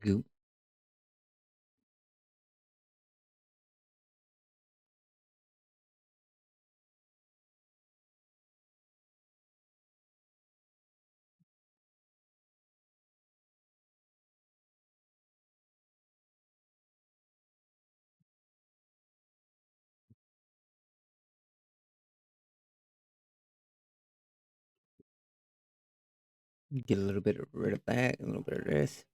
Goop. Get a little bit rid of that, a little bit of this.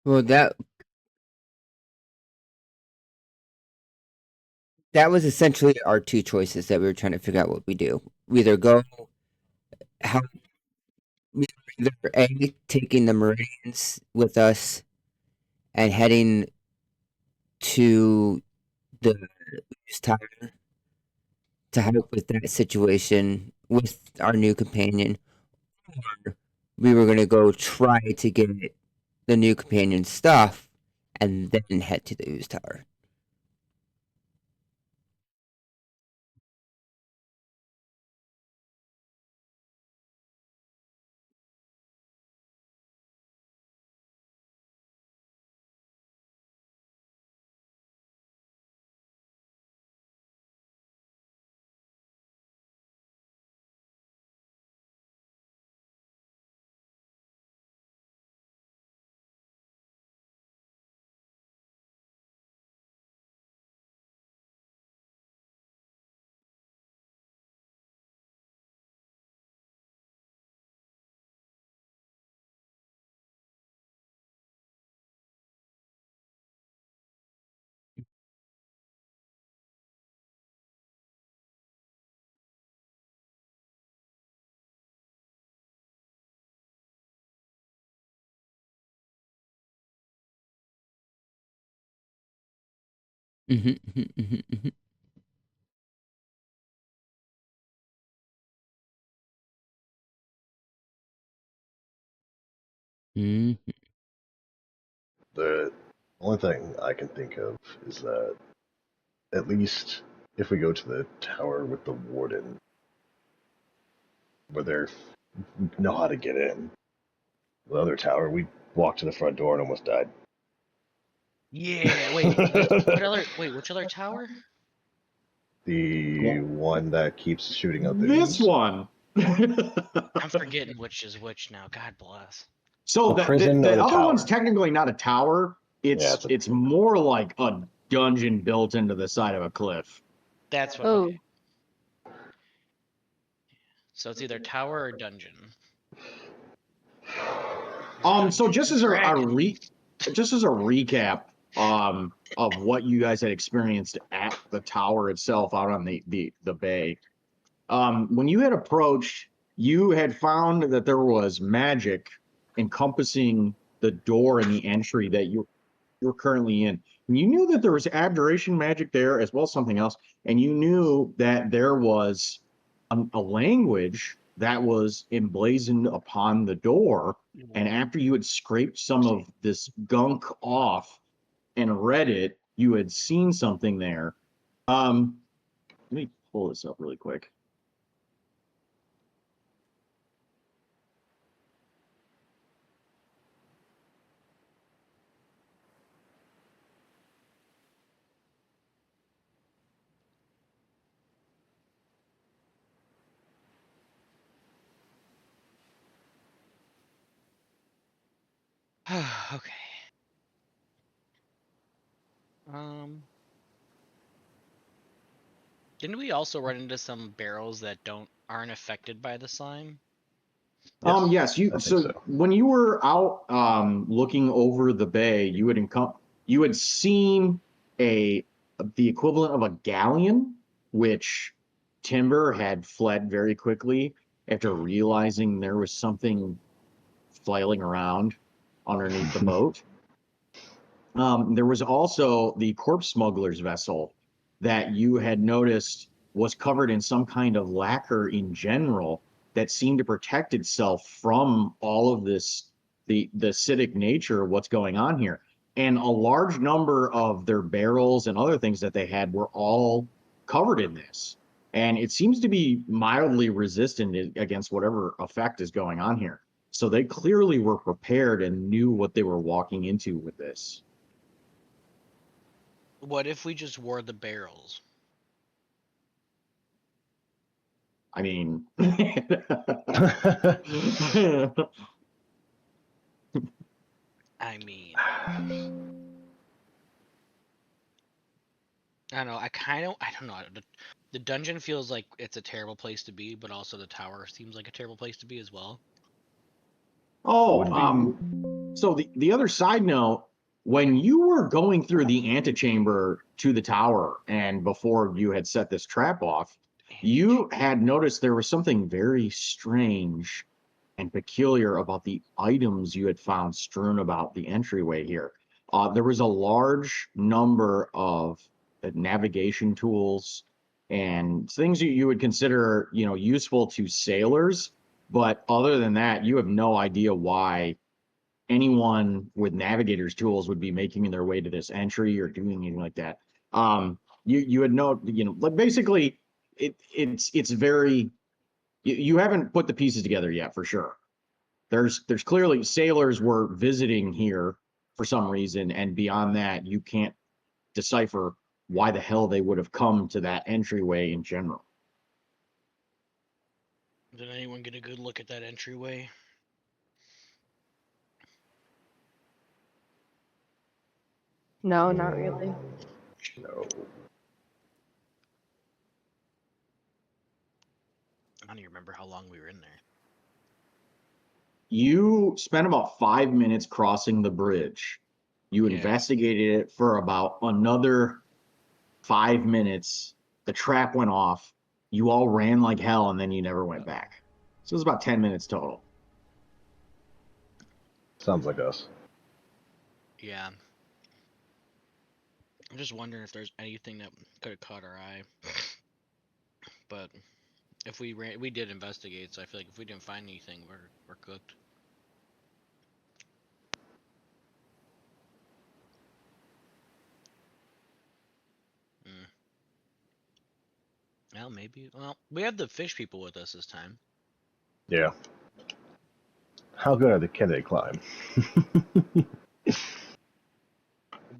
Well, that was essentially our two choices that we were trying to figure out what we do. We either go how we either A, taking the Meridians with us and heading to the news tower to help with that situation with our new companion, or we were gonna go try to get the new companion stuff and then head to the news tower. Mhm, mhm, mhm, mhm. Mhm. The only thing I can think of is that at least if we go to the tower with the warden, where they know how to get in, the other tower, we walked to the front door and almost died. Yeah. Wait. What other? Wait. Which other tower? The one that keeps shooting out the This ooze. one. I'm forgetting which is which now. God bless. So The the, prison or the the other tower? one's technically not a tower. Yeah, It's more like a dungeon built into the side of a cliff. That's what. Oh, Okay. So it's either tower or dungeon. So Dungeons and Dragons. just as a recap, of what you guys had experienced at the tower itself out on the bay. When you had approached, you had found that there was magic encompassing the door and the entry that you're currently in. And you knew that there was abjuration magic there as well as something else, and you knew that there was a language that was emblazoned upon the door. And after you had scraped some of this gunk off and read it, you had seen something there. Let me pull this up really quick. Okay. Um. Didn't we also run into some barrels that aren't affected by the slime? yes, Yes, I you think so so. when you were out looking over the bay, you had seen a the equivalent of a galleon, which Timber had fled very quickly after realizing there was something flailing around underneath the boat. There was also the corpse smuggler's vessel that you had noticed was covered in some kind of lacquer in general that seemed to protect itself from all of this, the acidic nature of what's going on here. And a large number of their barrels and other things that they had were all covered in this. And it seems to be mildly resistant against whatever effect is going on here. So they clearly were prepared and knew what they were walking into with this. What if we just wore the barrels? I mean, I mean, I don't know. I don't know. The dungeon feels like it's a terrible place to be, but also the tower seems like a terrible place to be as well. oh, Wouldn't be. So the other side note, when you were going through the antechamber to the tower and before you had set this trap off, you had noticed there was something very strange and peculiar about the items you had found strewn about the entryway here. There was a large number of navigation tools and things you would consider, useful to sailors. But other than that, you have no idea why anyone with navigator's tools would be making their way to this entry or doing anything like that. You would know, like basically it's very, you haven't put the pieces together yet for sure. There's clearly sailors were visiting here for some reason, and beyond that, you can't decipher why the hell they would have come to that entryway in general. Did anyone get a good look at that entryway? No, not really. No. I don't even remember how long we were in there. You spent about 5 minutes crossing the bridge. You Yeah. investigated it for about another 5 minutes. The trap went off. You all ran like hell, and then you never went back. So it was about 10 minutes total. Sounds like us. Yeah. I'm just wondering if there's anything that could have caught our eye. But if we did investigate, so I feel like if we didn't find anything, we're cooked. Well, maybe. Well, we had the fish people with us this time. Yeah. How good are they? Can they climb?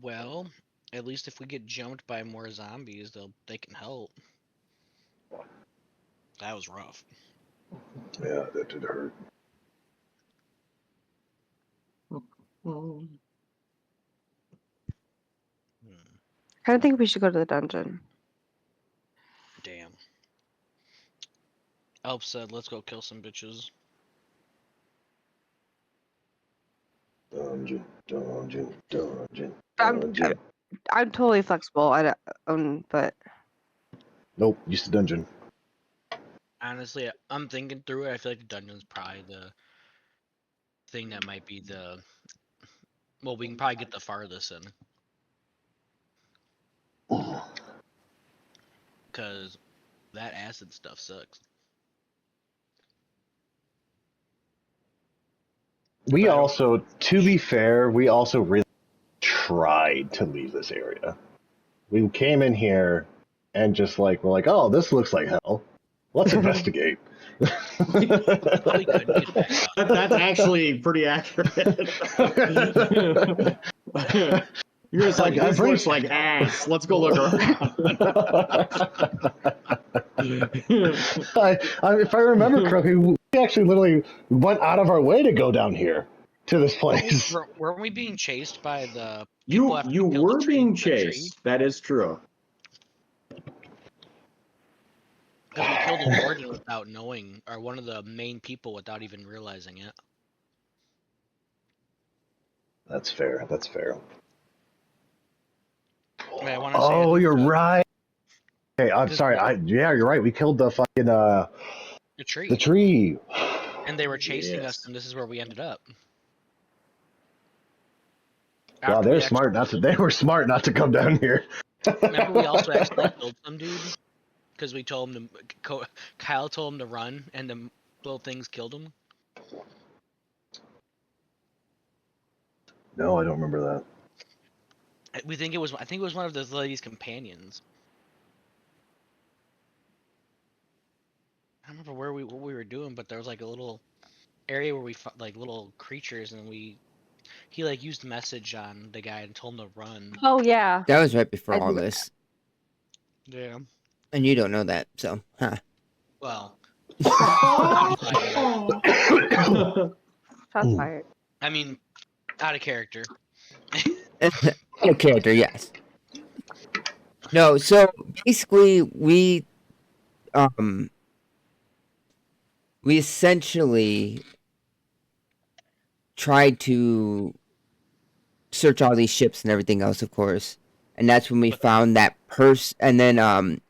Well, at least if we get jumped by more zombies, they can help. That was rough. Yeah, that did hurt. Hmm. I don't think we should go to the dungeon. Damn. Elp said, "Let's go kill some bitches." Dungeon. I'm totally flexible. I don't, but Nope, use the dungeon. Honestly, I'm thinking through it. I feel like the dungeon's probably the thing that might be the. Well, we can probably get the farthest in. Because that acid stuff sucks. We But I don't- also, to be fair, we also really tried to leave this area. We came in here and just we're like, oh, this looks like hell. Let's investigate. Probably couldn't get back up. That's actually pretty accurate. You're just like, this looks like ass. Let's go look around. If I remember correctly, we actually literally went out of our way to go down here to this place. Weren't we being chased by the You people after we killed the were tree- being the tree? chased. That is true. Because we killed a warden without knowing, or one of the main people without even realizing it. That's fair. That's fair. I mean, I want to say. I Oh, think you're the- right. Okay, I'm Just sorry. like- Yeah, you're right. We killed the fucking The tree. the tree. And they were chasing Yes. us, and this is where we ended up. Wow, After we they're smart not to. They were smart not to come down here. Remember, we also actually killed some dude because we told him to. Kyle told him to run, and the little things killed him. No, I don't remember that. We think it was. I think it was one of those lady's companions. I don't remember what we were doing, but there was like a little area where we fought like little creatures, and he like used message on the guy and told him to run. oh yeah. That was right before I all do- this, Yeah. and you don't know that, so huh? Well, Shots fired. I mean, out of character. Out of character, yes. No, so basically we essentially tried to search all these ships and everything else, of course. And that's when we found that person. And then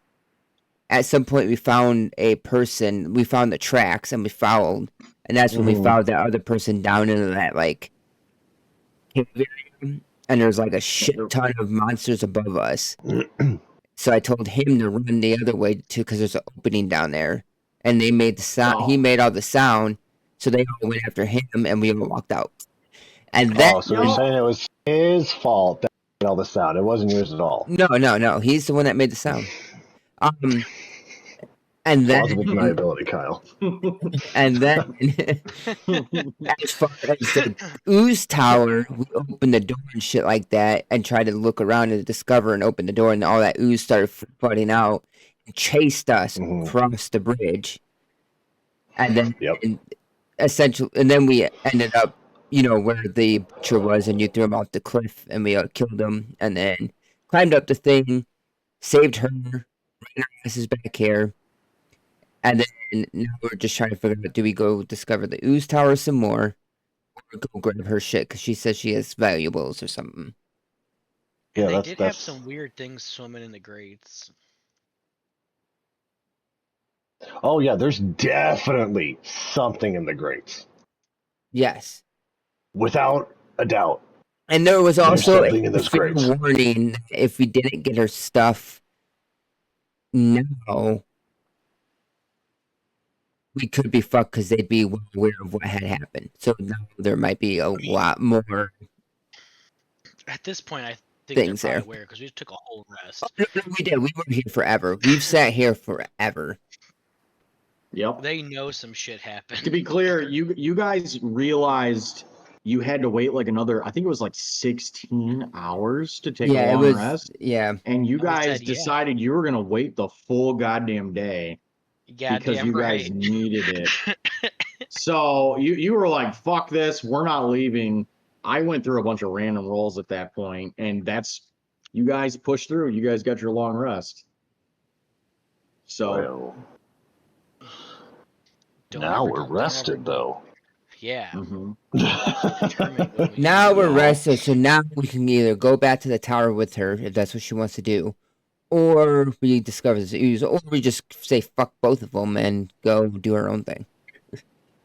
at some point we found a person. We found the tracks and we followed. And that's when we found that other person down into that like cave area. And there's like a shit ton of monsters above us. So I told him to run the other way too, because there's an opening down there. And they made the sound. He made all the sound, so they all went after him, and we all walked out. And then, so you're saying it was his fault that made all the sound. It wasn't yours at all. no, he's the one that made the sound. And then, Plausible deniability, Kyle. and then, as far as the ooze tower, we opened the door and shit like that, and tried to look around and discover and open the door, and all that ooze started flooding out and chased us across the bridge. And then, essentially, and then we ended up, where the butcher was, and you threw him off the cliff, and we killed him, and then climbed up the thing, saved her, ran our asses back here, and then now we're just trying to figure out, do we go discover the ooze tower some more, or go grab her shit, because she says she has valuables or something. Yeah, they did have some weird things swimming in the grates. Oh yeah, there's definitely something in the grates. Yes. Without a doubt. And there was also a fair grates. warning that if we didn't get her stuff now, we could be fucked because they'd be well aware of what had happened. So now there might be a lot more. At this point, I think things they're there. probably aware because we took a whole rest. Oh, no, we did. We were here forever. We've sat here forever. Yep. They know some shit happened. To be clear, you guys realized you had to wait like another, I think it was like 16 hours to take a long rest. Yeah. And you guys decided you were going to wait the full goddamn day because you guys needed it. So you were like, fuck this, we're not leaving. I went through a bunch of random rolls at that point, and you guys pushed through. You guys got your long rest. So now we're rested, though. Yeah. Now we're rested, so now we can either go back to the tower with her if that's what she wants to do, or we discover this ooze, or we just say fuck both of them and go do our own thing.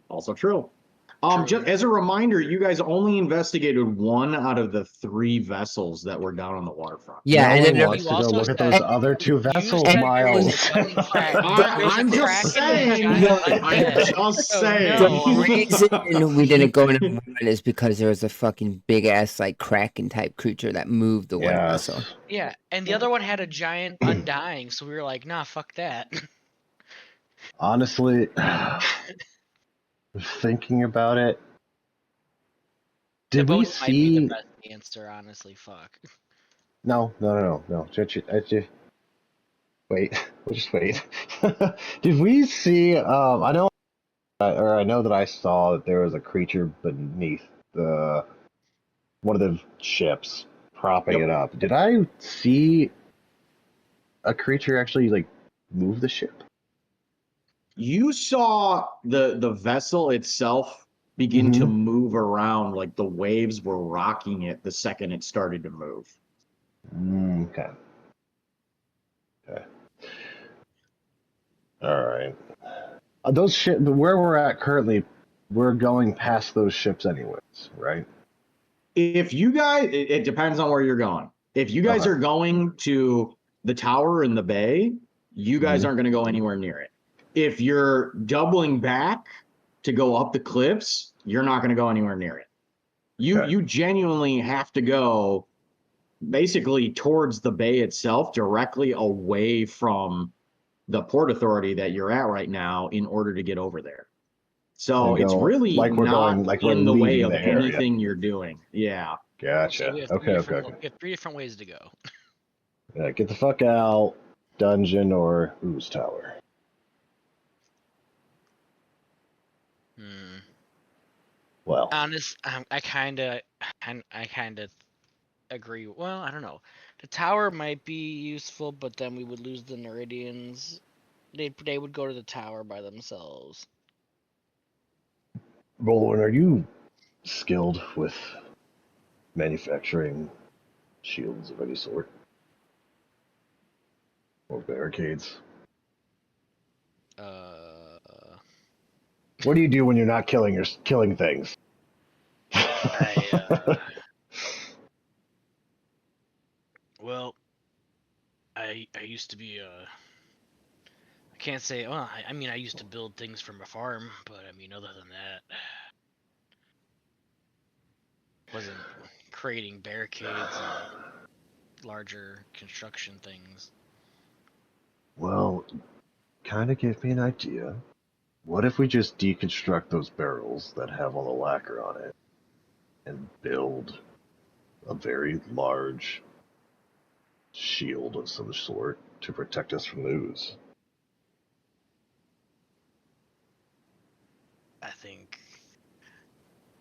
Also true. Just as a reminder, you guys only investigated one out of the 3 vessels that were down on the waterfront. Yeah, and then wants to go look at those other 2 vessels, Miles. I'm just saying. I'm just saying. The reason we didn't go into one is because there was a fucking big ass like kraken type creature that moved the one vessel. Yeah, and the other one had a giant undying, so we were like, nah, fuck that. Honestly, thinking about it, did we see? Might be the best answer, honestly. Fuck. No. Wait, we'll just wait. Did we see? I know that I saw that there was a creature beneath one of the ships, propping it up. Did I see a creature actually like move the ship? You saw the vessel itself begin to move around, like the waves were rocking it the second it started to move. Okay. All right. Those ships, where we're at currently, we're going past those ships anyways, right? If you guys, it depends on where you're going. If you guys are going to the tower in the bay, you guys aren't going to go anywhere near it. If you're doubling back to go up the cliffs, you're not going to go anywhere near it. You genuinely have to go basically towards the bay itself, directly away from the port authority that you're at right now in order to get over there. So it's really like we're not going, like we're in the way leaving of the area. anything you're doing. Yeah. Gotcha. So we have Okay. We have 3 different ways to go. Yeah, get the fuck out, dungeon or ooze tower. Well, I kind of agree. Well, I don't know. The tower might be useful, but then we would lose the Neridians. They would go to the tower by themselves. Roland, are you skilled with manufacturing shields of any sort or barricades. What do you do when you're not killing things? Well, I used to be I can't say. Well, I mean, I used to build things from a farm, but I mean, other than that, wasn't creating barricades and larger construction things. Well, kind of give me an idea. What if we just deconstruct those barrels that have all the lacquer on it and build a very large shield of some sort to protect us from the ooze? I think.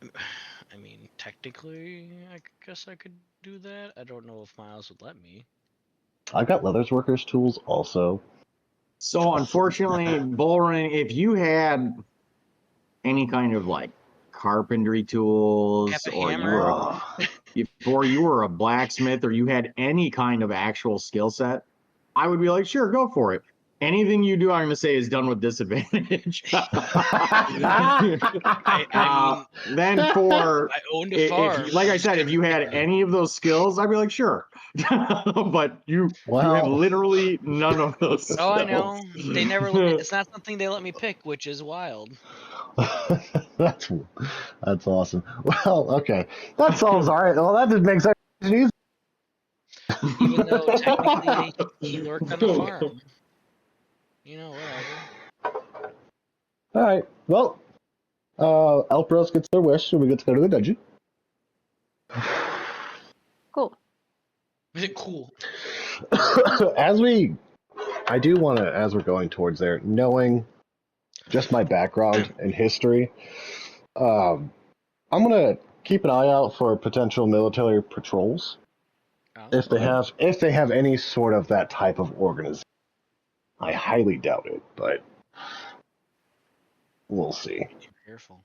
I mean, technically, I guess I could do that. I don't know if Miles would let me. I got leathers tools also. So unfortunately, Bullring, if you had any kind of like carpentry tools, Have a or hammer? before you were a blacksmith, or you had any kind of actual skill set, I would be like, sure, go for it. Anything you do, I'm going to say, is done with disadvantage. I mean, then for I owned a farm. like I said, if you had any of those skills, I'd be like, sure. But you have literally none of those skills. Oh, I know. They never. It's not something they let me pick, which is wild. that's awesome. Well, okay, that solves all right. Well, that just makes it easy. Even though technically he worked on the farm. You know, whatever. All right. Well, Elpros gets their wish, and we get to go to the dungeon. Cool. Is it cool? I do want to, as we're going towards there, knowing just my background and history, I'm gonna keep an eye out for potential military patrols. Oh. If they have any sort of that type of organization. I highly doubt it, but we'll see. Be careful.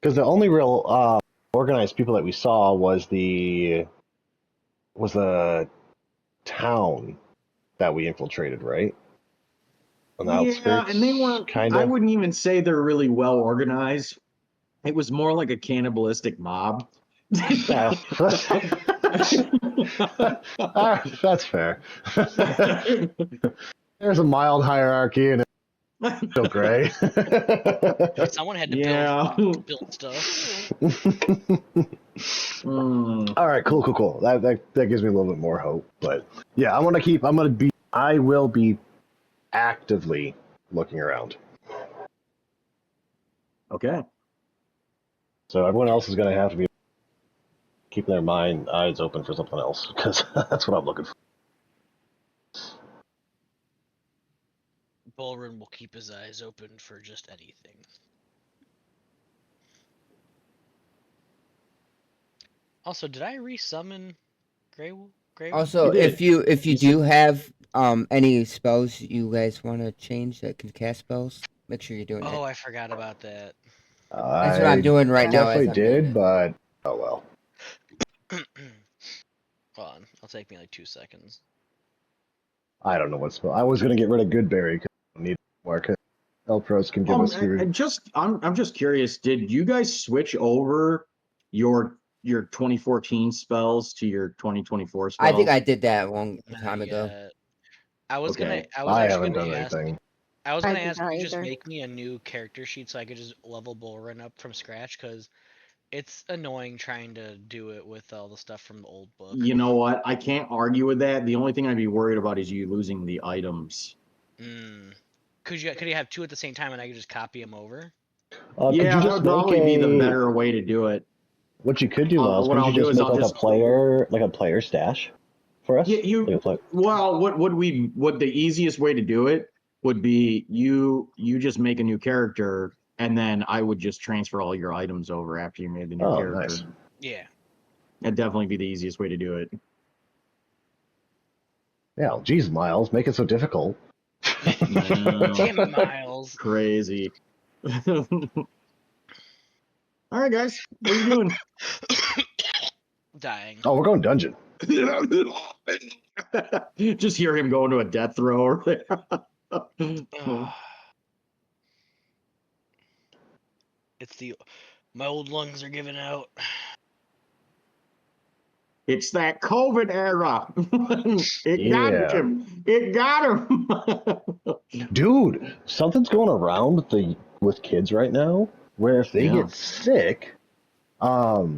Because the only real organized people that we saw was the town that we infiltrated, right? On the outskirts, and they weren't. kind I of. wouldn't even say they're really well organized. It was more like a cannibalistic mob. Yeah, that's fair. There's a mild hierarchy and it's still gray. Someone had to build stuff. All right, cool. That gives me a little bit more hope. But yeah, I will be actively looking around. Okay. So everyone else is going to have to be keeping their eyes open for something else, because that's what I'm looking for. Bullrun will keep his eyes open for just anything. Also, did I resummon Grey? Also, if you do have any spells you guys want to change that can cast spells, make sure you're doing it. Oh, I forgot about that. That's what I'm doing right now. Definitely did, but oh well. Hold on, it'll take me like 2 seconds. I don't know what spell. I was going to get rid of Goodberry because I don't need more. Elpros can give us food. I'm just curious. Did you guys switch over your 2014 spells to your 2024 spells? I think I did that a long time ago. I was Okay. I haven't done anything. I was gonna ask not you just either. make me a new character sheet so I could just level Bullrun up from scratch, because it's annoying trying to do it with all the stuff from the old book. You know what? I can't argue with that. The only thing I'd be worried about is you losing the items. Could you have two at the same time and I could just copy them over? Yeah, that would probably be the better way to do it. What you could do, Miles, what could I'll you do just is make I'll like a player stash for us? Yeah, well, what the easiest way to do it would be you just make a new character, and then I would just transfer all your items over after you made the new character. Nice. Yeah. That'd definitely be the easiest way to do it. Yeah, geez, Miles, make it so difficult. No. Damn it, Miles. Crazy. All right, guys, what are you doing? Dying. Oh, we're going dungeon. Just hear him go into a death throw over there. My old lungs are giving out. It's that COVID era. It Yeah. got him. It got him. Dude, something's going around with kids right now where if they Yeah. get sick, where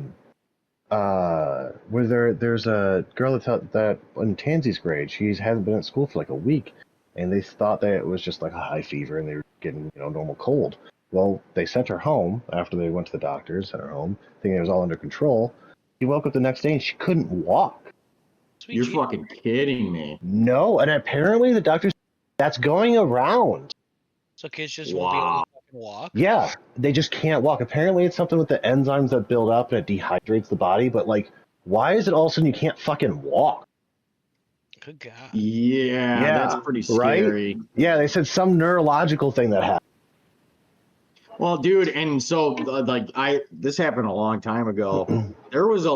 there's a girl that in Tansy's grade, she hasn't been at school for like a week, and they thought that it was just like a high fever and they were getting normal cold. Well, they sent her home after they went to the doctors, sent her home, thinking it was all under control. She woke up the next day and she couldn't walk. Sweet You're Jesus. fucking kidding me. No, and apparently the doctors that's going around. So kids just won't be able Wow. to fucking walk? Yeah, they just can't walk. Apparently it's something with the enzymes that build up and it dehydrates the body, but like, why is it all of a sudden you can't fucking walk? Good God. Yeah, that's pretty right? scary. Yeah, they said some neurological thing that happened. Well, dude, and so this happened a long time ago. There was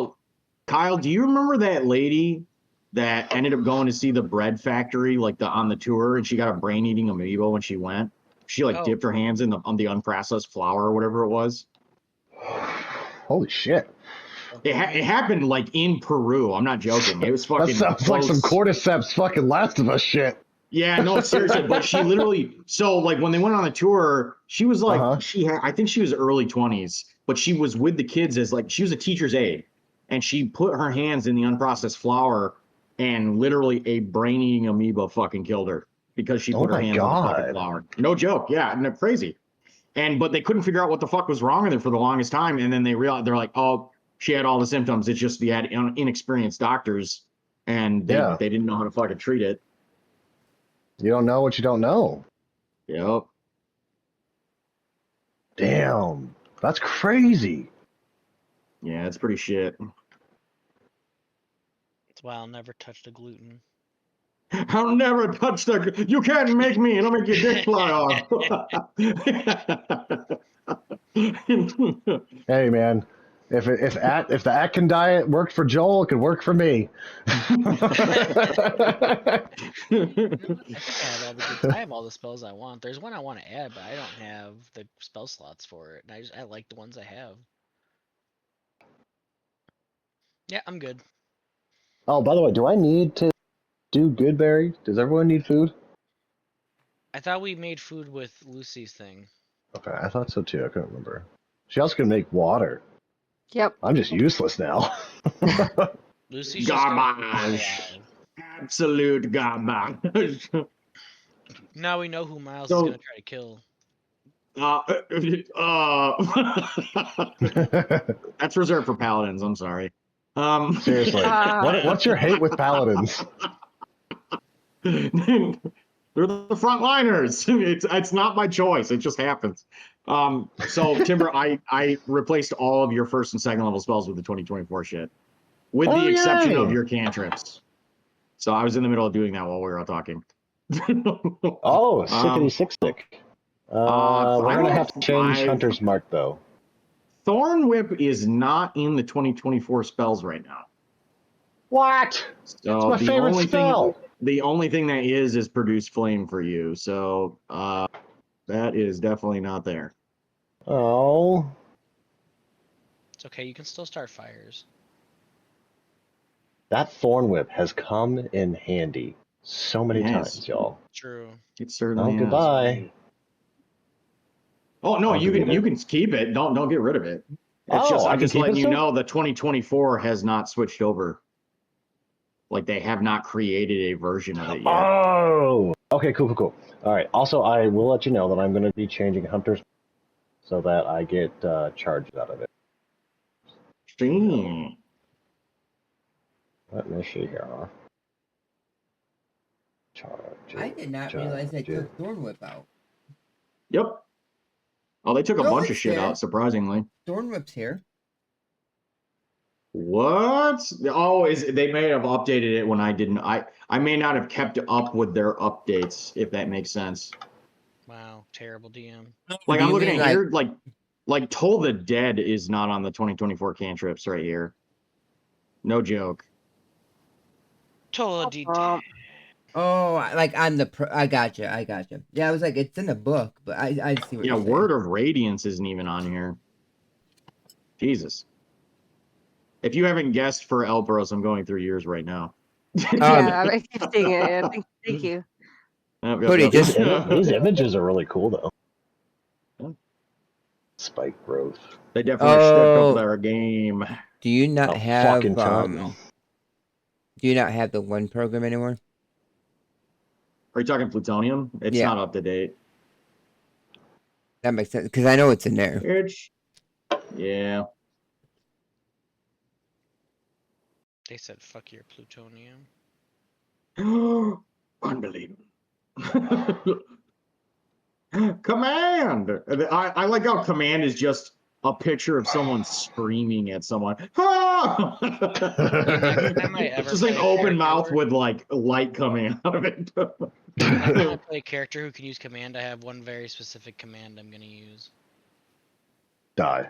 Kyle, do you remember that lady that ended up going to see the bread factory on the tour, and she got a brain eating amoeba when she went? She Oh. dipped her hands in on the unprocessed flour or whatever it was. Holy shit. It happened in Peru. I'm not joking. It was fucking That sounds like some cordyceps fucking Last of Us shit. Yeah, no, seriously. But she literally, when they went on the tour, she was I think she was early 20s, but she was with the kids as she was a teacher's aide, and she put her hands in the unprocessed flour, and literally a brain-eating amoeba fucking killed her because she put her hands in the fucking flour. No joke. Yeah, and they're crazy. But they couldn't figure out what the fuck was wrong with her for the longest time, and then they realized, they're like, oh, she had all the symptoms. It's just they had inexperienced doctors, and they didn't know how to fucking treat it. You don't know what you don't know. Yep. Damn. That's crazy. Yeah, it's pretty shit. That's why I'll never touch the gluten. I'll never touch you can't make me, and I'll make your dick fly off. Hey man, if the Atkin diet worked for Joel, it could work for me. I have all the spells I want. There's one I want to add, but I don't have the spell slots for it. And I like the ones I have. Yeah, I'm good. Oh, by the way, do I need to do Goodberry? Does everyone need food? I thought we made food with Lucy's thing. Okay, I thought so too. I couldn't remember. She also can make water. Yep. I'm just useless now. Lucy's garbage. Absolute garbage. Now we know who Miles is gonna try to kill. That's reserved for paladins. I'm sorry. Seriously, what's your hate with paladins? They're the frontliners. It's not my choice. It just happens. So Timber, I replaced all of your first and second level spells with the 2024 shit, with the exception of your cantrips. So I was in the middle of doing that while we were all talking. Oh, sickety sick. We're gonna have to change Hunter's Mark though. Thorn Whip is not in the 2024 spells right now. What? So it's my favorite spell. The only thing that is Produce Flame for you. So that is definitely not there. Oh. It's okay. You can still start fires. That Thorn Whip has come in handy so many times, y'all. True. It certainly has. Goodbye. Oh no, you can keep it. Don't get rid of it. It's I'm just letting you know the 2024 has not switched over. They have not created a version of it yet. Oh, okay, cool. All right. Also, I will let you know that I'm going to be changing Hunter's so that I get charged out of it. Let me see here. Charge. I did not realize they took Thorn Whip out. Yep. Oh, they took a bunch of shit out, surprisingly. Thorn Whip's here. What? Oh, they may have updated it when I didn't. I may not have kept up with their updates, if that makes sense. Wow, terrible DM. Like Do I'm you looking mean, at here, like Toll the Dead is not on the 2024 cantrips right here. No joke. Totally. Oh, like on the I gotcha. Yeah, I was like, it's in the book, but I see what Yeah, you're saying. Word of Radiance isn't even on here. Jesus. If you haven't guessed for Elbros, I'm going through yours right now. Yeah, I keep seeing it. Yeah, thank you. Yep, Cody, just- These images are really cool though. Yeah. Spike growth. They definitely stepped up Oh. their game. Do you not A have fucking ton. Do you not have the one program anymore? Are you talking plutonium? It's Yeah. not up to date. That makes sense because I know it's in there. It's yeah. They said fuck your plutonium. Unbelievable. Command. I like how command is just a picture of someone screaming at someone. Ah! Next time I ever Just play an a open character mouth with like light coming out of it. Next time I play a character who can use command, I have one very specific command I'm gonna use. Die.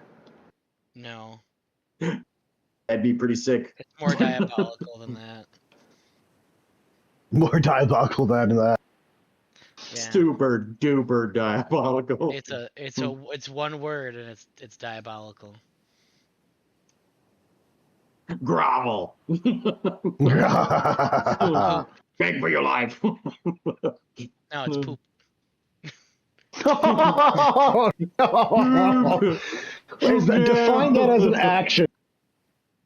No, That'd be pretty sick. it's more diabolical than that. More diabolical than that. Yeah. Super duper diabolical. It's one word and it's diabolical. Grovel. Beg for your life. No, it's poop. Oh, no. Is that, define that as an action.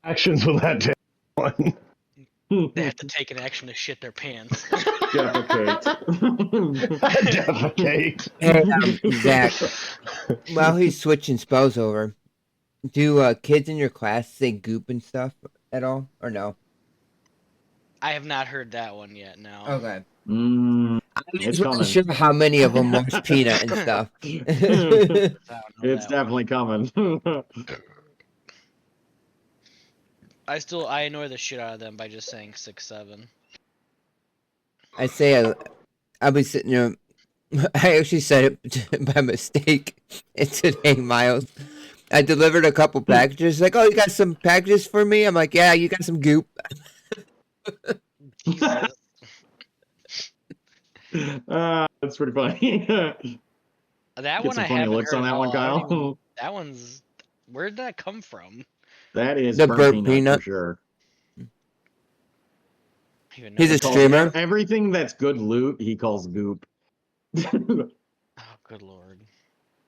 Actions with that one. They have to take an action to shit their pants. Defecate. Defecate. Hey, Zach, while he's switching spells over, do kids in your class say goop and stuff at all, or no? I have not heard that one yet. No. Okay. Mm, I'm It's just not coming. sure how many of them watch Peanut and stuff. I don't know it's that definitely coming. I annoy the shit out of them by just saying 6-7. I say I'll be sitting there. I actually said it by mistake. It's today, Miles. I delivered a couple packages. Like, oh, you got some packages for me? I'm like, yeah, you got some goop. Jesus. That's pretty funny. That Get one some I funny haven't looks heard on that at one, all. I don't Kyle. even- that one's where'd that come from? That is The burnt burnt peanut, peanut. for sure. I even know He's a what- streamer. Everything that's good loot, he calls goop. Oh, good lord.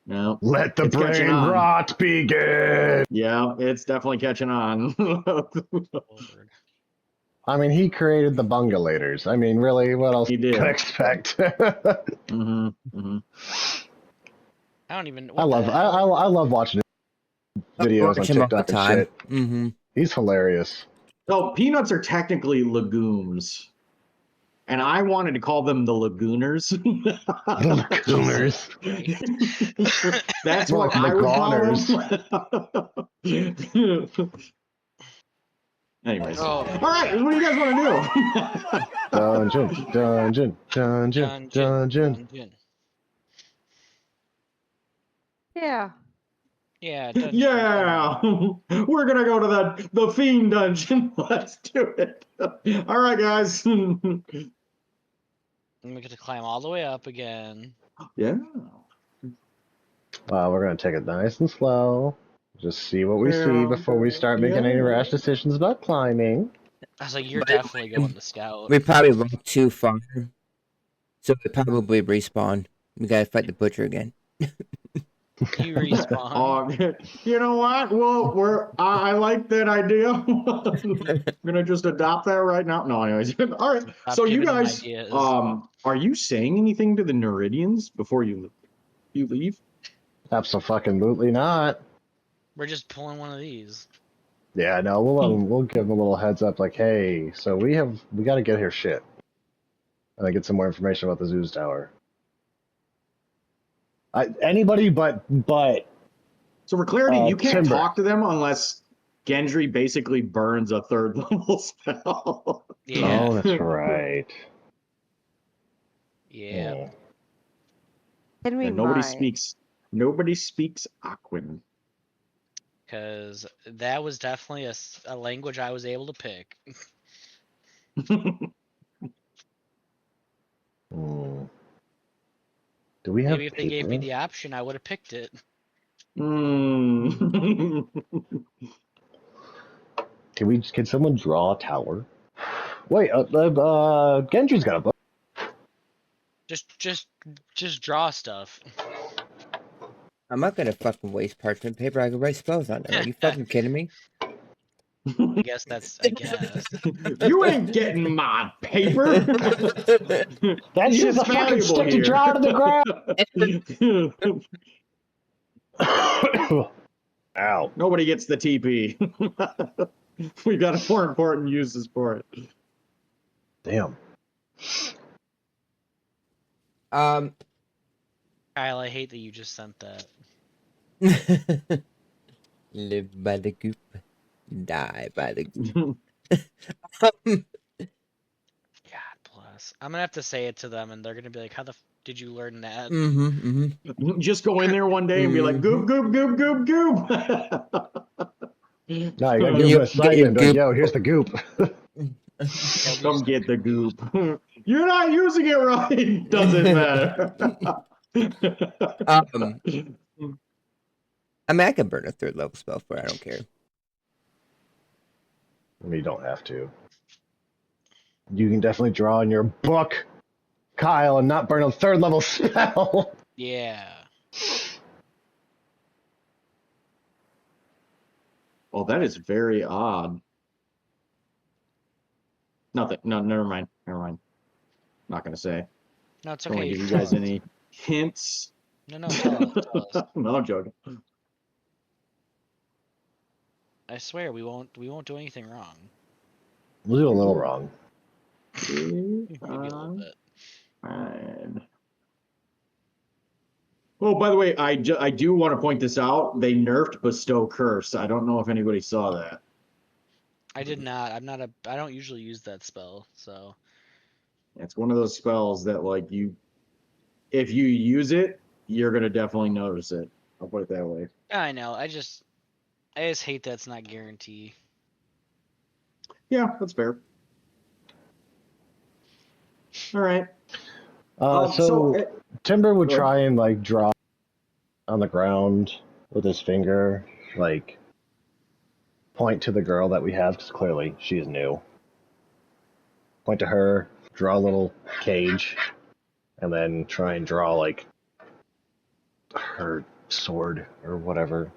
No, Let the It's catching brain on. rot begin. yeah, it's definitely catching on. Lord. I mean, he created the bungalators. I mean, really, what else He can did. I expect? I don't even. I love watching videos on Watch him all the TikTok and time. shit. Mm-hmm. He's hilarious. So peanuts are technically legumes, and I wanted to call them the lagooners. Lagooners. That's More what like I would call McGoners. them. Anyways, Oh. all right. What do you guys want to do? Dungeon. Dungeon. Yeah. Yeah. Dungeon. Yeah, we're gonna go to the fiend dungeon. Let's do it. All right, guys. And we get to climb all the way up again. Yeah. We're gonna take it nice and slow. Just see what we see Yeah. before we start making any rash decisions about climbing. I was like, you're definitely going to scout. We probably walked too far, so we probably respawn. We gotta fight the butcher again. You respawn. You know what? Well, I like that idea. I'm gonna just adopt that right now. No, anyways. All right. Stop So you giving them guys, ideas. are you saying anything to the Neridians before you leave? Absolutely not. We're just pulling one of these. Yeah, no, we'll give them a little heads up, like, hey, so we got to get here shit, and I get some more information about the Zeus Tower. Anybody but So for clarity, you can't Timber. talk to them unless Gendry basically burns a 3rd level spell. Yeah. Oh, that's right. Yeah. Hmm. Can we And nobody mine? speaks Aquan. Because that was definitely a language I was able to pick. Hmm. Do we have Maybe if they gave me paper? the option, I would have picked it. Mm. Can someone draw a tower? Wait, Gendry's got a book. Just draw stuff. I'm not gonna fucking waste parchment paper. I can write spells on there. Are you fucking kidding me? I guess. You ain't getting my paper. That's Shit's just a fucking valuable stick to here. draw to the ground. Ow. Nobody gets the TP. We got more important uses for it. Damn. Um. Kyle, I hate that you just sent that. Live by the goop, die by the goop. God bless. I'm gonna have to say it to them, and they're gonna be like, "How the did you learn that?" Just go in there one day and be like, goop, goop, goop, goop, goop. No, you gotta give You him an assignment. Like, goop. yo, here's the goop. Come get the goop. You're not using it right. Doesn't matter. I mean, I can burn a 3rd level spell for it. I don't care. I mean, you don't have to. You can definitely draw in your book, Kyle, and not burn a 3rd level spell. Yeah. Oh, that is very odd. Nothing. No, never mind. Never mind. Not gonna say. No, it's Don't wanna okay. give you guys any hints. No, tell us. No, I'm joking. I swear we won't do anything wrong. We'll do a little wrong. Maybe a little bit. Fine. Oh, by the way, I do want to point this out. They nerfed Bestow Curse. I don't know if anybody saw that. I did not. I don't usually use that spell, so. It's one of those spells that, like, if you use it, you're gonna definitely notice it. I'll put it that way. I know. I just hate that it's not guaranteed. Yeah, that's fair. All right. Timber would Go ahead. try and like draw on the ground with his finger, like point to the girl that we have, because clearly she is new. Point to her, draw a little cage, and then try and draw like her sword or whatever.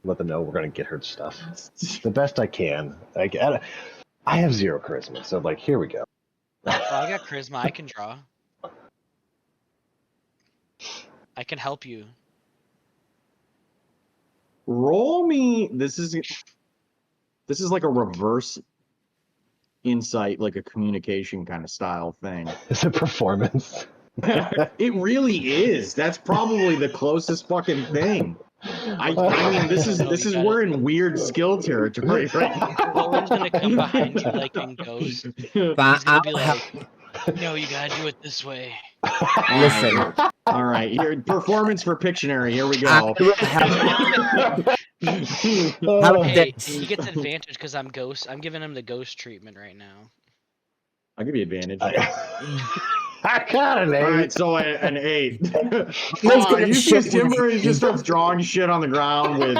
Let them know we're gonna get her stuff. The best I can. Like, I have 0 charisma, so like here we go. Oh, I got charisma. I can draw. I can help you. Roll me. This is like a reverse insight, like a communication kind of style thing. It's a performance. It really is. That's probably the closest fucking thing. I mean, this is we're in weird skill territory right now. Lauren's gonna come behind you like in Ghost. He's gonna be like, "No, you gotta do it this way." Listen. All right, here, performance for Pictionary. Here we go. Hey, he gets advantage because I'm Ghost. I'm giving him the Ghost treatment right now. I'll give you advantage. I got an 8. All right, so an 8. You see Timber, he just starts drawing shit on the ground with,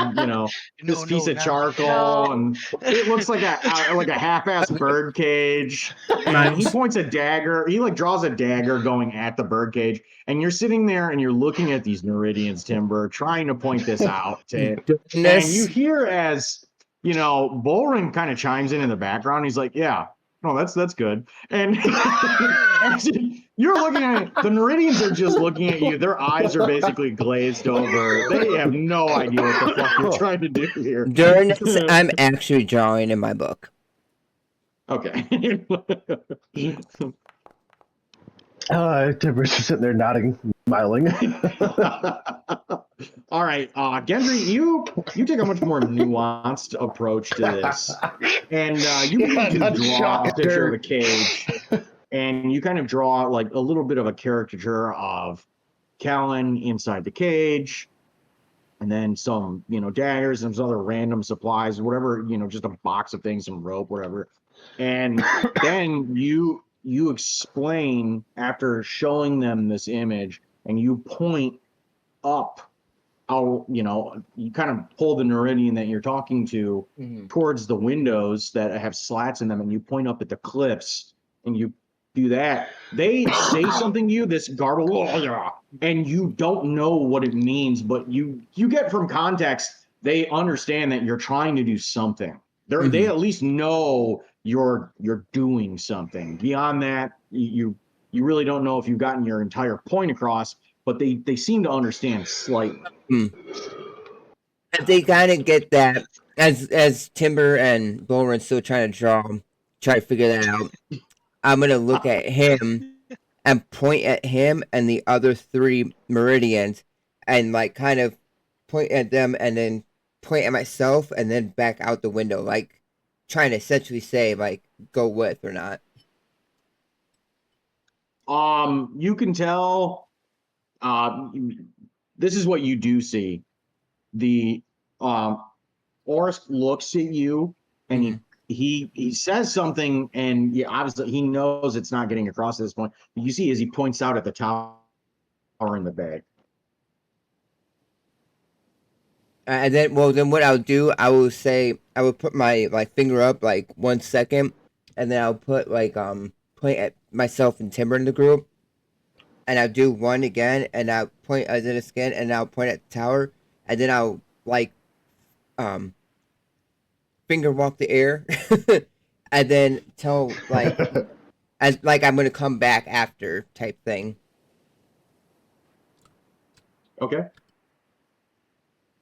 this piece of charcoal, and it looks like a half-ass bird cage. And he points a dagger. He like draws a dagger going at the bird cage, and you're sitting there and you're looking at these Meridians, Timber, trying to point this out. And you hear as Bullring kind of chimes in the background. He's like, "Yeah. No, that's good." And you're looking at it. The Meridians are just looking at you. Their eyes are basically glazed over. They have no idea what the fuck you're trying to do here. During this, I'm actually drawing in my book. Okay. Timber's just sitting there nodding, smiling. All right, Gendry, you take a much more nuanced approach to this, and you begin to not draw a picture of a shocker. cage, and you kind of draw like a little bit of a caricature of Callan inside the cage, and then some, daggers and some other random supplies, whatever, just a box of things, some rope, whatever. And then you explain after showing them this image, and you point up how, you kind of pull the Neridian that you're talking to towards the windows that have slats in them, and you point up at the cliffs, and you do that. They say something to you, this garble, "Oh, yeah," and you don't know what it means, but you get from context, they understand that you're trying to do something. They at least know you're doing something. Beyond that, you really don't know if you've gotten your entire point across, but they seem to understand slightly. If they kind of get that, as Timber and Bolrin still trying to figure that out, I'm gonna look at him and point at him and the other 3 Meridians, and like kind of point at them, and then point at myself, and then back out the window, like trying to essentially say like go with or not. You can tell. This is what you do see. The Oris looks at you, and he says something, and yeah, obviously he knows it's not getting across at this point. But you see as he points out at the tower in the bay. And then, then what I'll do, I will say, I will put my like finger up like 1 second, and then I'll put like point at myself and Timber in the group, and I'll do 1 again, and I'll point at it again, and I'll point at the tower, and then I'll like finger walk the air, and then tell like as like I'm gonna come back after type thing. Okay.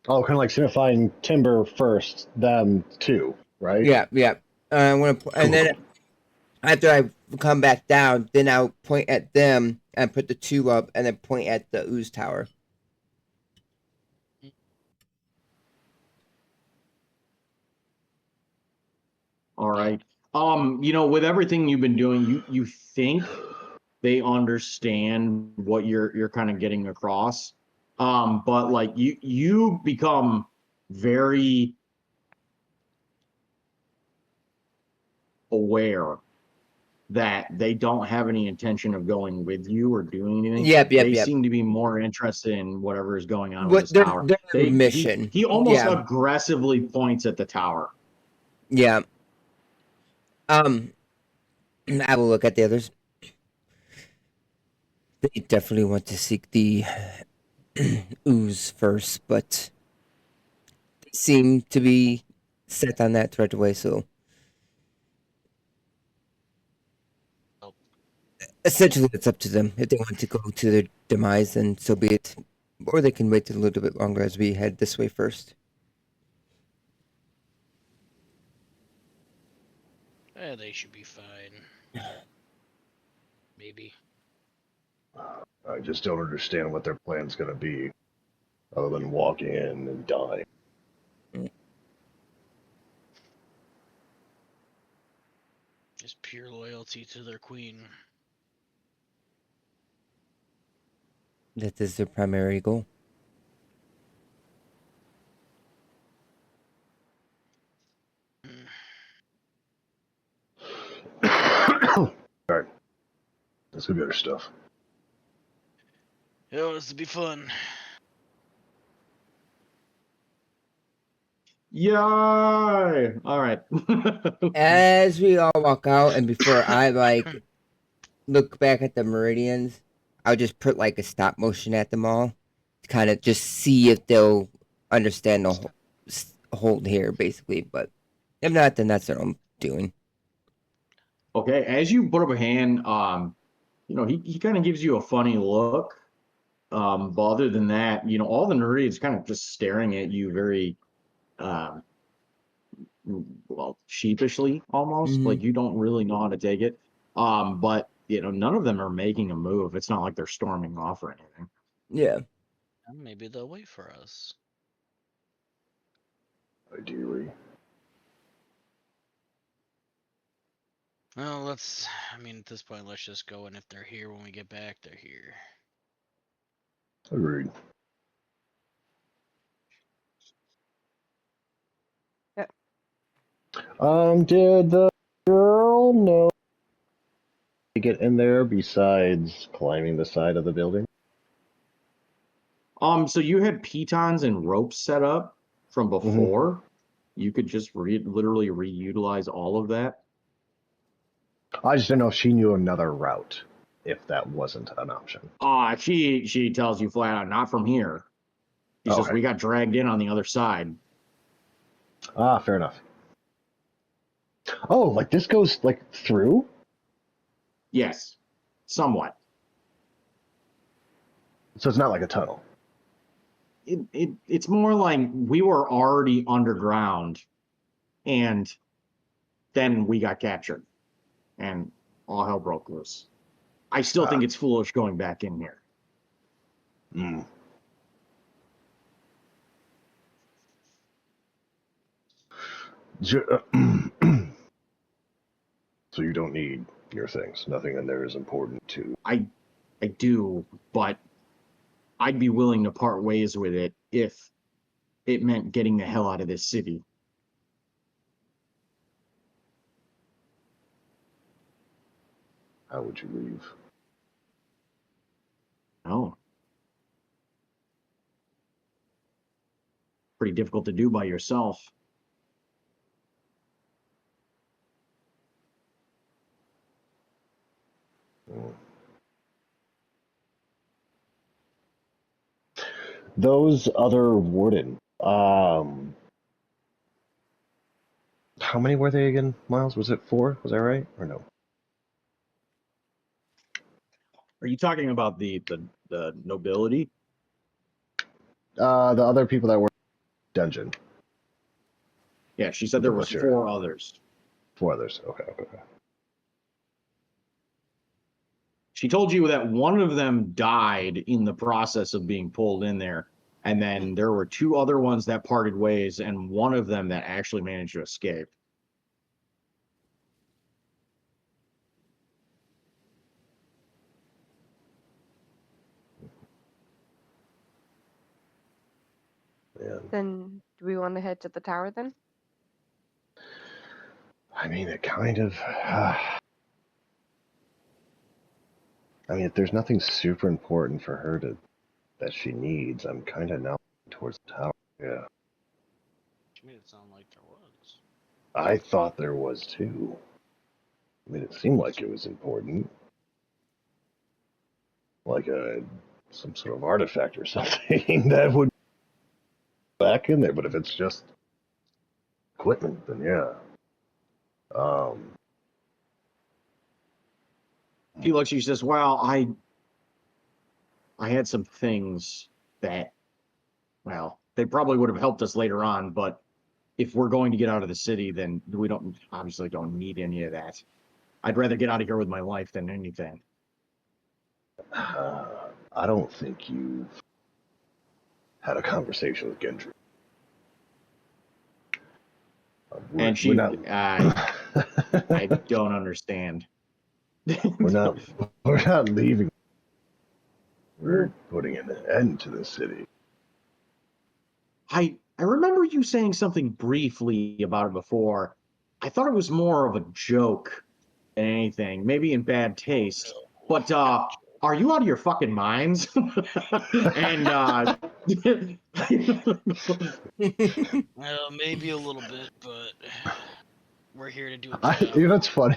Oh, kind of like signifying Timber first, them too, right? Yeah, yeah. I'm gonna, and then after I come back down, then I'll point at them and put the 2 up, and then point at the ooze tower. All right. With everything you've been doing, you think they understand what you're kind of getting across. But like you become very aware that they don't have any intention of going with you or doing anything. Yep. They seem to be more interested in whatever is going on with this Their tower. mission. He almost Yeah. aggressively points at the tower. Yeah. I will look at the others. They definitely want to seek the ooze first, but they seem to be set on that right away, so essentially it's up to them. If they want to go to their demise, then so be it. Or they can wait a little bit longer as we head this way first. They should be fine. Maybe. I just don't understand what their plan's gonna be, other than walk in and die. Just pure loyalty to their queen. That is their primary goal. Alright. Let's go get our stuff. Yeah, this will be fun. Yay! All right. As we all walk out, and before I like look back at the Meridians, I'll just put like a stop motion at them all, to kind of just see if they'll understand the hold here, basically. But if not, then that's their own doing. Okay, as you put up a hand, he kind of gives you a funny look. But other than that, all the Neridians kind of just staring at you very, well, sheepishly almost. Like you don't really know how to take it. But none of them are making a move. It's not like they're storming off or anything. Yeah. Maybe they'll wait for us. Ideally. Well, I mean, at this point, let's just go, and if they're here when we get back, they're here. Agreed. Did the girl know to get in there besides climbing the side of the building? So you had pitons and ropes set up from before. You could just literally reutilize all of that. I just didn't know if she knew another route, if that wasn't an option. She tells you flat out, not from here. She says, Okay. we got dragged in on the other side. Fair enough. Oh, like this goes like through? Yes, somewhat. So it's not like a tunnel. It's more like we were already underground, and then we got captured, and all hell broke loose. I still think it's foolish going back in here. Mm. So you don't need your things. Nothing in there is important to. I do, but I'd be willing to part ways with it if it meant getting the hell out of this city. How would you leave? Oh. Pretty difficult to do by yourself. Mm. Those other warden. How many were they again, Miles? Was it 4? Was that right? Or no? Are you talking about the nobility? The other people that were in the dungeon. Yeah, she said With there the was butcher. 4 others. 4 others. Okay. She told you that one of them died in the process of being pulled in there, and then there were 2 other ones that parted ways, and one of them that actually managed to escape. Yeah. Then do we want to head to the tower then? I mean, it kind of. I mean, if there's nothing super important for her that she needs, I'm kind of now towards the tower. Yeah. She made it sound like there was. I thought there was too. I mean, it seemed like it was important. Like some sort of artifact or something that would be back in there. But if it's just equipment, then yeah. She says, well, I had some things that, well, they probably would have helped us later on, but if we're going to get out of the city, then we obviously don't need any of that. I'd rather get out of here with my life than anything. I don't think you've had a conversation with Gendry. And she, we're not. I don't understand. We're not leaving. We're putting an end to the city. I remember you saying something briefly about it before. I thought it was more of a joke than anything, maybe in bad taste. But are you out of your fucking minds? And Well, maybe a little bit, but we're here to do a You job. know, that's funny.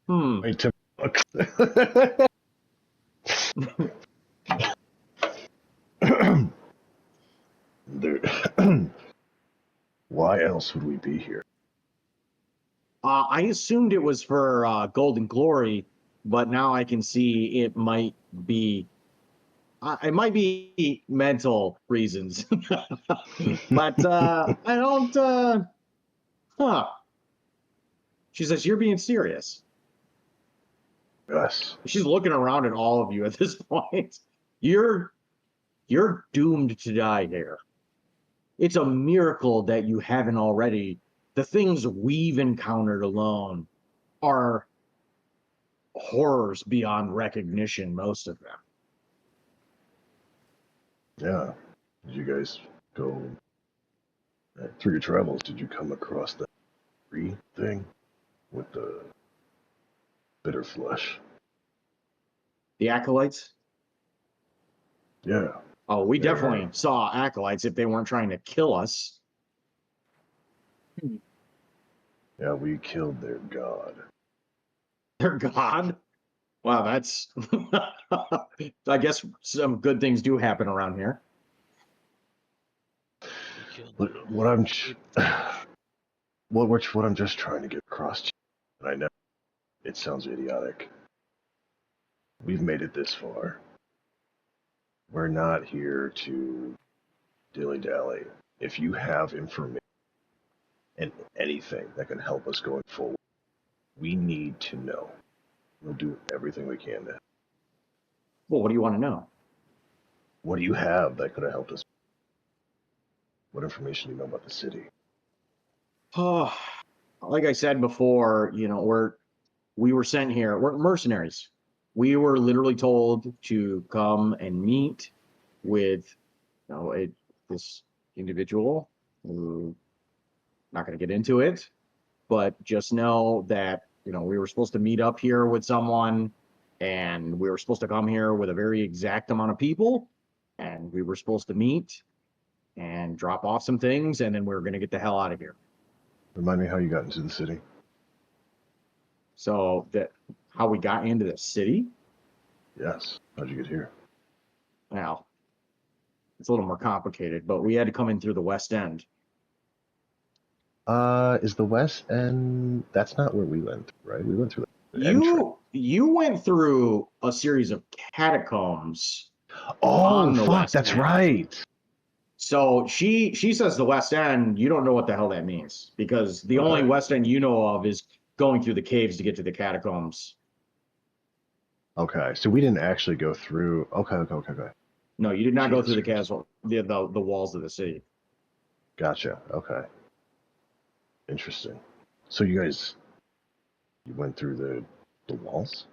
hmm. Why else would we be here? I assumed it was for Golden Glory, but now I can see it might be. It might be mental reasons, but I don't. Huh? She says you're being serious. Yes. She's looking around at all of you at this point. You're doomed to die here. It's a miracle that you haven't already. The things we've encountered alone are horrors beyond recognition, most of them. Yeah. Did you guys go through your travels? Did you come across that tree thing with the bitter flesh? The acolytes? Yeah. Oh, we They're- definitely saw acolytes if they weren't trying to kill us. Yeah, we killed their god. Their god? Wow, that's. I guess some good things do happen around here. What I'm what I'm just trying to get across to you, and I know it sounds idiotic. We've made it this far. We're not here to dilly-dally. If you have information and anything that can help us going forward, we need to know. We'll do everything we can to. Well, what do you want to know? What do you have that could have helped us? What information do you know about the city? Oh, like I said before, we were sent here. We're mercenaries. We were literally told to come and meet with, this individual who, not going to get into it, but just know that, we were supposed to meet up here with someone, and we were supposed to come here with a very exact amount of people, and we were supposed to meet and drop off some things, and then we were going to get the hell out of here. Remind me how you got into the city. So that how we got into the city? Yes. How'd you get here? Well, it's a little more complicated, but we had to come in through the West End. Is the West End? That's not where we went, right? We went through the entrance. You went through a series of catacombs. Oh, on the fuck! West That's End. right. So she says the West End. You don't know what the hell that means, because the only Okay. West End you know of is going through the caves to get to the catacombs. Okay, so we didn't actually go through. Okay. No, you did not go Jesus through the Christ. castle, the walls of the city. Gotcha. Okay. Interesting. So you went through the walls?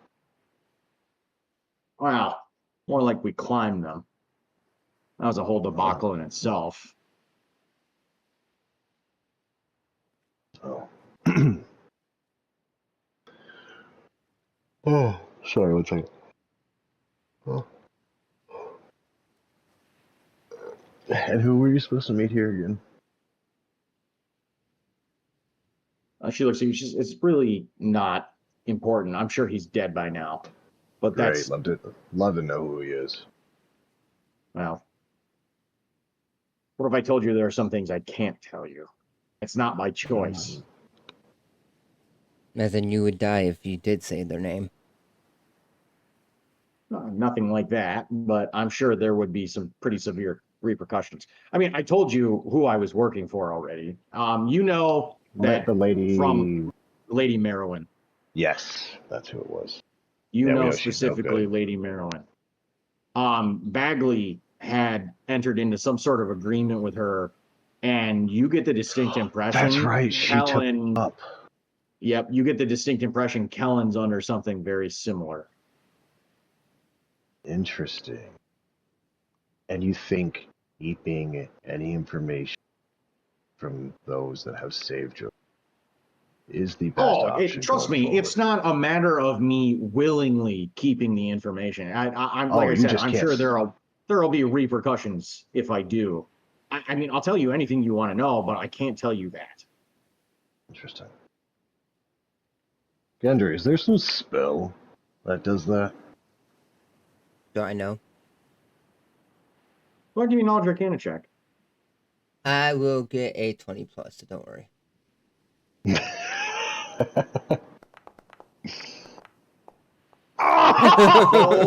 Well, more like we climbed them. That was a whole debacle in itself. Oh. Oh, sorry. One second. Oh. And who were you supposed to meet here again? She looks at you. It's really not important. I'm sure he's dead by now. But Great. that's, Love to know who he is. well, what if I told you there are some things I can't tell you? It's not my choice. As in, you would die if you did say their name. Nothing like that, but I'm sure there would be some pretty severe repercussions. I mean, I told you who I was working for already. You know that The lady from Lady Merowyn. Yes, that's who it was. You Yeah, we know know she's no specifically good. Lady Merowyn. Bagley had entered into some sort of agreement with her, and you get the distinct impression. That's right. She Kellen, took up. Yep, you get the distinct impression Kellen's under something very similar. Interesting. And you think keeping any information from those that have saved you is the best option? Trust going me, forward? it's not a matter of me willingly keeping the information. I'm Oh, like I you said, just I'm can't. sure there'll be repercussions if I do. I mean, I'll tell you anything you want to know, but I can't tell you that. Interesting. Gendry, is there some spell that does that? Do I know? I'll give you knowledge arcana check. I will get a 20 plus, so don't worry.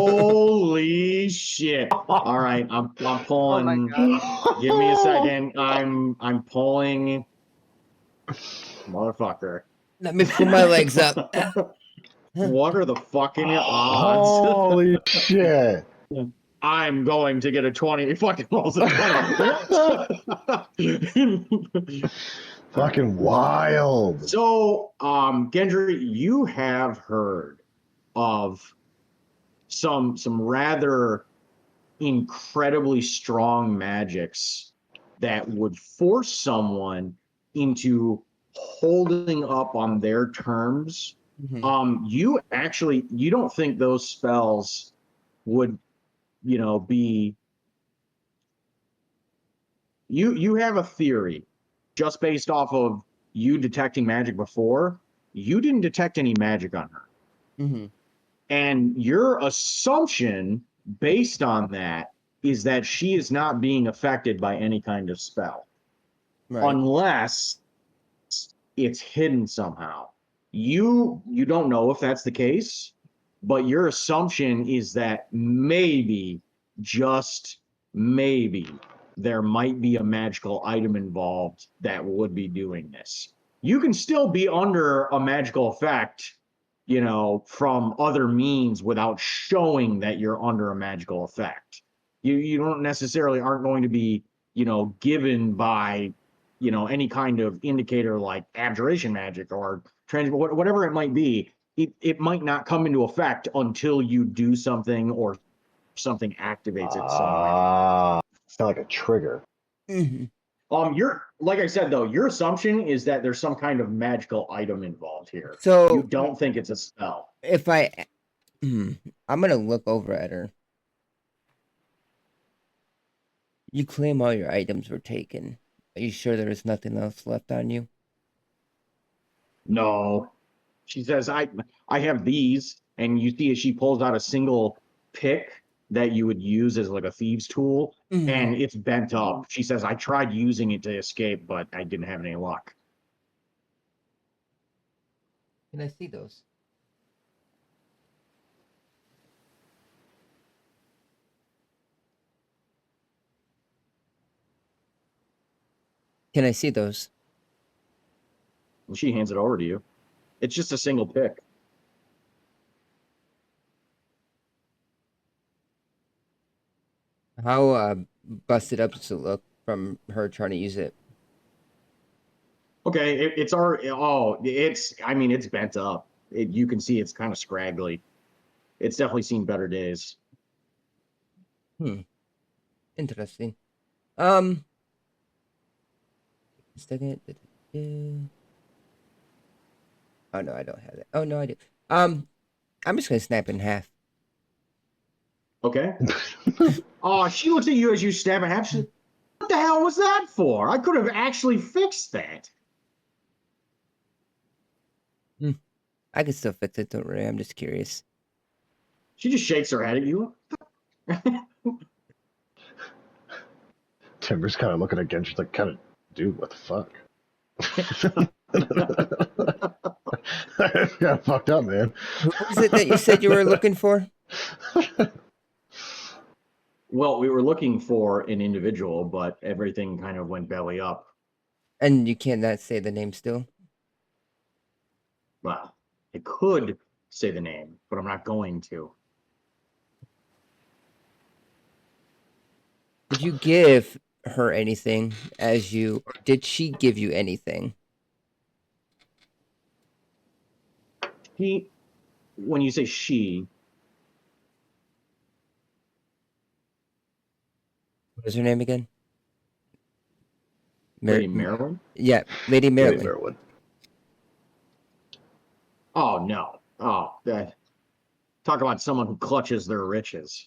Holy shit! All right, I'm pulling. Oh my god. Give me a second. I'm pulling. Motherfucker. Let me pull my legs up. What are the fucking odds? Holy shit! I'm going to get a 20. Fucking rolls a 20. Fucking wild. So, Gendry, you have heard of some rather incredibly strong magics that would force someone into holding up on their terms. You actually, you don't think those spells would, be, you have a theory just based off of you detecting magic before. You didn't detect any magic on her. And your assumption based on that is that she is not being affected by any kind of spell. Right. Unless it's hidden somehow. You don't know if that's the case, but your assumption is that maybe, just maybe, there might be a magical item involved that would be doing this. You can still be under a magical effect, from other means without showing that you're under a magical effect. You don't necessarily aren't going to be, given by, any kind of indicator like abjuration magic or whatever it might be. It might not come into effect until you do something or something activates it some way. It's not like a trigger. You're like I said though, your assumption is that there's some kind of magical item involved here. So you don't think it's a spell. if I'm gonna look over at her. You claim all your items were taken. Are you sure there is nothing else left on you? No. She says, I have these, and you see as she pulls out a single pick that you would use as like a thieves tool, and it's bent up. She says, I tried using it to escape, but I didn't have any luck. Can I see those? Can I see those? And she hands it over to you. It's just a single pick. How busted up does it look from her trying to use it? Okay, it's already. Oh, it's bent up. You can see it's kind of scraggly. It's definitely seen better days. Interesting. Second. Oh no, I don't have that. Oh no, I do. I'm just gonna snap it in half. Okay. Oh, she looks at you as you stab in half. She says, what the hell was that for? I could have actually fixed that. I can still fix it. Don't worry. I'm just curious. She just shakes her head at you. Timber's kind of looking again. She's like, kind of, dude, what the fuck? That's kind of fucked up, man. Who was it that you said you were looking for? Well, we were looking for an individual, but everything kind of went belly up. And you cannot say the name still? Well, I could say the name, but I'm not going to. Did you give her anything or did she give you anything? When you say she, What is her name again? Lady Marilyn? Yeah, Lady Marilyn. Lady Marilyn. Oh, no. Oh, talk about someone who clutches their riches.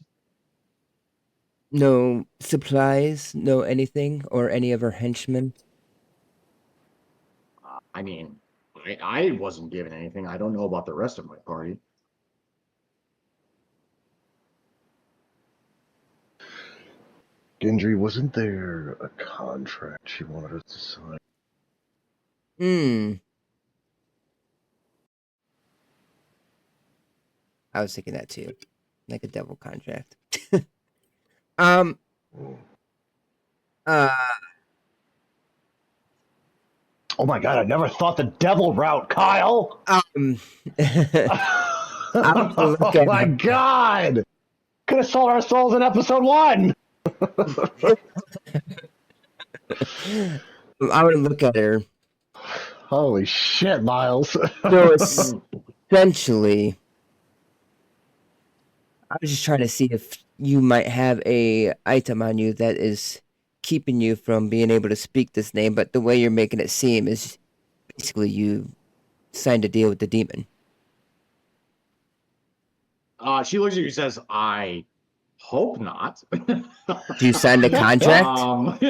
No supplies, no anything, or any of her henchmen? I wasn't given anything. I don't know about the rest of my party. Gendry, wasn't there a contract she wanted us to sign? I was thinking that too. Like a devil contract. Oh my god, I never thought the devil route, Kyle! I'm gonna look Oh at my him. god! Could have sold our souls in episode 1! I'm gonna look at her. Holy shit, Miles. So essentially, I was just trying to see if you might have a item on you that is keeping you from being able to speak this name, but the way you're making it seem is basically you signed a deal with the demon. She looks at you and says, I hope not. You signed a contract?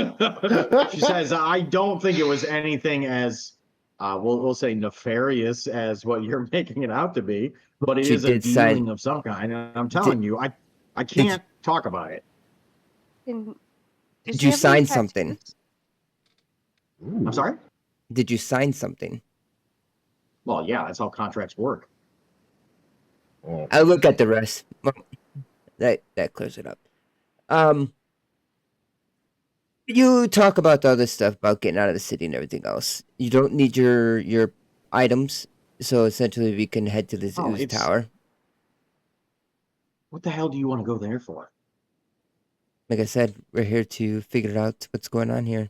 She says, I don't think it was anything as, we'll say nefarious as what you're making it out to be, but it She is a did sign- dealing of some kind. And I'm telling you, I you- can't talk about it. Does Did she you have any sign something? tattoos? I'm sorry? Did you sign something? Well, yeah, that's how contracts work. I look at the rest. Well, that clears it up. You talk about the other stuff about getting out of the city and everything else. You don't need your items, so essentially we can head to the Oh, Zeus it's- tower. What the hell do you want to go there for? Like I said, we're here to figure out what's going on here.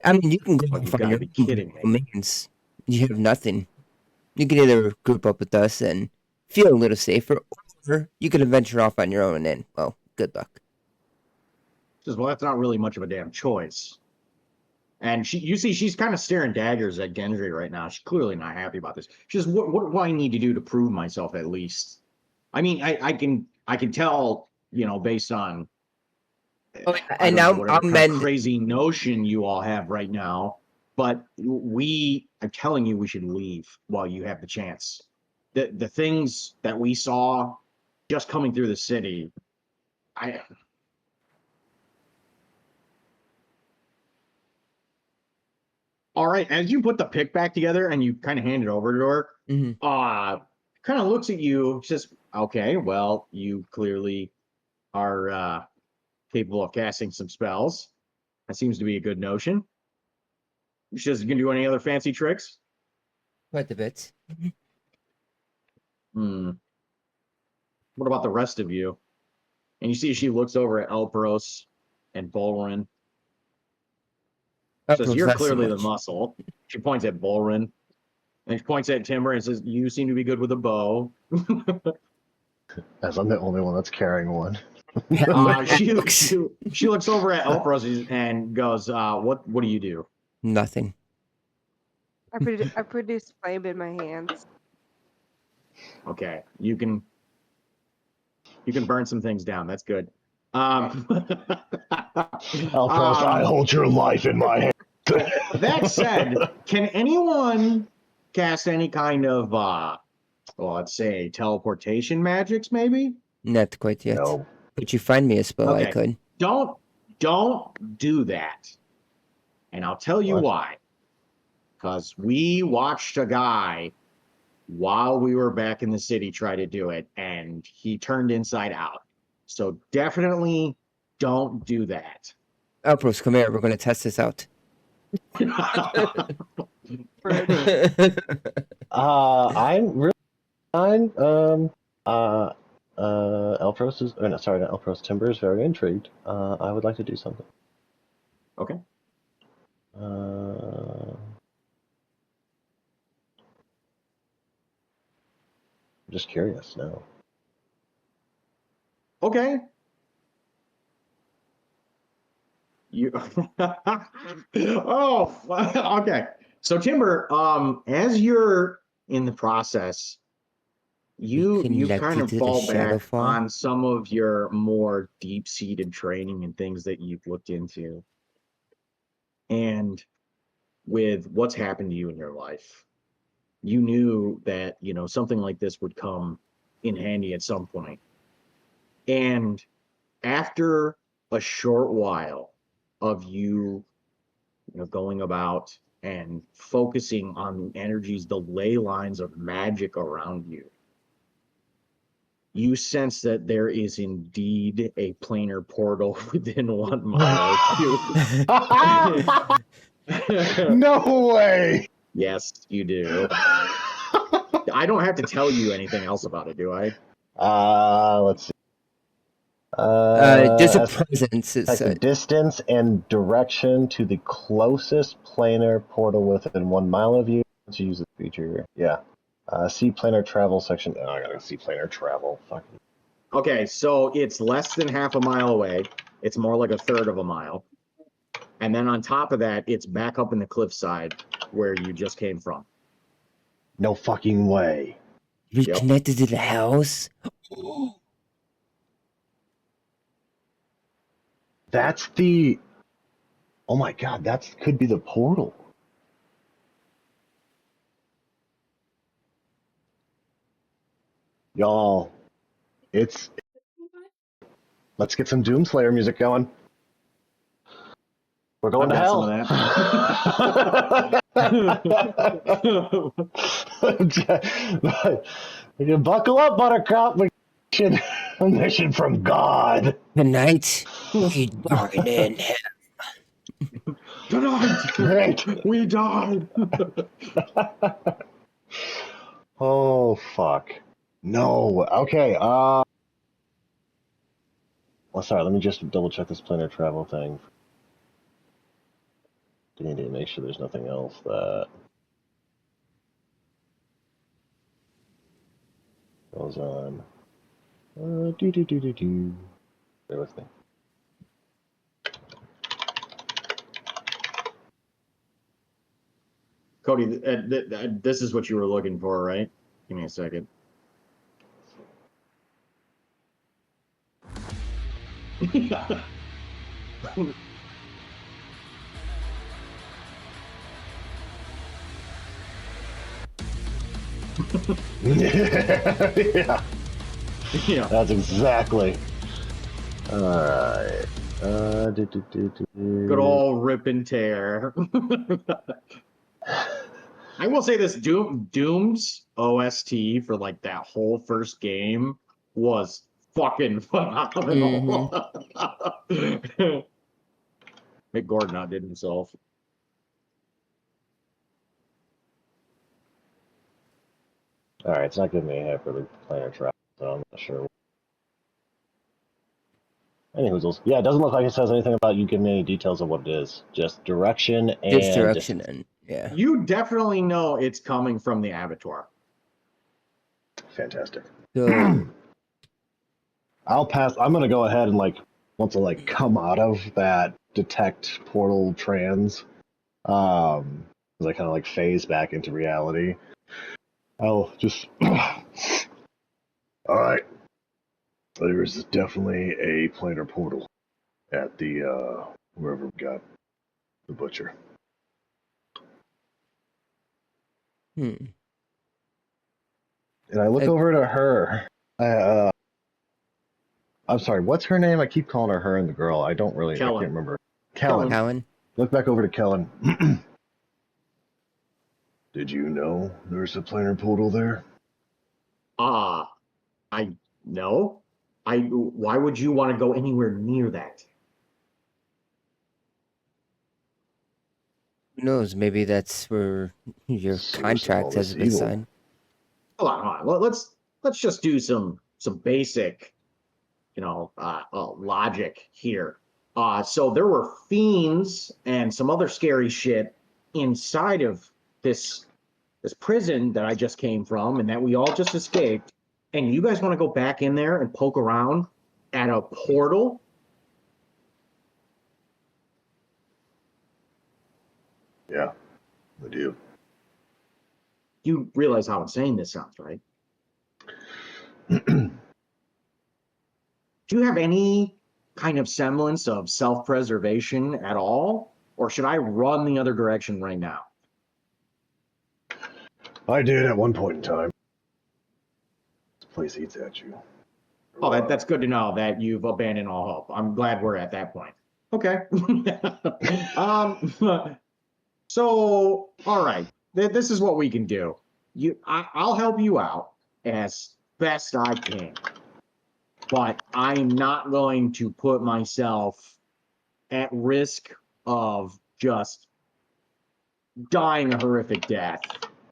I mean, you can go You've find gotta your be own kidding me. means. You have nothing. You can either group up with us and feel a little safer, or you can venture off on your own and, well, good luck. She says, well, that's not really much of a damn choice. And you see, she's kind of staring daggers at Gendry right now. She's clearly not happy about this. She says, what do I need to do to prove myself at least? I mean, I can tell, based on Okay, I and don't know, now whatever I'll kind of mend. crazy notion you all have right now. But I'm telling you, we should leave while you have the chance. The things that we saw just coming through the city, All right, as you put the pick back together and you kind of hand it over to her, Mhm. kind of looks at you, says, okay, well, you clearly are capable of casting some spells. That seems to be a good notion. She says, you can do any other fancy tricks? Quite a bit. Hmm. What about the rest of you? And you see she looks over at Elpros and Bolrin. Says, you're Not so clearly the much. muscle. She points at Bolrin. And she points at Timber and says, you seem to be good with a bow. As I'm the only one that's carrying one. She looks over at Elpros and goes, what do you do? Nothing. I produce flame in my hands. Okay, you can burn some things down. That's good. Alpros, I hold your life in my hand. That said, can anyone cast any kind of, let's say, teleportation magics, maybe? Not quite yet. No. But you find me a spell I Okay. could. Don't do that. And I'll tell you What? why. Because we watched a guy while we were back in the city try to do it, and he turned inside out. So definitely don't do that. Elpros, come here. We're going to test this out. I'm really fine. Elpros is, no, sorry, not Elpros. Timber is very intrigued. I would like to do something. Okay. I'm just curious now. Okay. You oh okay. So Timber, as you're in the process, you connected kind of to the fall back Shadowfall? on some of your more deep-seated training and things that you've looked into. And with what's happened to you in your life, you knew that, something like this would come in handy at some point. And after a short while of you going about and focusing on the energies, the ley lines of magic around you, you sense that there is indeed a planar portal within 1 mile of you. No way! Yes, you do. I don't have to tell you anything else about it, do I? Let's see. Just a As presence. It's check the distance and direction to the closest planar portal within 1 mile of you. Let's use the feature. Yeah. See planar travel section. Oh, I gotta see planar travel. Fuck. Okay, so it's less than half a mile away. It's more like a third of a mile. And then on top of that, it's back up in the cliffside where you just came from. No fucking way. reconnected to the house. That's the. Oh my god, that could be the portal. Y'all, it's. Let's get some Doomslayer music going. We're going I've to got some hell. You buckle up, Buttercup. A mission from God. Tonight, we dine in hell. Tonight, Right. we died. Oh fuck. No. Okay. Well, sorry. Let me just double check this planar travel thing. I need to make sure there's nothing else that goes on. Do. Bear with me. Cody, this is what you were looking for, right? Give me a second. Yeah. Yeah. That's exactly. All right. Good old rip and tear. I will say this: Doom's OST for like that whole first game was fucking phenomenal. Mick Gordon outdid himself. All right, it's not giving me a hit for the planar travel, so I'm not sure. Any hoozles. Yeah, it doesn't look like it says anything about you giving me any details of what it is. Just direction and Just direction distance. and yeah. You definitely know it's coming from the Abattoir. Fantastic. So I'll pass. I'm gonna go ahead and once I come out of that detect portal trans, as I kind of phase back into reality. I'll just. All right. There's definitely a planar portal at the wherever we got the butcher. hmm. And I look over to her. I'm sorry, what's her name? I keep calling her and the girl. I can't Kellen. remember. Kellen. Cowan. Look back over to Kellen. Did you know there's a planar portal there? I no. Why would you want to go anywhere near that? Who knows? Maybe that's where your Source of all contract this has been evil. signed. Hold on. Let's just do some basic, logic here. So there were fiends and some other scary shit inside of this prison that I just came from and that we all just escaped. And you guys want to go back in there and poke around at a portal? Yeah, I do. You realize how insane this sounds, right? Do you have any kind of semblance of self-preservation at all? Or should I run the other direction right now? I did at one point in time. This place eats at you. Oh, that's good to know that you've abandoned all hope. I'm glad we're at that point. Okay. So, all right. This is what we can do. I'll help you out as best I can, but I'm not going to put myself at risk of just dying a horrific death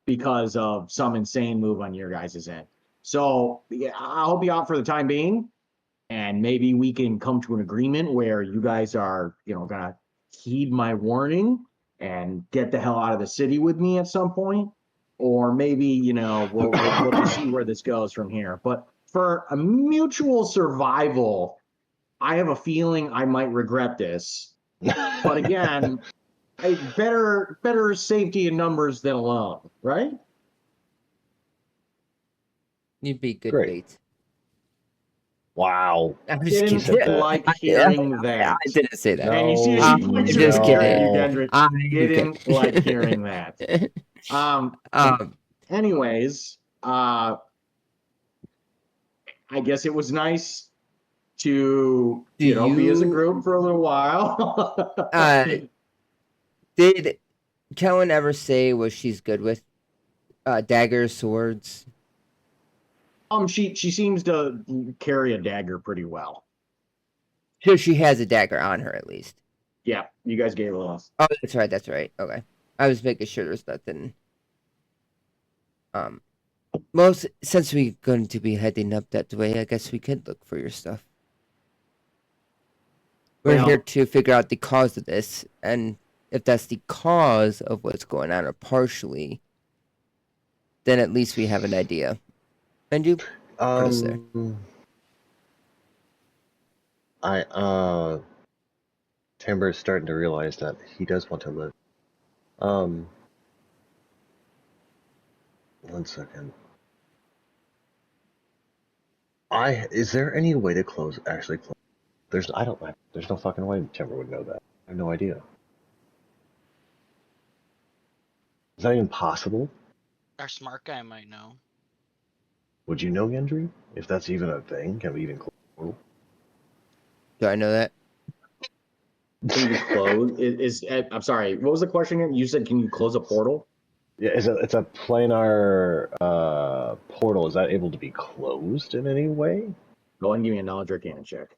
because of some insane move on your guys' end. So yeah, I'll be out for the time being, and maybe we can come to an agreement where you guys are, gonna heed my warning and get the hell out of the city with me at some point, or maybe we'll look to see where this goes from here. But for a mutual survival, I have a feeling I might regret this. But again, better safety in numbers than alone, right? You'd be good Great. bait. Wow. I'm just Didn't kidding. like hearing that. I didn't say that. And you see, No, she points I'm her just finger at you, kidding. Gendry. I'm Didn't kidding. like hearing that. Anyways, I guess it was nice to be as a group for a little while. Did Kellen ever say what she's good with? Daggers, swords. She seems to carry a dagger pretty well. So she has a dagger on her at least. Yeah, you guys gave her a Oh, that's right. That's right. Okay, I was making sure there's nothing. Well, since we're going to be heading up that way, I guess we could look for your stuff. We're here to figure out the cause of this, and if that's the cause of what's going on, or partially, then at least we have an idea. And you, sir. Timber's starting to realize that he does want to live. 1 second. Is there any way to actually close? There's no fucking way Timber would know that. I have no idea. Is that even possible? Our smart guy might know. Would you know, Gendry? If that's even a thing? Can we even close the portal? Do I know that? Can you close? I'm sorry. What was the question again? You said, can you close a portal? Yeah, it's a planar portal. Is that able to be closed in any way? Go ahead and give me a knowledge arcana check.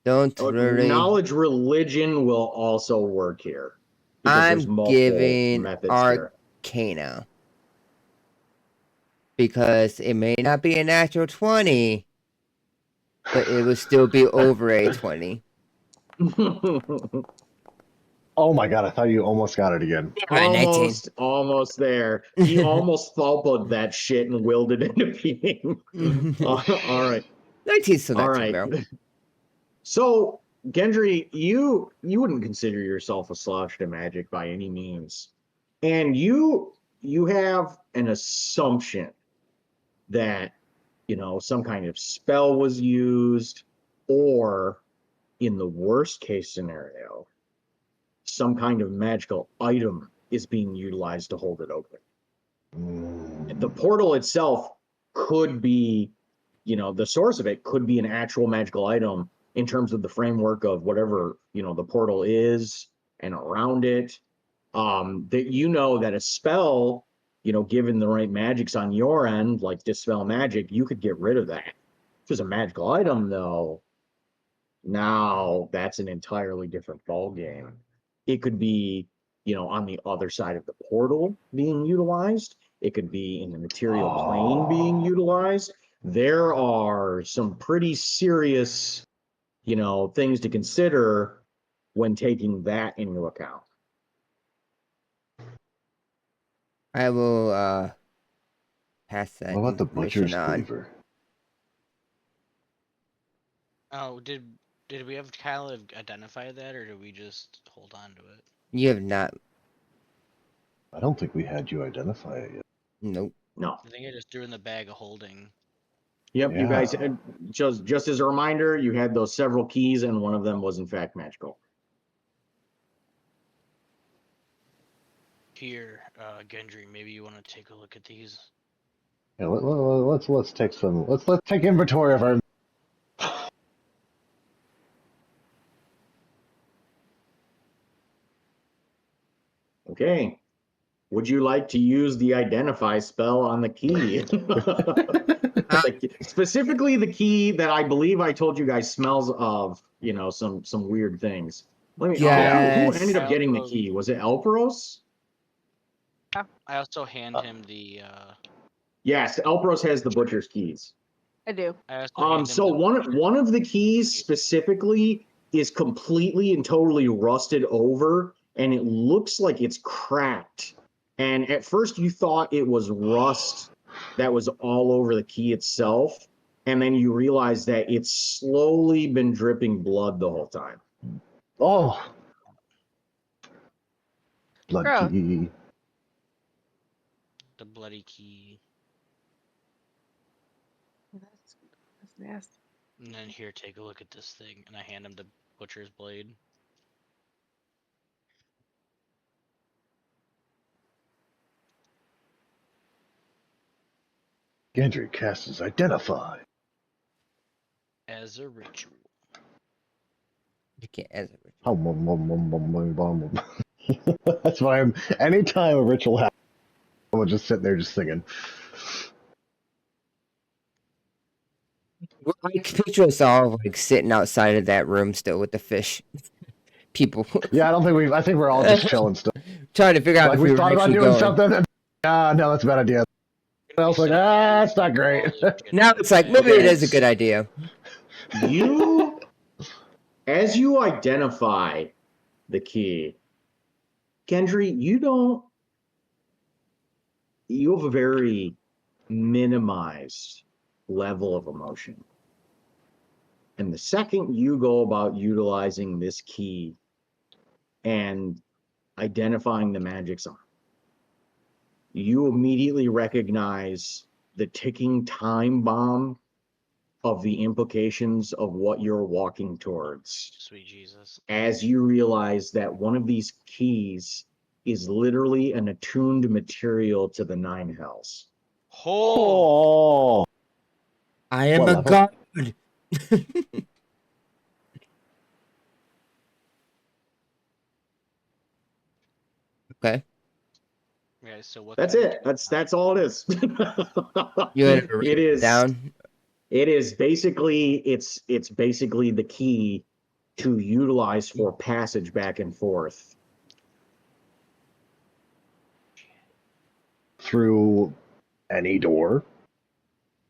Don't worry. Knowledge religion will also work here. I'm giving Arcana. Because it may not be a natural 20, but it will still be over a 20. Oh my god, I thought you almost got it again. Almost there. He almost thulped that shit and willed it into being. All right. 19's still not All too right. bad. So, Gendry, you wouldn't consider yourself a slouch to magic by any means. And you have an assumption that, some kind of spell was used, or in the worst case scenario, some kind of magical item is being utilized to hold it open. The portal itself could be, the source of it could be an actual magical item in terms of the framework of whatever, the portal is and around it. That a spell, given the right magics on your end, like Dispel Magic, you could get rid of that. If it's a magical item, though, now that's an entirely different ballgame. It could be, on the other side of the portal being utilized. It could be in the material plane being utilized. There are some pretty serious, things to consider when taking that into account. I will pass that What about the information butcher's on. cleaver? Oh, did we have Kyle identify that, or did we just hold on to it? You have not. I don't think we had you identify it yet. Nope. No. I think I just threw in the bag of holding. Yep, Yeah. you guys, just as a reminder, you had those several keys, and one of them was in fact magical. Here, Gendry, maybe you want to take a look at these. Yeah, let's take some. Let's take inventory of our. Okay. Would you like to use the identify spell on the key? Specifically the key that I believe I told you guys smells of, some weird things. Let me. Who ended up getting the key? Was it Elperos? I also hand him the. Yes, Elpros has the butcher's keys. I do. I also hand him So the one of the keys specifically is completely and totally rusted over, and it looks like it's cracked. And at first you thought it was rust that was all over the key itself, and then you realize that it's slowly been dripping blood the whole time. Oh, blood Gross. key. the bloody key. That's nasty. And then here, take a look at this thing, and I hand him the butcher's blade. Gendry cast is identified. As a ritual. You can't as a ritual. That's why I'm. Anytime a ritual happens, I'm just sitting there just singing. Well, I picture us all like sitting outside of that room still with the fish. People Yeah, I don't think we. I think we're all just chilling still. trying to figure out Like if we we were thought about actually doing going. something. And, no, that's a bad idea. I was like, that's not great. Now it's like maybe it is a good idea. You, as you identify the key, Gendry, you have a very minimized level of emotion. And the second you go about utilizing this key and identifying the magics on it, you immediately recognize the ticking time bomb of the implications of what you're walking towards. Sweet Jesus. As you realize that one of these keys is literally an attuned material to the nine hells. Oh, Oh, I am What a level? god. Okay. yeah. So what? That's kind of it. That's all it is. You had to write It it is down. It is basically it's basically the key to utilize for passage back and forth. through any door.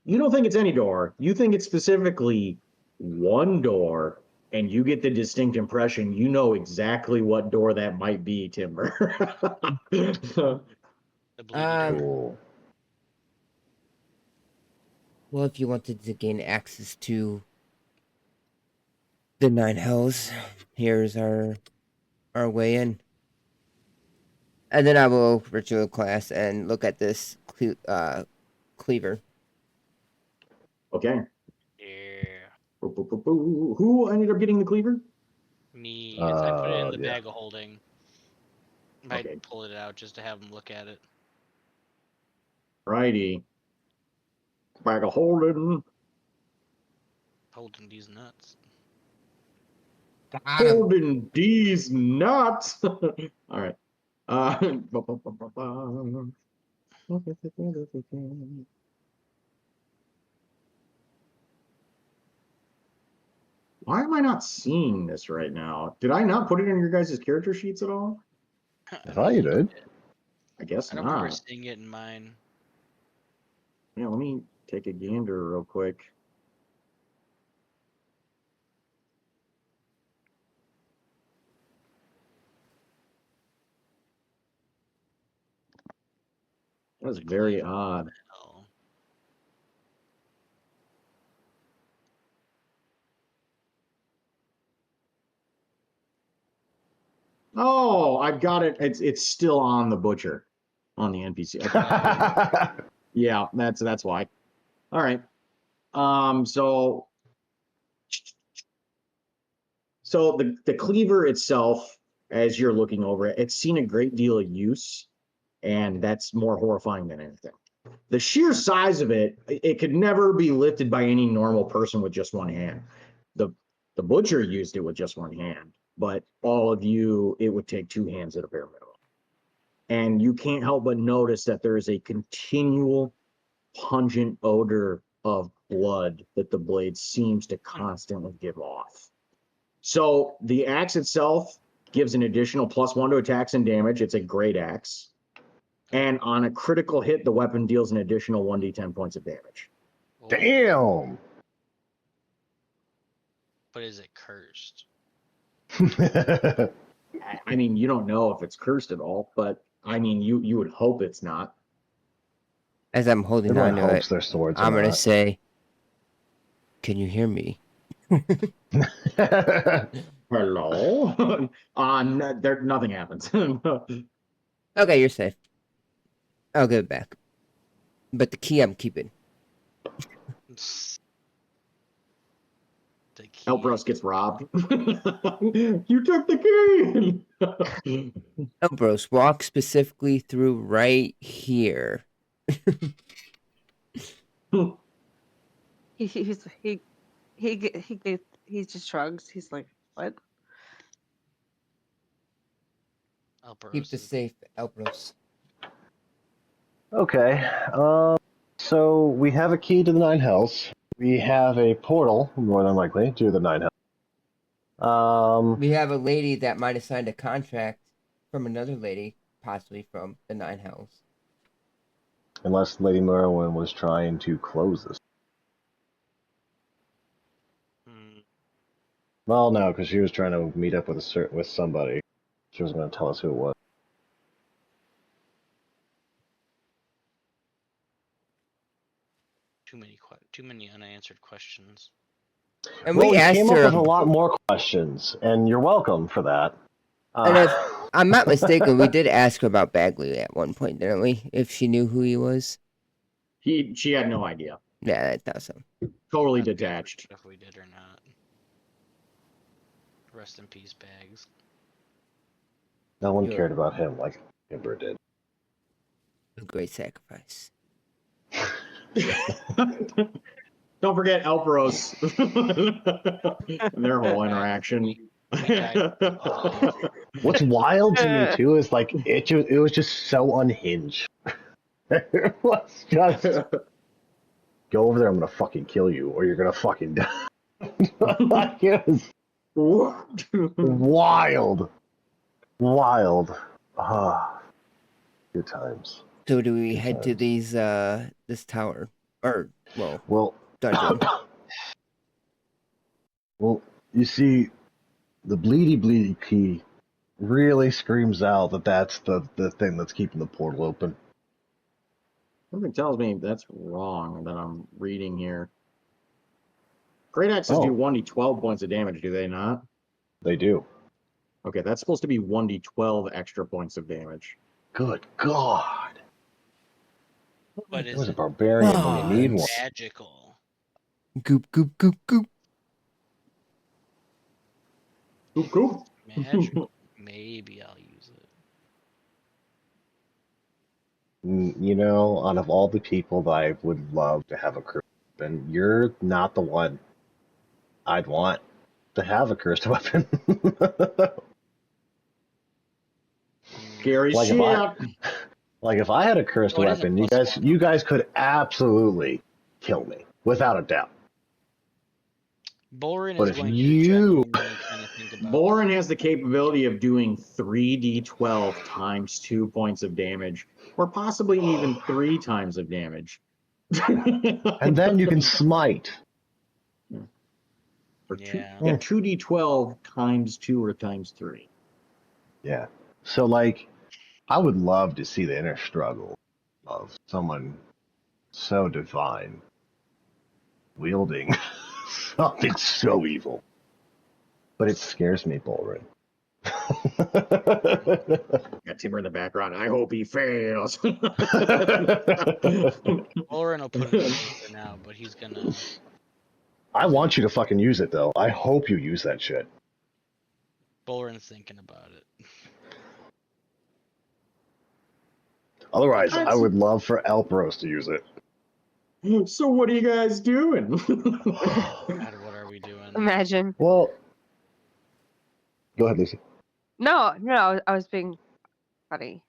You don't think it's any door. You think it's specifically one door, and you get the distinct impression you know exactly what door that might be, Timber. The bleedy door. Cool. Well, if you wanted to gain access to the nine hells, here's our way in. And then I will ritual class and look at this cleaver. Okay. Yeah. Who ended up getting the cleaver? Me. I put it in the Yeah. bag of holding. I Okay. pull it out just to have him look at it. Righty. Bag of holding. Holding these nuts. Holding these nuts. All right. Why am I not seeing this right now? Did I not put it in your guys' character sheets at all? I thought you did. I guess I don't remember not. seeing it in mine. Yeah, let me take a gander real quick. That's The very cleaver. odd. Oh. Oh, I've got it. It's still on the butcher, on the NPC. Okay. Yeah, that's why. All right. So the cleaver itself, as you're looking over it, it's seen a great deal of use, and that's more horrifying than anything. The sheer size of it could never be lifted by any normal person with just one hand. The the butcher used it with just one hand, but all of you, it would take two hands at a bare minimum. And you can't help but notice that there is a continual pungent odor of blood that the blade seems to constantly give off. So the axe itself gives an additional +1 to attacks and damage. It's a great axe. And on a critical hit, the weapon deals an additional 1d10 points of damage. Oh, Damn. But is it cursed? I mean, you don't know if it's cursed at all, but I mean, you would hope it's not. As I'm holding Everyone on to hopes it, their swords I'm are gonna not. say, "Can you hear me?" Hello? There, nothing happens. Okay, you're safe. I'll give it back. But the key I'm keeping. The key. Elbros gets robbed. You took the key. Elbros, walk specifically through right here. He just shrugs. He's like, what? Keep the Alperos is safe, Elbros. Okay. So we have a key to the Nine Hells. We have a portal, more than likely, to the Nine Hells. We have a lady that might have signed a contract from another lady, possibly from the Nine Hells. Unless Lady Merwin was trying to close this. Well, no, because she was trying to meet up with with somebody. She was going to tell us who it was. too many unanswered questions. And Well, we we asked came up her. with a lot more questions, and you're welcome for that. And if I'm not mistaken, we did ask her about Bagley at one point, didn't we? If she knew who he was. She had no idea. Yeah, I thought so. Totally Not sure detached. If we did or not. Rest in peace, Bags. No one You're- cared about him like Kimber did. A great sacrifice. Don't forget Elperos. Their whole interaction. What's wild to me too is like it was just so unhinged. It was just go over there. I'm gonna fucking kill you, or you're gonna fucking die. Like, it was wild, wild. Ah, good times. So do we Good head to times. these this tower? Or Well, dungeon. well, you see, the bleedy key really screams out that that's the thing that's keeping the portal open. Something tells me that's wrong that I'm reading here. Great axes do Oh. 1d12 points of damage, do they not? They do. Okay, that's supposed to be 1d12 extra points of damage. Good God. But It is was a it barbarian when you need one. magical? Goop, goop, goop, goop. Coop, coop. Magical. Maybe I'll use it. You know, out of all the people that I would love to have a cursed weapon, you're not the one I'd want to have a cursed weapon. Scary Like shit. if I had a cursed Oh, it is a weapon, +1. you guys could absolutely kill me without a doubt. Borin But is if going you- to genuinely kind of think about Borin has the capability of doing 3d12 times 2 points of damage, or possibly even 3 times of damage. And then you can smite. Or Yeah. 2d12 times 2 or times 3. Yeah. So, like, I would love to see the inner struggle of someone so divine wielding something so evil. But it scares me, Bolrin. Got Timber in the background. I hope he fails. Borin will put it away for now, but he's gonna. I want you to fucking use it, though. I hope you use that shit. Borin's thinking about it. Otherwise, I would love for Elpros to use it. So what are you guys doing? God, what are we doing? Imagine. Well, go ahead, Lucy. No, I was being funny.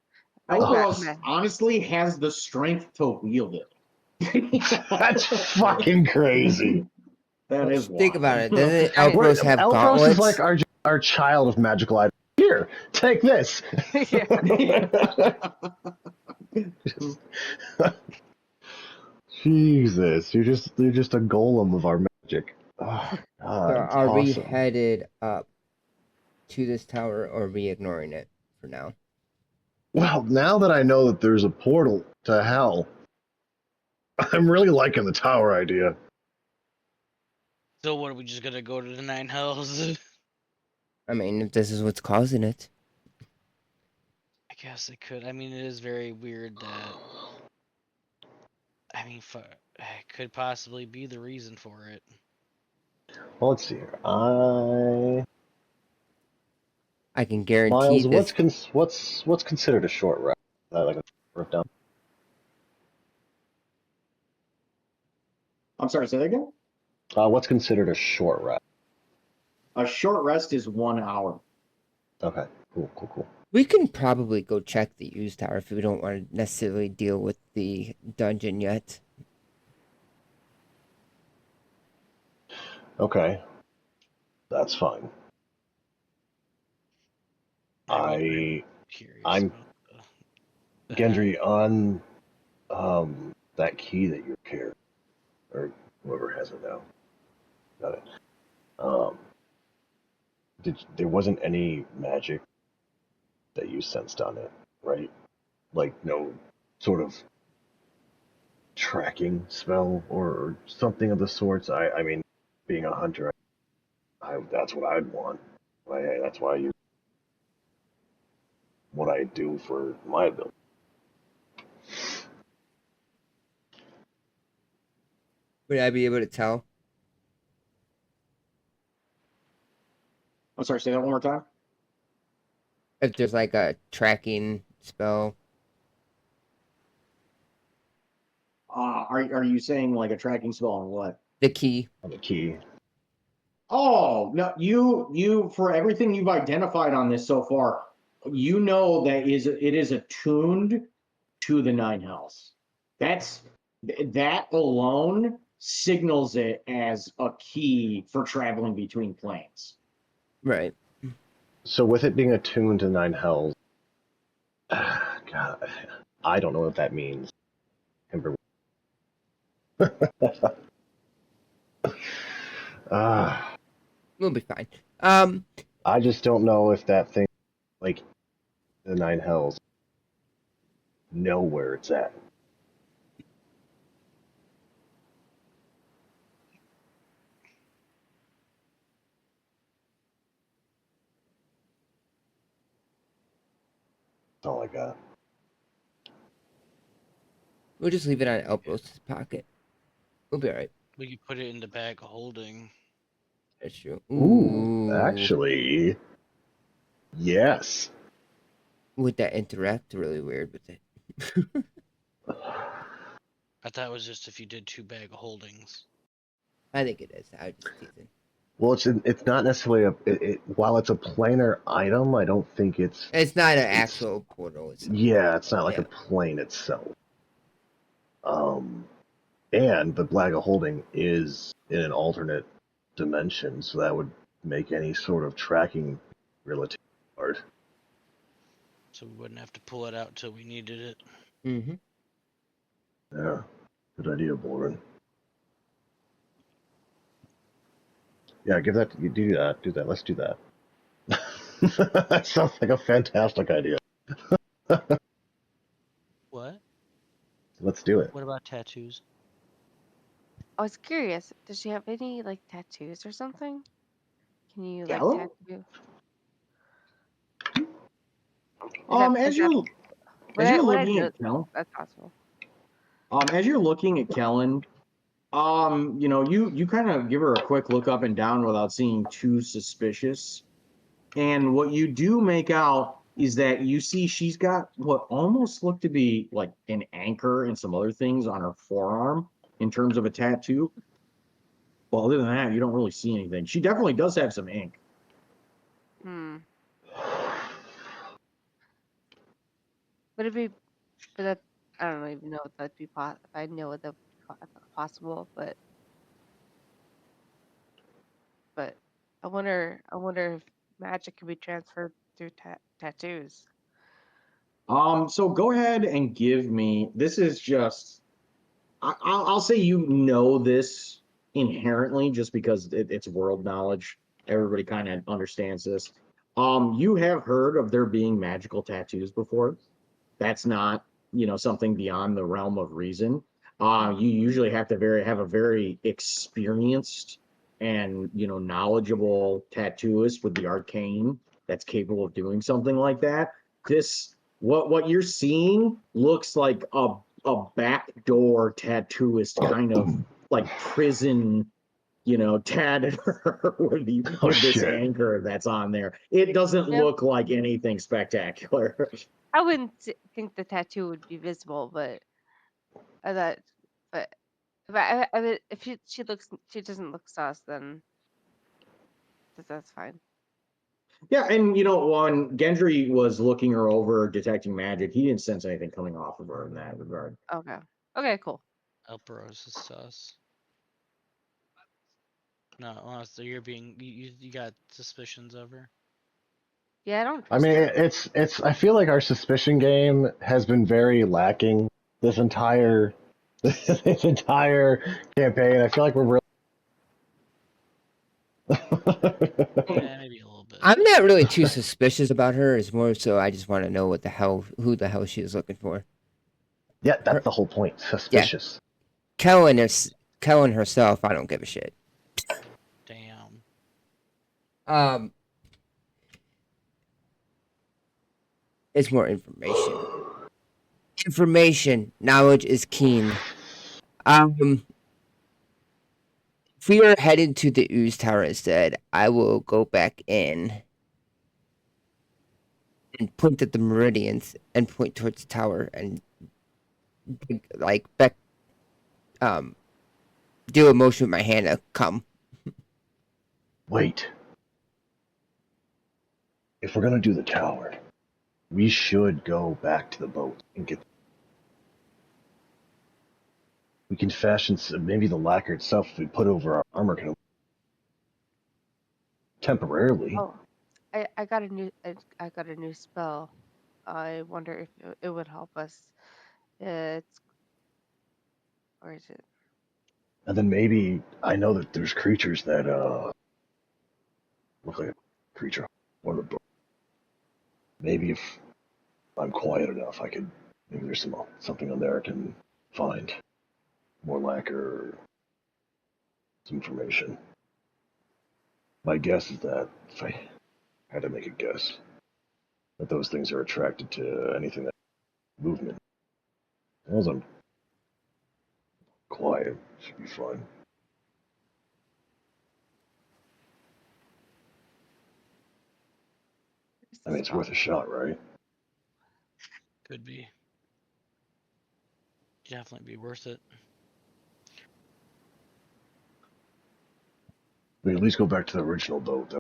Elbros honestly has the strength to wield it. That's fucking crazy. That is Think wild. about it. Doesn't I- Elbros have Elpros gauntlets? is like our child of magical items. Here, Here, take this. Just- Jesus, you're just a golem of our magic. Oh, God, So it's are we awesome. headed up to this tower, or are we ignoring it for now? Well, now that I know that there's a portal to hell, I'm really liking the tower idea. So what, are we just gonna go to the Nine Hells? I mean, if this is what's causing it. I guess it could. I mean, it is very weird that. I mean, it could possibly be the reason for it. Well, let's see here. I can guarantee Miles, this. what's considered a short rest? Is that like a wrote down? I'm sorry, say that again? What's considered a short rest? A short rest is 1 hour. Okay, cool. We can probably go check the used tower if we don't want to necessarily deal with the dungeon yet. Okay, that's fine. I'm curious I'm about the Gendry on that key that you carry, or whoever has it now. Got it. There wasn't any magic that you sensed on it, right? Like no sort of tracking spell or something of the sorts. I mean, being a hunter, that's what I'd want. That's why I use what I do for my ability. Would I be able to tell? I'm sorry, say that one more time. If there's like a tracking spell? Are you saying like a tracking spell on what? The key. On the key. Oh no, you for everything you've identified on this so far, you know that it is attuned to the Nine Hells. That alone signals it as a key for traveling between planes. Right. So with it being attuned to Nine Hells, God, I don't know what that means. Ah, We'll be fine. I just don't know if that thing, like the Nine Hells, know where it's at. That's all I got. We'll just leave it on Elbros's pocket. We'll be alright. We could put it in the bag of holding. That's true. Ooh, actually, yes. Would that interact really weird with it? I thought it was just if you did 2 bag of holdings. I think it is. I was just teasing. Well, it's not necessarily while it's a planar item, I don't think it's not an actual portal. Yeah, it's not like Yeah. a plane itself. And the blag of holding is in an alternate dimension, so that would make any sort of tracking relatively hard. So we wouldn't have to pull it out until we needed it. Mm-hmm. Yeah, good idea, Boren. Yeah, do that. Let's do that. That sounds like a fantastic idea. What? Let's do it. What about tattoos? I was curious. Does she have any like tattoos or something? Can you like Gallo? tattoo? As you're Would I looking know at Kellen, that's possible? as you're looking at Kellen, you kind of give her a quick look up and down without seeing too suspicious. And what you do make out is that you see she's got what almost look to be like an anchor and some other things on her forearm in terms of a tattoo. Well, other than that, you don't really see anything. She definitely does have some ink. Hmm. Would it be? But that I don't even know if that'd be if I know what that possible, but I wonder if magic can be transferred do tattoos. So go ahead and give me. This is just. I'll say you know this inherently just because it's world knowledge. Everybody kind of understands this. You have heard of there being magical tattoos before. That's not, something beyond the realm of reason. You usually have to have a very experienced and knowledgeable tattooist with the arcane that's capable of doing something like that. This what you're seeing looks like a backdoor tattooist kind of like prison tatted her with this shit. anchor that's on there. It doesn't Yep. look like anything spectacular. I wouldn't think the tattoo would be visible, but that, but if she doesn't look sus, then that's fine. Yeah, and when Gendry was looking her over, detecting magic, he didn't sense anything coming off of her in that regard. Okay. Okay. Cool. Elperos is sus. No, so you're being you got suspicions of her. Yeah, I don't I trust mean, her. it's. I feel like our suspicion game has been very lacking this entire this entire campaign. I feel like we're really. Yeah, maybe a little bit. I'm not really too suspicious about her. It's more so I just want to know who the hell she is looking for. Yeah, that's Her, the whole point. Suspicious. Kellen herself, I don't give a shit. Damn. It's more information. Information, knowledge is keen. If we are headed to the Ooze Tower instead, I will go back in and point at the meridians and point towards the tower and like do a motion with my hand to come. Wait. If we're gonna do the tower, we should go back to the boat and get. We can fashion maybe the lacquer itself if we put over our armor can temporarily. Oh, I got a new spell. I wonder if it would help us. It's Or is it? And then maybe I know that there's creatures that look like a creature on the boat. Maybe if I'm quiet enough, I could. Maybe there's something on there I can find more lacquer, some information. My guess is that if I had to make a guess, that those things are attracted to anything that movement. As long as I'm quiet, should be fine. Where's I the mean, it's spell? worth a shot, right? Could be. Definitely be worth it. We at least go back to the original boat.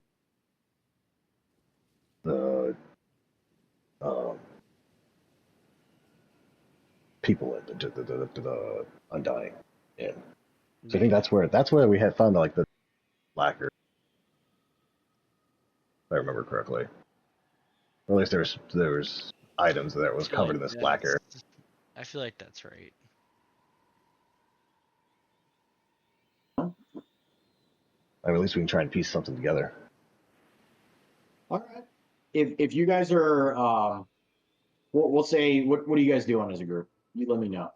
The people in the Undying Inn. So I think that's where we had found like the lacquer, if I remember correctly. Or at least there's items that was covered in this lacquer. I feel like that's right. I mean, at least we can try and piece something together. All right. If you guys are, we'll say, what are you guys doing as a group? You let me know.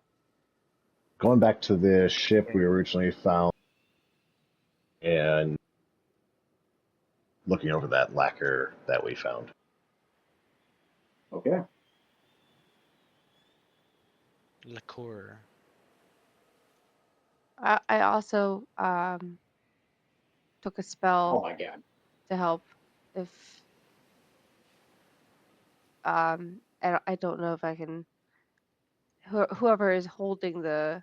Going back to the ship we originally found and looking over that lacquer that we found. Okay. Liqueur. I also took a Oh spell my god. to help if I don't know if I can whoever is holding the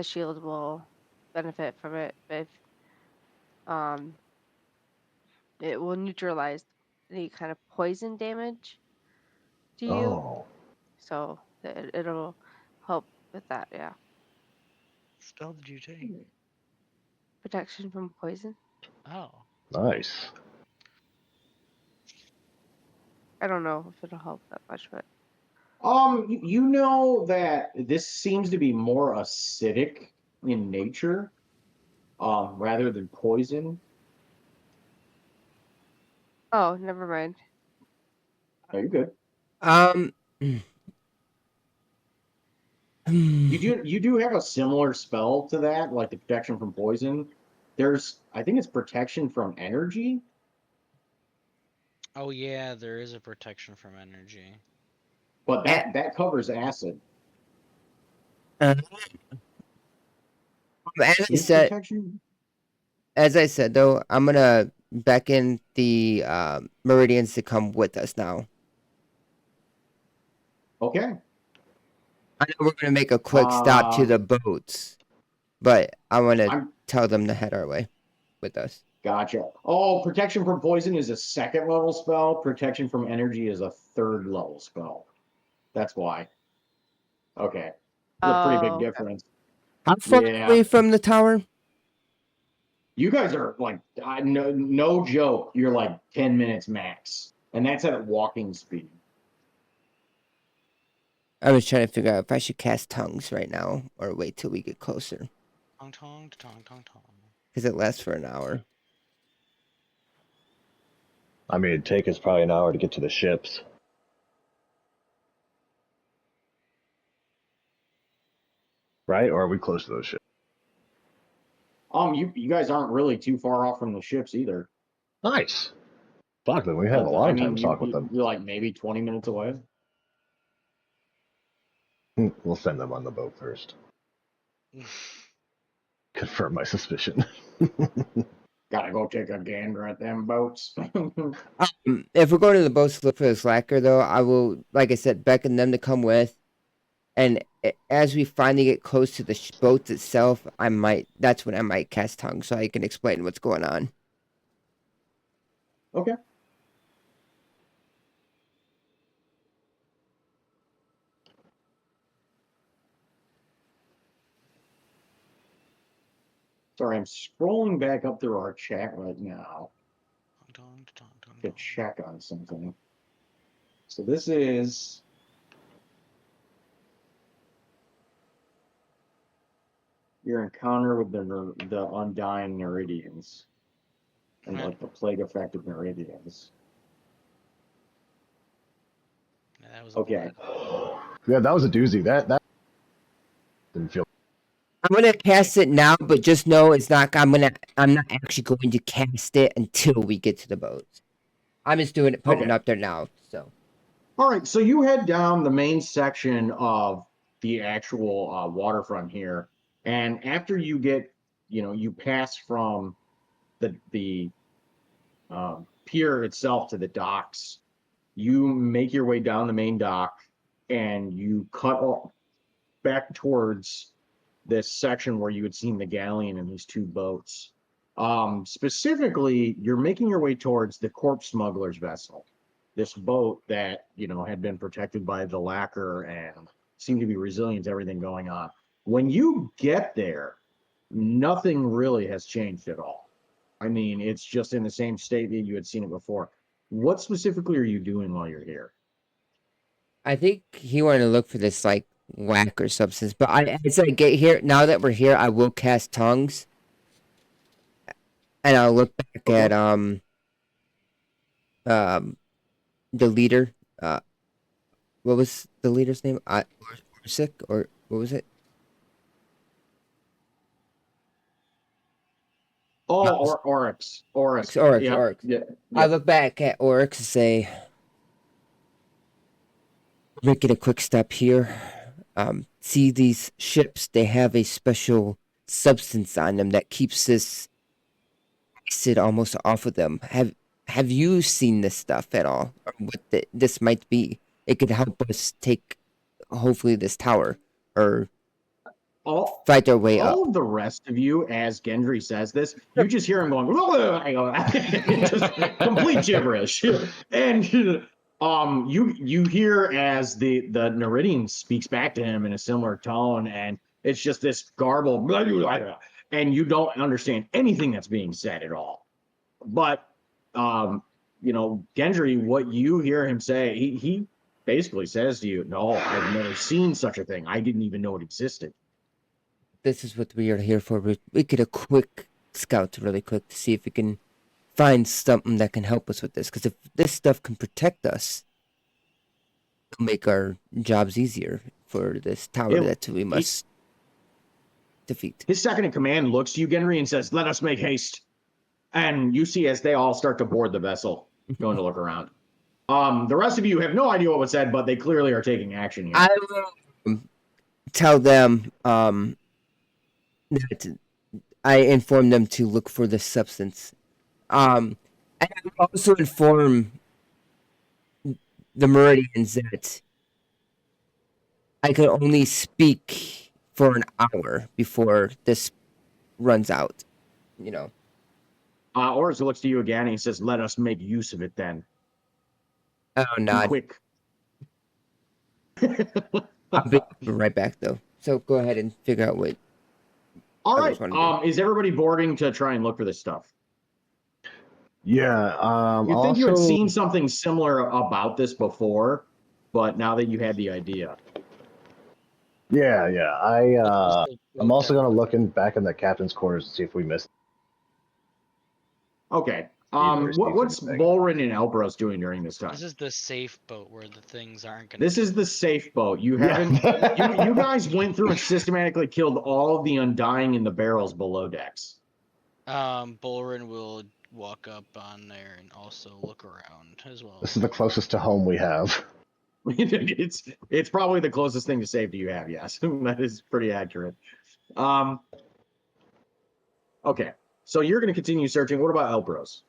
shield will benefit from it, but if, it will neutralize any kind of poison damage to you, Oh, so it'll help with that. Yeah, Spell did you take? protection from poison. Oh. nice. I don't know if it'll help that much, but You know that this seems to be more acidic in nature, rather than poison. oh, never mind. Are you good? Um. You do have a similar spell to that, like the protection from poison. I think it's protection from energy. Oh yeah, there is a protection from energy. But a- that covers acid. uh, as I Is said, protection? though, I'm gonna beckon the Meridians to come with us now. Okay. I know we're gonna make a quick stop to Uh, the boats, but I want to I'm tell them to head our way with us. gotcha. Oh, protection from poison is a second level spell. Protection from energy is a third level spell. That's why. Okay. A pretty big Oh, difference. How far Yeah. away from the tower? You guys are like, no joke, you're like 10 minutes max. And that's at walking speed. I was trying to figure out if I should cast tongues right now or wait till we get closer Tong tong tong tong tong. because it lasts for an hour. I mean, it'd take us probably an hour to get to the ships. Right? Or are we close to those ships? You guys aren't really too far off from the ships either. Nice. Fuck, then we have a lot I of time mean, to talk with them. you're like maybe 20 minutes away. We'll send them on the boat first. Confirm my suspicion. Gotta go take a gander at them boats. If we're going to the boats to look for the slacker, though, I will, like I said, beckon them to come with. And as we finally get close to the boats itself, that's when I might cast tongues so I can explain what's going on. Okay. Sorry, I'm scrolling back up through our chat right now Tong tong tong to tong. check on something. So this is your encounter with the undying Neridians and Right. like the plague affected Neridians. Yeah, that was Okay. Yeah, that was a doozy. That didn't feel. I'm gonna cast it now, but just know it's not. I'm not actually going to cast it until we get to the boats. I'm just doing it, putting it Okay. up there now. So All right, so you head down the main section of the actual waterfront here, and after you get, you pass from the pier itself to the docks, you make your way down the main dock, and you cut off back towards this section where you had seen the galleon and these two boats. Specifically, you're making your way towards the corpse smuggler's vessel, this boat that had been protected by the lacquer and seemed to be resilient to everything going on. When you get there, nothing really has changed at all. I mean, it's just in the same state that you had seen it before. What specifically are you doing while you're here? I think he wanted to look for this like whack or substance. But as I get here, now that we're here, I will cast tongues, and I'll look back Okay. at the leader. What was the leader's name? Orsic, or what was it? Oh, Oryx. Oryx. Oryx. Yep. Oryx. Yeah. I Yep. look back at Oryx and say, making a quick step here. See these ships, they have a special substance on them that keeps this acid almost off of them. Have you seen this stuff at all? Or what this might be? It could help us take, hopefully, this tower or all fight our way up. all of the rest of you, as Gendry says this, you just hear him going, just complete gibberish. And you hear as the Neridian speaks back to him in a similar tone, and it's just this garble, and you don't understand anything that's being said at all. But Gendry, what you hear him say, he basically says to you, "No, I've never seen such a thing. I didn't even know it existed." This is what we are here for. We get a quick scout really quick to see if we can find something that can help us with this. Because if this stuff can protect us, it'll make our jobs easier for this tower that we must defeat. His second in command looks to you, Gendry, and says, "Let us make haste." And you see as they all start to board the vessel, going to look around. The rest of you have no idea what was said, but they clearly are taking action here. I will tell them that I inform them to look for the substance. And I will also inform the Meridians that I could only speak for an hour before this runs out. Orz looks to you again and he says, "Let us make use of it then." Oh, nod. Quick. I'll be right back though. So go ahead and figure out what. All right. Is everybody boarding to try and look for this stuff? Yeah. You think you had seen something similar about this before, but now that you had the idea. Yeah. I'm also gonna look back in the captain's quarters to see if we missed. Okay. What's Bolrin and Elbros doing during this time? This is the safe boat where the things aren't going to. This is the safe boat. You haven't. you guys went through and systematically killed all of the Undying in the barrels below decks. Bolrin will walk up on there and also look around as well. This is the closest to home we have. It's probably the closest thing to safety you have. Yes, that is pretty accurate. Okay, so you're going to continue searching. What about Elbros?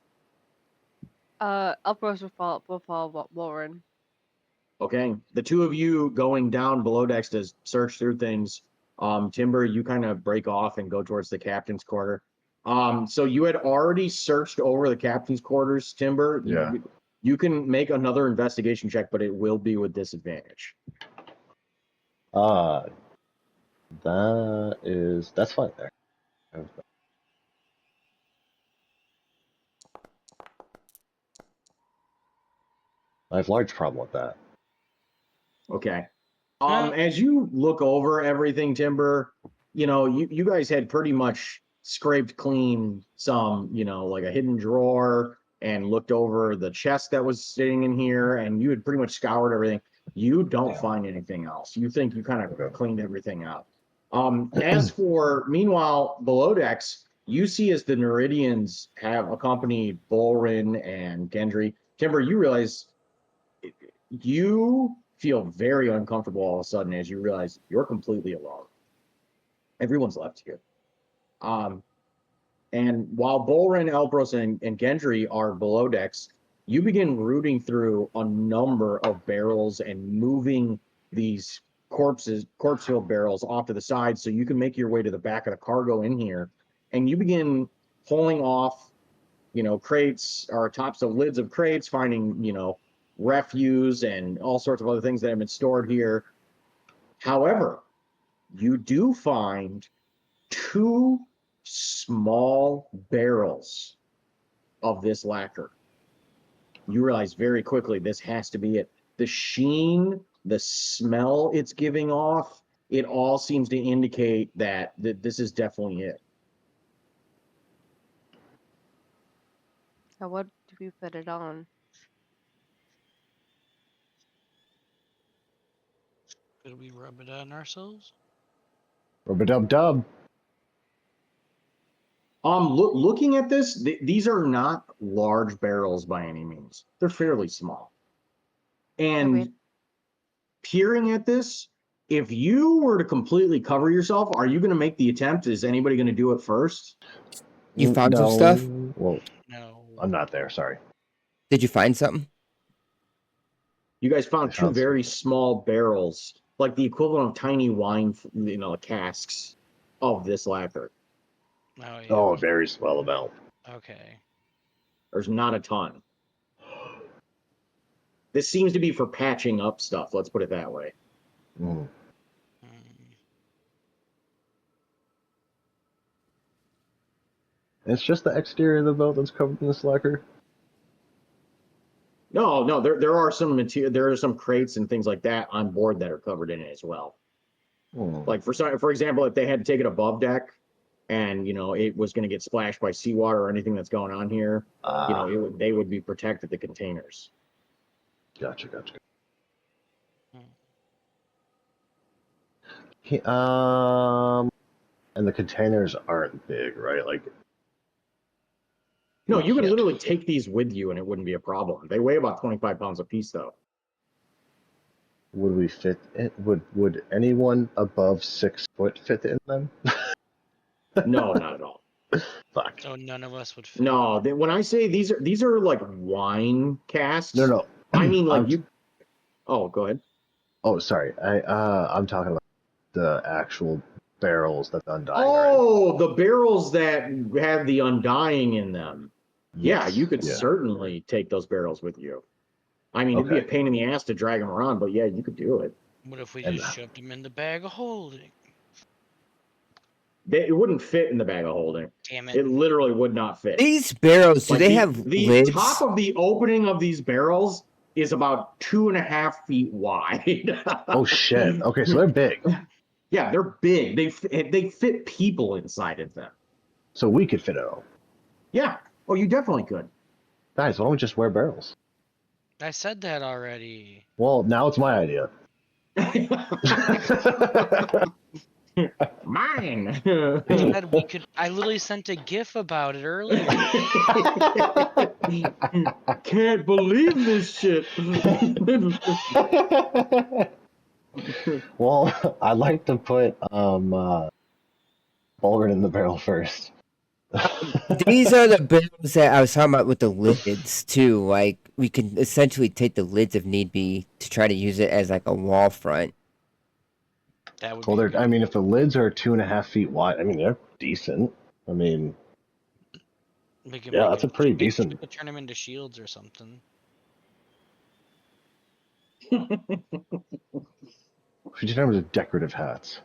Elbros will follow Warren. Okay, the two of you going down below decks to search through things. Timber, you kind of break off and go towards the captain's quarter. So you had already searched over the captain's quarters, Timber. Yeah. You can make another investigation check, but it will be with disadvantage. That's fine there. I have large problem with that. Okay. As you look over everything, Timber, you guys had pretty much scraped clean some, like a hidden drawer and looked over the chest that was sitting in here, and you had pretty much scoured everything. You don't find anything else. You think you kind of cleaned everything up. As for, meanwhile, below decks, you see as the Neridians have accompanied Bolrin and Gendry. Timber, you realize you feel very uncomfortable all of a sudden as you realize you're completely alone. Everyone's left here. And while Bolrin, Elbros, and Gendry are below decks, you begin rooting through a number of barrels and moving these corpse-filled barrels off to the side so you can make your way to the back of the cargo in here. And you begin pulling off, crates or tops of lids of crates, finding, refuse and all sorts of other things that have been stored here. However, you do find 2 small barrels of this lacquer. You realize very quickly this has to be it. The sheen, the smell it's giving off, it all seems to indicate that this is definitely it. So what do we put it on? Could we rub it on ourselves? Rub-a-dub-dub. Looking at this, these are not large barrels by any means. They're fairly small. And peering at this, if you were to completely cover yourself, are you going to make the attempt? Is anybody going to do it first? You found some stuff? Well, No. I'm not there. Sorry. Did you find something? You guys found 2 very small barrels, like the equivalent of tiny wine, casks of this lacquer. Oh, yeah. Oh, a very small amount. Okay. There's not a ton. This seems to be for patching up stuff. Let's put it that way. Mm. It's just the exterior of the boat that's covered in this lacquer. No, there are some material. There are some crates and things like that on board that are covered in it as well. Like for example, if they had to take it above deck, and it was going to get splashed by seawater or anything that's going on here, they would be protected, the containers. Gotcha. And the containers aren't big, right? Like, No, you could Yeah. literally take these with you and it wouldn't be a problem. They weigh about 25 pounds a piece, though. would we fit it? Would anyone above 6 foot fit in them? No, not at all. Fuck. So none of us would fit. No, when I say these are like wine casks. No. I mean, like I'm- you. Oh, go ahead. Oh, sorry. I'm talking about the actual barrels that the Undying are in. Oh, the barrels that have the Undying in them. Yeah, Yes. you could Yeah. certainly take those barrels with you. I mean, it'd be a Okay. pain in the ass to drag them around, but yeah, you could do it. What if we And- just shoved them in the bag of holding? It wouldn't fit in the bag of holding. Damn It it. literally would not fit. These barrels, do Like they the, have the lids? top of the opening of these barrels is about 2.5 feet wide. Oh shit. Okay, so they're big. Yeah, they're big. They fit people inside of them. So we could fit it all. Yeah. Oh, you definitely could. Guys, why don't we just wear barrels? I said that already. Well, now it's my idea. Mine. I said we could. I literally sent a GIF about it earlier. Can't believe this shit. Well, I like to put Bulgaren in the barrel first. These are the barrels that I was talking about with the lids too. Like we can essentially take the lids if need be to try to use it as like a wall front. That would Well, be they're. I mean, if the lids are 2.5 feet wide, I mean they're decent. I mean, we could yeah, make that's them- a pretty maybe decent. We could turn them into shields or something. We should turn them into decorative hats,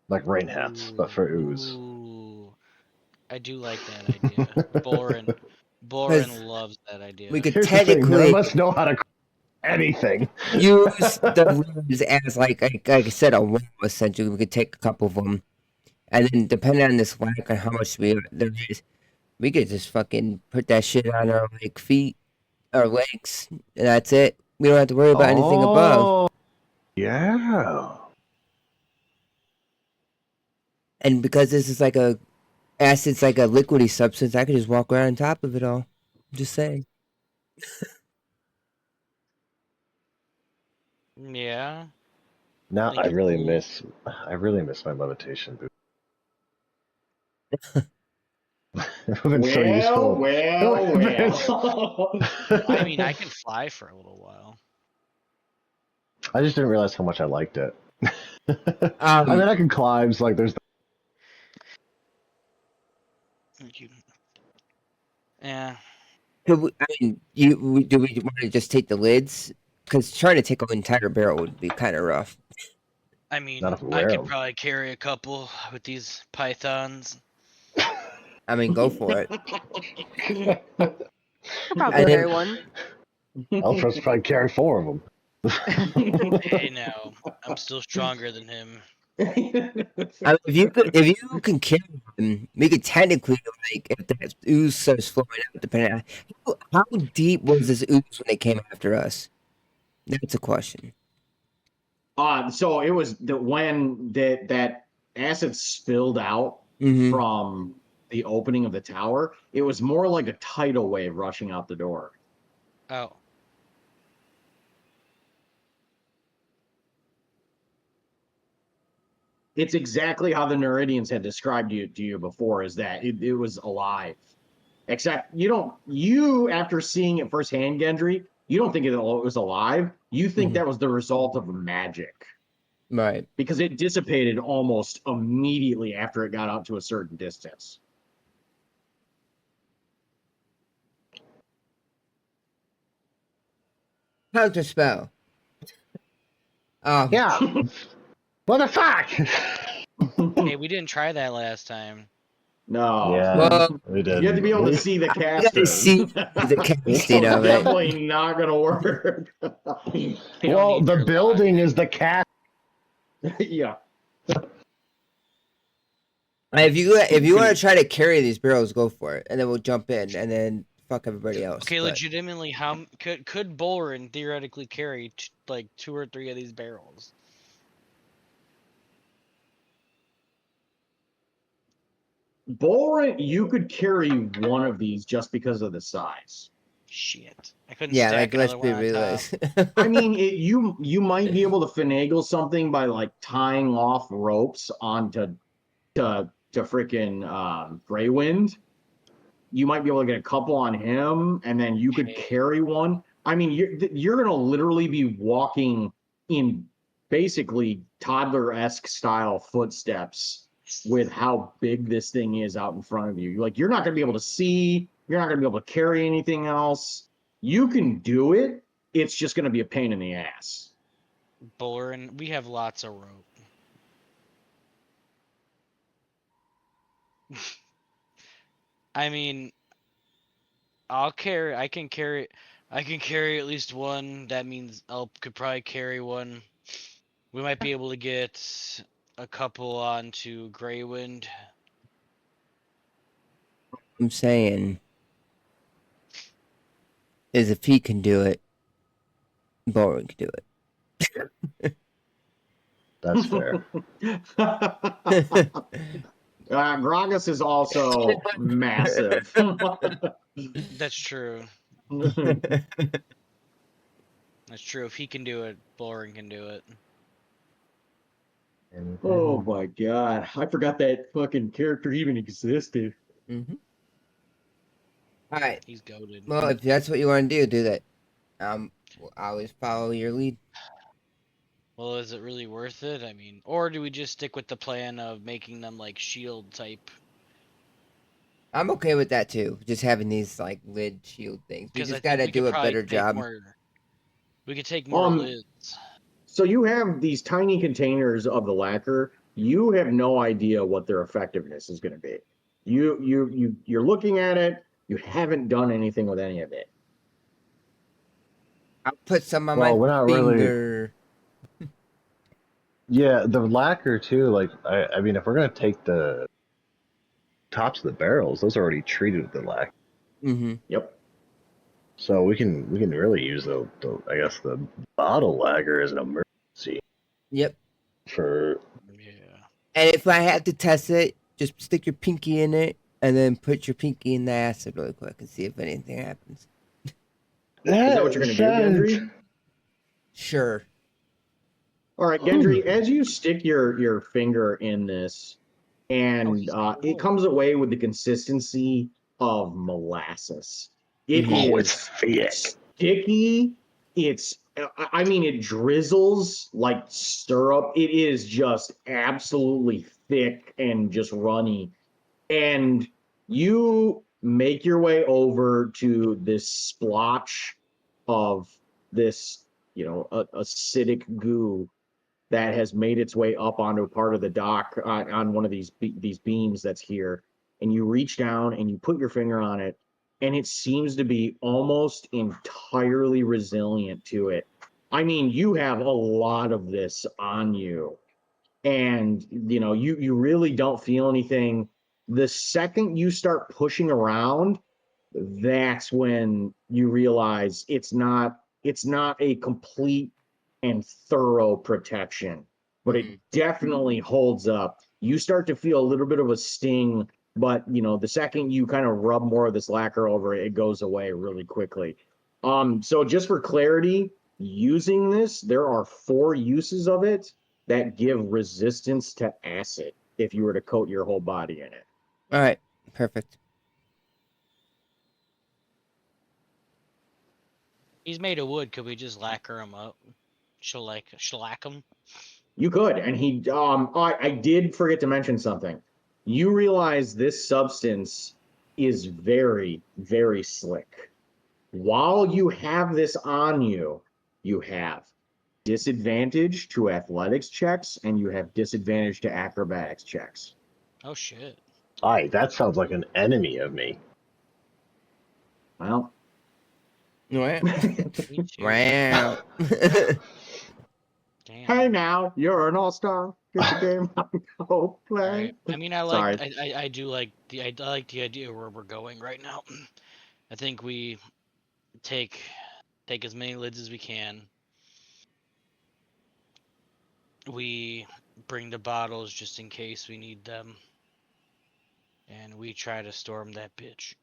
like rain hats, but for ooze. Ooh, I do like that idea. Boren loves that idea. We could Here's the thing: none technically of us know how to anything. use the lids as like I said a wall essentially. We could take a couple of them, and then depending on this whack and how much there is, we could just fucking put that shit on our like feet, our legs, and that's it. We don't have to worry about anything above. Oh, yeah. And because this is like acid's like a liquidy substance, I could just walk around on top of it all. I'm just saying. Yeah. Now Think I it's really cool. miss my levitation boot. It would have been so useful. Well. I mean, I can fly for a little while. I just didn't realize how much I liked it. I mean, I can climb. So like, there's. Yeah. I mean, do we want to just take the lids? Because trying to take an entire barrel would be kind of rough. I mean, Not if we I wear could 'em. probably carry a couple with these pythons. I mean, go for it. Could probably And then- carry one. I'll trust probably carry 4 of them. Hey, now I'm still stronger than him. I mean, if you can carry them, we could technically like if the ooze starts flowing out, depending on how deep was this ooze when they came after us. That's a question. So it was when that acid spilled out Mhm. from the opening of the tower. It was more like a tidal wave rushing out the door. Oh. It's exactly how the Neridians had described to you before, is that it was alive. Except you after seeing it firsthand, Gendry, you don't think it was alive. You think that was the result of magic. Right. Because it dissipated almost immediately after it got out to a certain distance. Counter spell. Yeah. What the fuck? Hey, we didn't try that last time. No. Yeah, Well, we did. You have to be able to see the I caster. gotta see the So casting it's of it. definitely not going to work. You don't Well, need the your building luck. is the cast. Yeah. If you want to try to carry these barrels, go for it, and then we'll jump in, and then fuck everybody else. Okay, but- legitimately, how could Bolrin theoretically carry like 2 or 3 of these barrels? Bolrin, you could carry one of these just because of the size. Shit, I couldn't Yeah, stack like let's another be one on top. realistic. I mean, you might be able to finagle something by like tying off ropes onto to freaking Greywind. You might be able to get a couple on him, and then you could carry one. I mean, you're gonna literally be walking in basically toddler-esque style footsteps with how big this thing is out in front of you. Like, you're not gonna be able to see. You're not gonna be able to carry anything else. You can do it. It's just gonna be a pain in the ass. Bolrin, we have lots of rope. I mean, I can carry at least one. That means could probably carry one. We might be able to get a couple onto Greywind. I'm saying is if he can do it, Boring can do it. That's fair. Gragas is also massive. That's true. That's true. If he can do it, Bolrin can do it. Oh my god. I forgot that fucking character even existed. Mm-hmm. All right. He's goaded. Well, if that's what you want to do that. We'll always follow your lead. Well, is it really worth it? I mean, or do we just stick with the plan of making them like shield type? I'm okay with that too. Just having these like lid shield things. We Because I just think gotta we could do a probably better take job. we could take more lids. So you have these tiny containers of the lacquer. You have no idea what their effectiveness is going to be. You're looking at it. You haven't done anything with any of it. I'll put some on Well, my we're not really. finger. Yeah, the lacquer too. Like, I mean, if we're gonna take the tops of the barrels, those are already treated with the lacquer, Mm-hmm. Yep. so we can really use the I guess the bottle lacquer as an emergency Yep. for. Yeah. And if I have to test it, just stick your pinky in it and then put your pinky in the acid really quick and see if anything happens. Is that what you're going to do, Gendry? Sure. All right, Gendry, as you stick your finger in this, and it comes away with the consistency of molasses. It Oh, is it's thick. sticky. I mean, it drizzles like syrup. It is just absolutely thick and just runny. And you make your way over to this splotch of this, acidic goo that has made its way up onto a part of the dock on one of these beams that's here, and you reach down and you put your finger on it, and it seems to be almost entirely resilient to it. I mean, you have a lot of this on you, and you really don't feel anything. The second you start pushing around, that's when you realize it's not a complete and thorough protection, but it definitely holds up. You start to feel a little bit of a sting, but the second you kind of rub more of this lacquer over it, it goes away really quickly. So just for clarity, using this, there are 4 uses of it that give resistance to acid if you were to coat your whole body in it. All right. Perfect. He's made of wood. Could we just lacquer him up? Shellac him? You could, and I did forget to mention something. You realize this substance is very, very slick. While you have this on you, you have disadvantage to athletics checks and you have disadvantage to acrobatics checks. Oh shit. Aye, that sounds like an enemy of me. Well, Wow. Me too. Wow. Damn. hey now, you're an all-star. Get your game on, go play. Alright. I mean, I Sorry. like. I do like the. I like the idea where we're going right now. I think we take as many lids as we can. We bring the bottles just in case we need them, and we try to storm that bitch.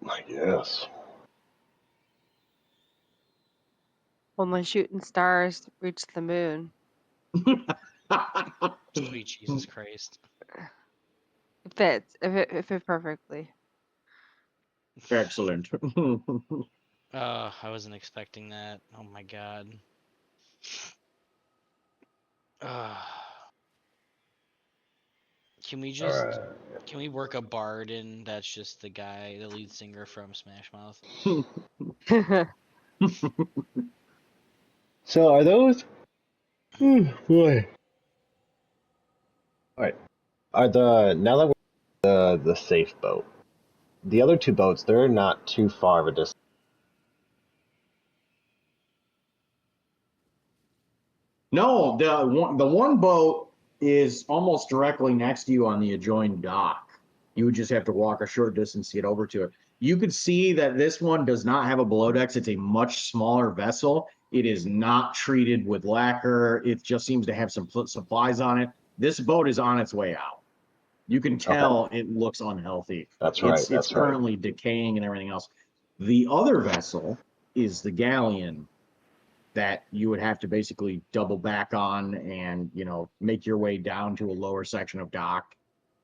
I guess. Only shooting stars reach the moon. Sweet Jesus Christ. It fits. It fit perfectly. Excellent. I wasn't expecting that. Oh my god. Can we just Alright. can we work a bard in that's just the guy, the lead singer from Smash Mouth? So are those? Boy. Alright. Are now that we're the safe boat, the other two boats, they're not too far of a distance. No, the one boat is almost directly next to you on the adjoining dock. You would just have to walk a short distance to get over to it. You could see that this one does not have a below decks. It's a much smaller vessel. It is not treated with lacquer. It just seems to have some supplies on it. This boat is on its way out. You can tell it looks unhealthy. That's right. It's That's right. currently decaying and everything else. The other vessel is the galleon that you would have to basically double back on and make your way down to a lower section of dock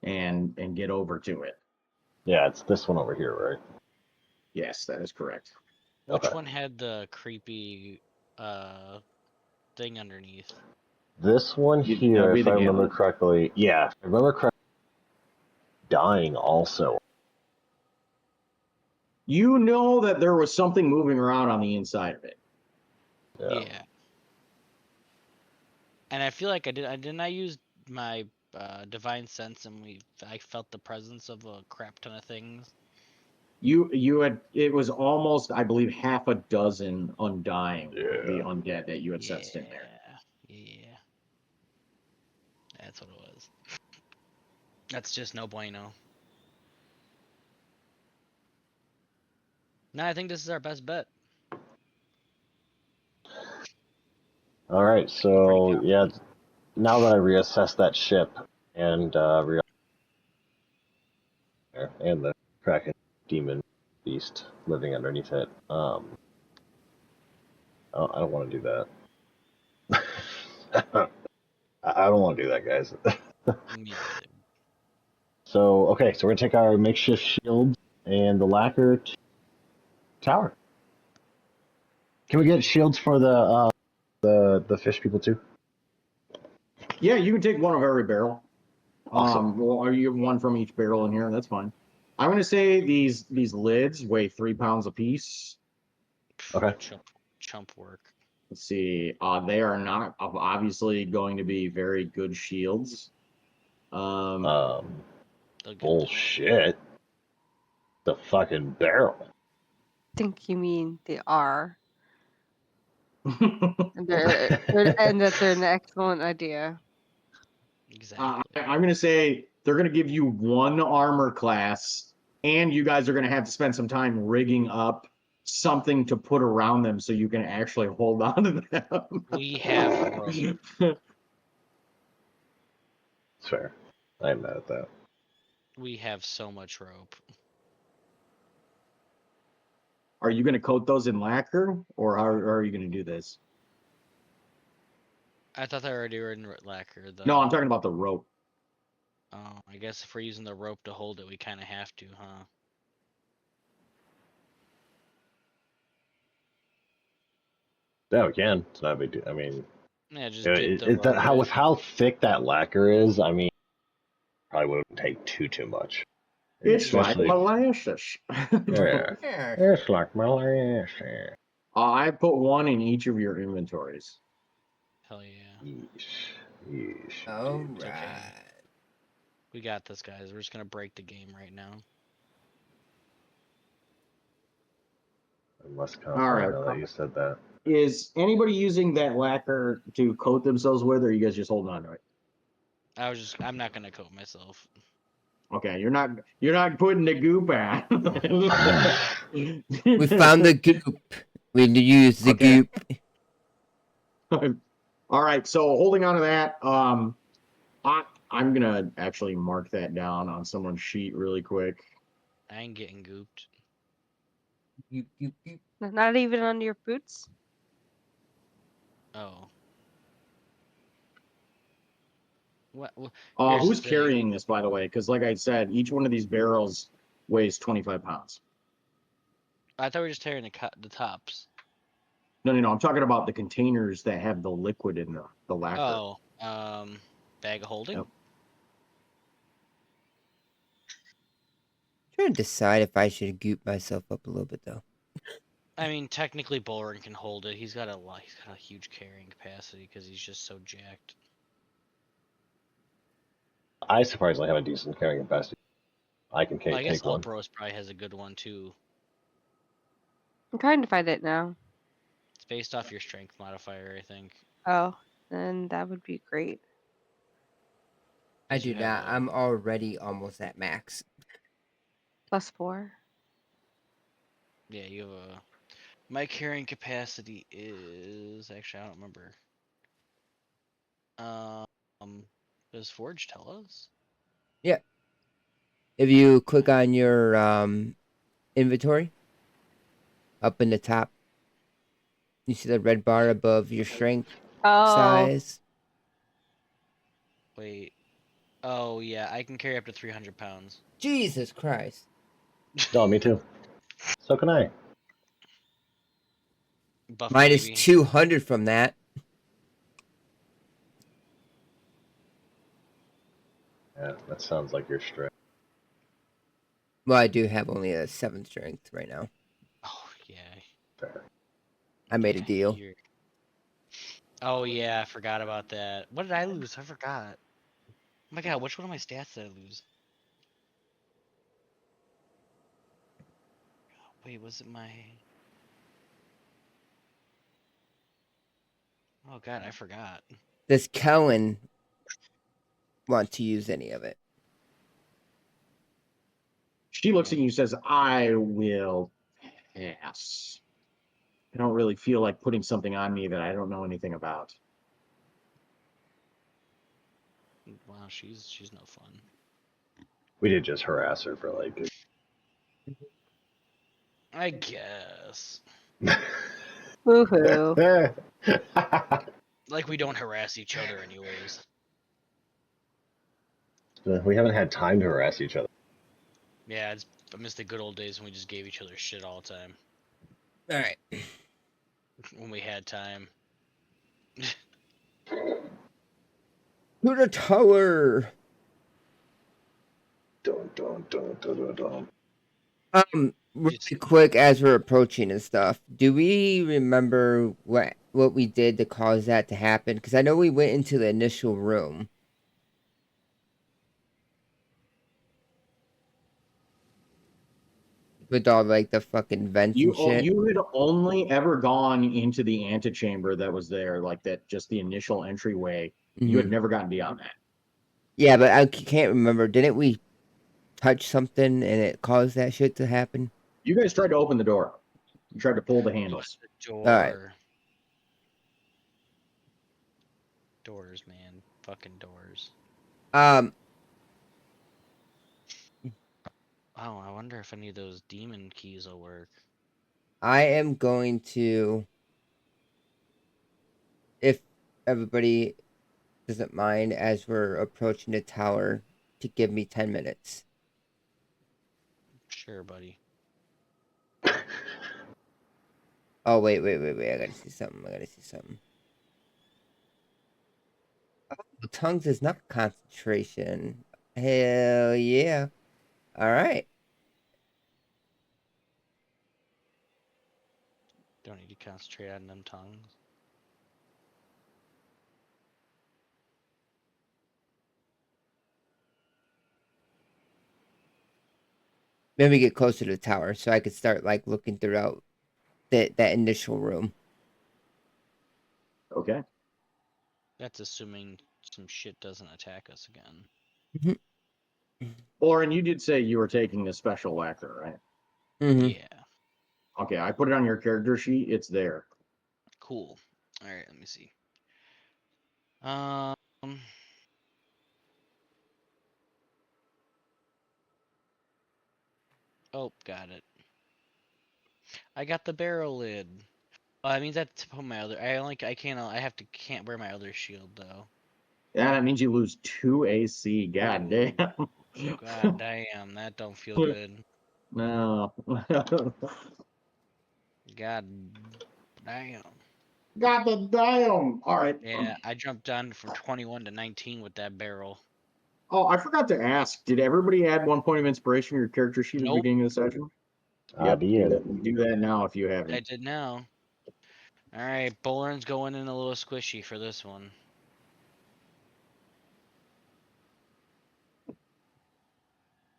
and get over to it. Yeah, it's this one over here, right? Yes, that is correct. Which Okay. one had the creepy thing underneath? This one That here, would be if the I remember galleon. correctly, yeah, if I remember correctly, dying also. You know that there was something moving around on the inside of it. Yeah. And I feel like I didn't I use my divine sense and I felt the presence of a crap ton of things. You had it was almost, I believe, half a dozen undying of the Yeah. undead that you had Yeah. sensed in there. Yeah. That's what it was. That's just no bueno. No, I think this is our best bet. All right, I'm pretty so yeah, confident. now that I reassess that ship and and the Kraken demon beast living underneath it, I don't want to do that. I don't want to do that, guys. Me neither. So okay, so we're gonna take our makeshift shields and the lacquer to tower. Can we get shields for the fish people too? Yeah, you can take one of every barrel. Awesome. Well, you have one from each barrel in here. That's fine. I'm gonna say these lids weigh 3 pounds apiece. Okay. Chump work. Let's see. They are not obviously going to be very good shields. Um, They'll get through. bullshit. The fucking barrel. Think you mean they are, and that they're an excellent idea. Exactly. I'm gonna say they're gonna give you one armor class, and you guys are gonna have to spend some time rigging up something to put around them so you can actually hold on to them. We have rope. It's fair. I'm mad at that. We have so much rope. Are you going to coat those in lacquer, or how are you going to do this? I thought they already were in lacquer though. No, I'm talking about the rope. Oh, I guess if we're using the rope to hold it, we kind of have to, huh? Yeah, we can. It's not a big deal. I mean, Yeah, just dip the that rope how in. with how thick that lacquer is? I mean, probably wouldn't take too much. It's like Especially, molasses. yeah, it's like molasses. I put one in each of your inventories. Hell yeah. Yeesh. Yeesh. All It's okay. right. We got this, guys. We're just gonna break the game right now. I'm less All confident right. now that you said that. Is anybody using that lacquer to coat themselves with, or are you guys just holding on to it? I'm not gonna coat myself. Okay, you're not putting the goop on. We found the goop. We use the Okay. goop. All right, so holding on to that, I'm gonna actually mark that down on someone's sheet really quick. I ain't getting gooped. Goop, goop, goop. Not even on your boots. Oh. Here's Who's the thing. carrying this, by the way? Because like I said, each one of these barrels weighs 25 pounds. I thought we were just tearing the tops. No. I'm talking about the containers that have the liquid in the lacquer. Oh, bag of holding. Yep. Trying to decide if I should goop myself up a little bit though. I mean, technically, Boren can hold it. He's got a lot. He's got a huge carrying capacity because he's just so jacked. I surprisingly have a decent carrying capacity. I can Well, I guess take one. Elbros probably has a good one too. I'm trying to find it now. It's based off your strength modifier, I think. Oh, then that would be great. I 'Cause do you have not. I'm already almost at max. +4. Yeah, you have a. My carrying capacity is actually I don't remember. Does Forge tell us? Yeah. If you click on your inventory up in the top, you see the red bar above your strength Oh, size. Wait. Oh yeah, I can carry up to 300 pounds. Jesus Christ. No, me too. So can I. Buff Mine is baby. 200 from that. Yeah, that sounds like your strength. Well, I do have only a 7 strength right now. Oh yeah. Fair. I made a deal. Oh yeah, I forgot about that. What did I lose? I forgot. Oh my god, which one of my stats did I lose? Wait, was it my? Oh god, I forgot. Does Kellen want to use any of it? She looks at you and says, "I will pass. I don't really feel like putting something on me that I don't know anything about." Wow, she's no fun. We did just harass her for like. I guess. woohoo. Like we don't harass each other anyways. We haven't had time to harass each other. Yeah, I miss the good old days when we just gave each other shit all the time. All right. When we had time. To the tower. Dun, dun, dun, dun, dun, dun. Really quick as we're approaching and stuff, do we remember what we did to cause that to happen? Because I know we went into the initial room with all like the fucking vents and shit. You had only ever gone into the antechamber that was there, like that, just the initial entryway. You had Mhm. never gotten beyond that. Yeah, but I can't remember. Didn't we touch something and it caused that shit to happen? You guys tried to open the door. You tried to pull the It handles. was the door. Alright. Doors, man. Fucking doors. Um, Oh, I wonder if any of those demon keys will work. I am going to, if everybody doesn't mind, as we're approaching the tower, to give me 10 minutes. Sure, buddy. Oh, wait. I gotta see something. Oh, tongues is not concentration. Hell yeah. Alright. Don't need to concentrate on them tongues. Then we get closer to the tower, so I could start like looking throughout that initial room. Okay. That's assuming some shit doesn't attack us again. Lauren, you did say you were taking a special lacquer, right? Mm-hmm. Yeah. Okay, I put it on your character sheet. It's there. Cool. All right, let me see. Um. Oh, got it. I got the barrel lid. Oh, I mean that's to put my other. I can't wear my other shield though. Yeah, that means you lose 2 AC. God damn. God damn, that don't feel good. No. God damn. God the damn. All right. Yeah, I jumped down from 21 to 19 with that barrel. Oh, I forgot to ask. Did everybody add 1 point of inspiration to your character sheet at the Nope. beginning of the session? I Yep. did. Do that now if you I haven't. did now. All right, Bowler's going in a little squishy for this one.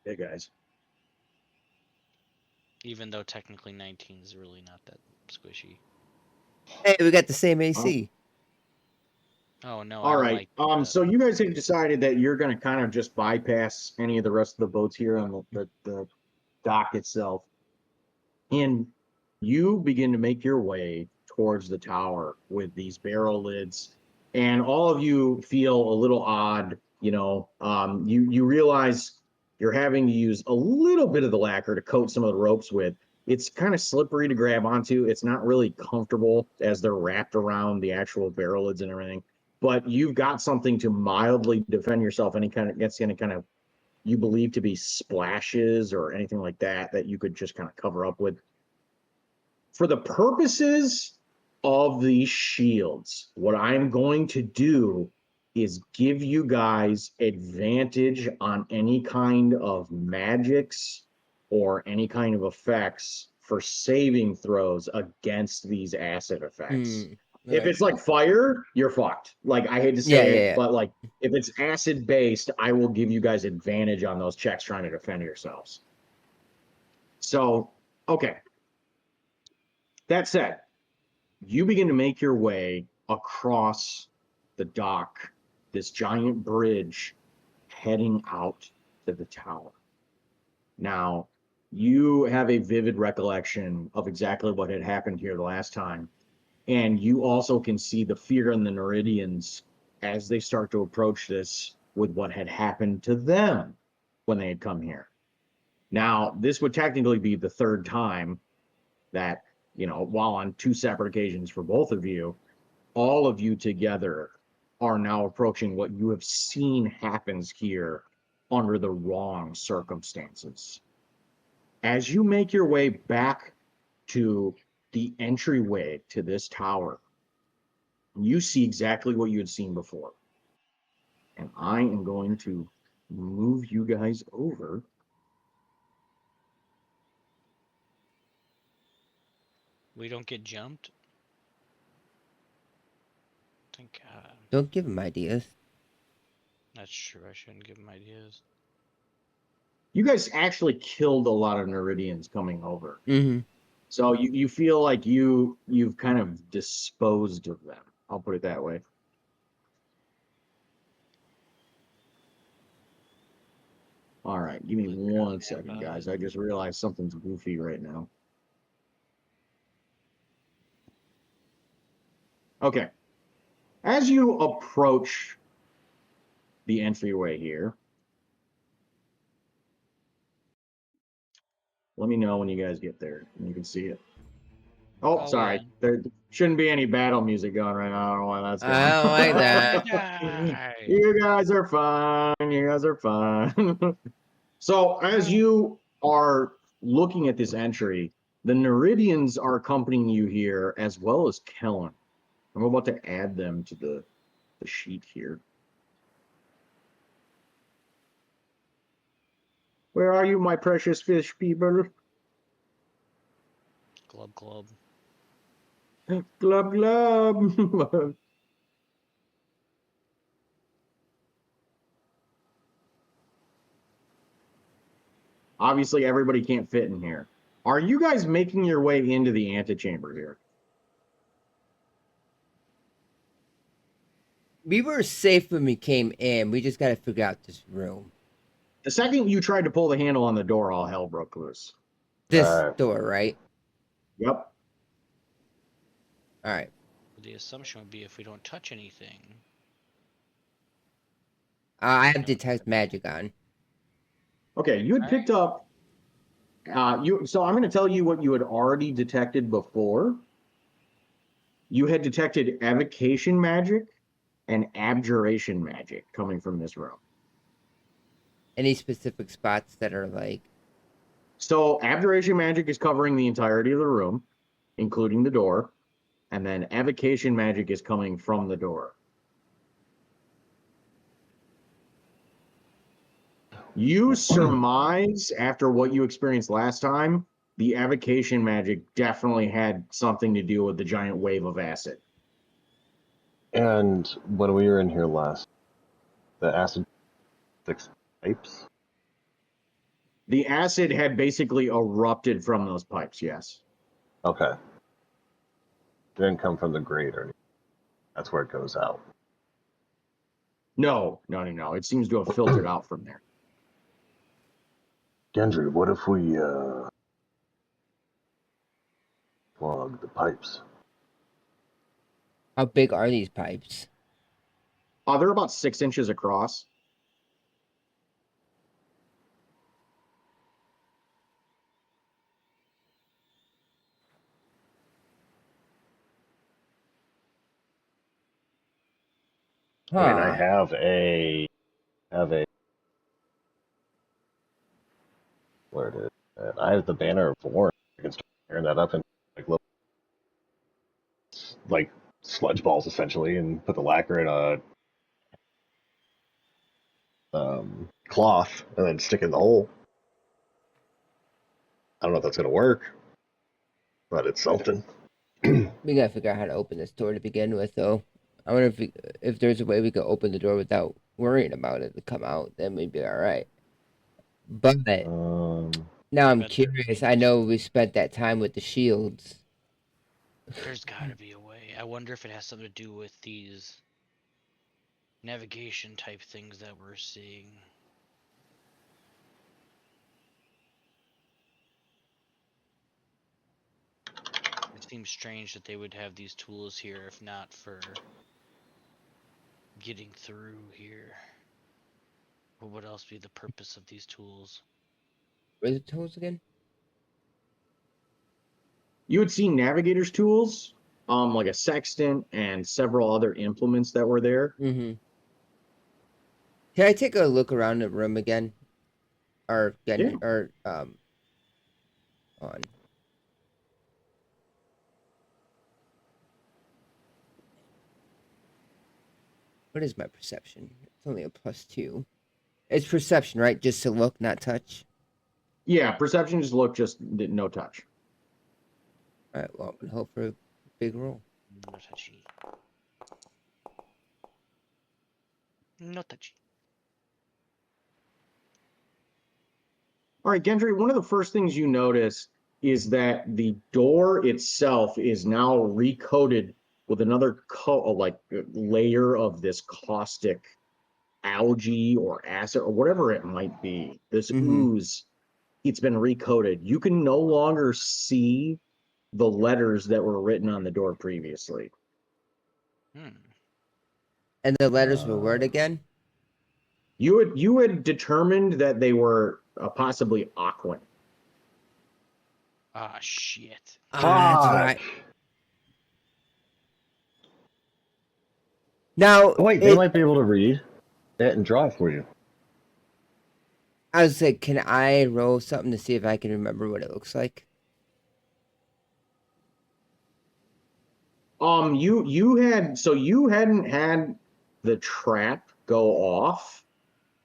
Hey guys. Even though technically 19 is really not that squishy. Hey, we got the same AC. Oh no, I All don't right. like that. So you guys have decided that you're going to kind of just bypass any of the rest of the boats here on the dock itself, and you begin to make your way towards the tower with these barrel lids, and all of you feel a little odd. You realize you're having to use a little bit of the lacquer to coat some of the ropes with. It's kind of slippery to grab onto. It's not really comfortable as they're wrapped around the actual barrel lids and everything. But you've got something to mildly defend yourself against any kind of you believe to be splashes or anything like that you could just kind of cover up with. For the purposes of these shields, what I'm going to do is give you guys advantage on any kind of magics or any kind of effects for saving throws against these acid effects. Mm. If Right. it's like fire, you're fucked. Like, I hate to Yeah, say yeah, it, yeah. but like if it's acid based, I will give you guys advantage on those checks trying to defend yourselves. So, okay. That said, you begin to make your way across the dock, this giant bridge heading out to the tower. Now, you have a vivid recollection of exactly what had happened here the last time. And you also can see the fear in the Neridians as they start to approach this with what had happened to them when they had come here. Now, this would technically be the third time that, while on 2 separate occasions for both of you, all of you together are now approaching what you have seen happens here under the wrong circumstances. As you make your way back to the entryway to this tower, you see exactly what you had seen before. And I am going to move you guys over. We don't get jumped. Thank God. Don't give him ideas. That's true. I shouldn't give him ideas. You guys actually killed a lot of Neridians coming over. Mm-hmm. So you feel like you've kind of disposed of them. I'll put it that way. All right, give me one second, guys. I just realized something's goofy right now. Okay. As you approach the entryway here, let me know when you guys get there and you can see it. Oh, sorry. Yeah. There shouldn't be any battle music going right now. I don't know why that's going. I don't like that. Die. You guys are fine. You guys are fine. So as you are looking at this entry, the Neridians are accompanying you here as well as Kellen. I'm about to add them to the sheet here. Where are you, my precious fish people? Glub glub. Glub glub. Obviously, everybody can't fit in here. Are you guys making your way into the antechamber here? We were safe when we came in. We just got to figure out this room. The second you tried to pull the handle on the door, all hell broke loose. This Alright. door, right? Yep. All right. The assumption would be if we don't touch anything. I have detect magic on. Okay, you had picked up. So I'm going to tell you what you had already detected before. You had detected evocation magic and abjuration magic coming from this room. Any specific spots that are like? So abjuration magic is covering the entirety of the room, including the door, and then evocation magic is coming from the door. You surmise, after what you experienced last time, the evocation magic definitely had something to do with the giant wave of acid. And when we were in here last, the acid 6 pipes. The acid had basically erupted from those pipes, yes. Okay. Didn't come from the grate or anything. That's where it goes out. No. It seems to have filtered out from there. Gendry, what if we plug the pipes? How big are these pipes? They're about 6 inches across. I mean, I Huh. have a where it is. And I have the banner of Warren. I can start tearing that up in like little, like sludge balls essentially, and put the lacquer in a cloth, and then stick it in the hole. I don't know if that's gonna work, but it's something. We gotta figure out how to open this door to begin with, though. I wonder if there's a way we could open the door without worrying about it to come out. Then we'd be all right. But now I'm Bet there curious. I is. know we spent that time with the shields. There's got to be a way. I wonder if it has something to do with these navigation type things that we're seeing. It seems strange that they would have these tools here if not for getting through here. What would else be the purpose of these tools? Where's the tools again? You had seen navigator's tools, like a sextant and several other implements that were there. Mm-hmm. Can I take a look around the room again? Or Yeah. on. What is my perception? It's only a +2. It's perception, right? Just to look, not touch. Yeah, perception just look, just no touch. All right. Well, I'm gonna hope for a big roll. No touchy. No touchy. All right, Gendry, one of the first things you notice is that the door itself is now recoated with another layer of this caustic algae or acid or whatever it might be. This ooze, it's been recoated. You can no longer see the letters that were written on the door previously. And the letters were what again? You had determined that they were possibly Aquan. Ah, shit. That's right. Now, wait, they might be able to read it and draw it for you. I was like, can I roll something to see if I can remember what it looks like? You hadn't had the trap go off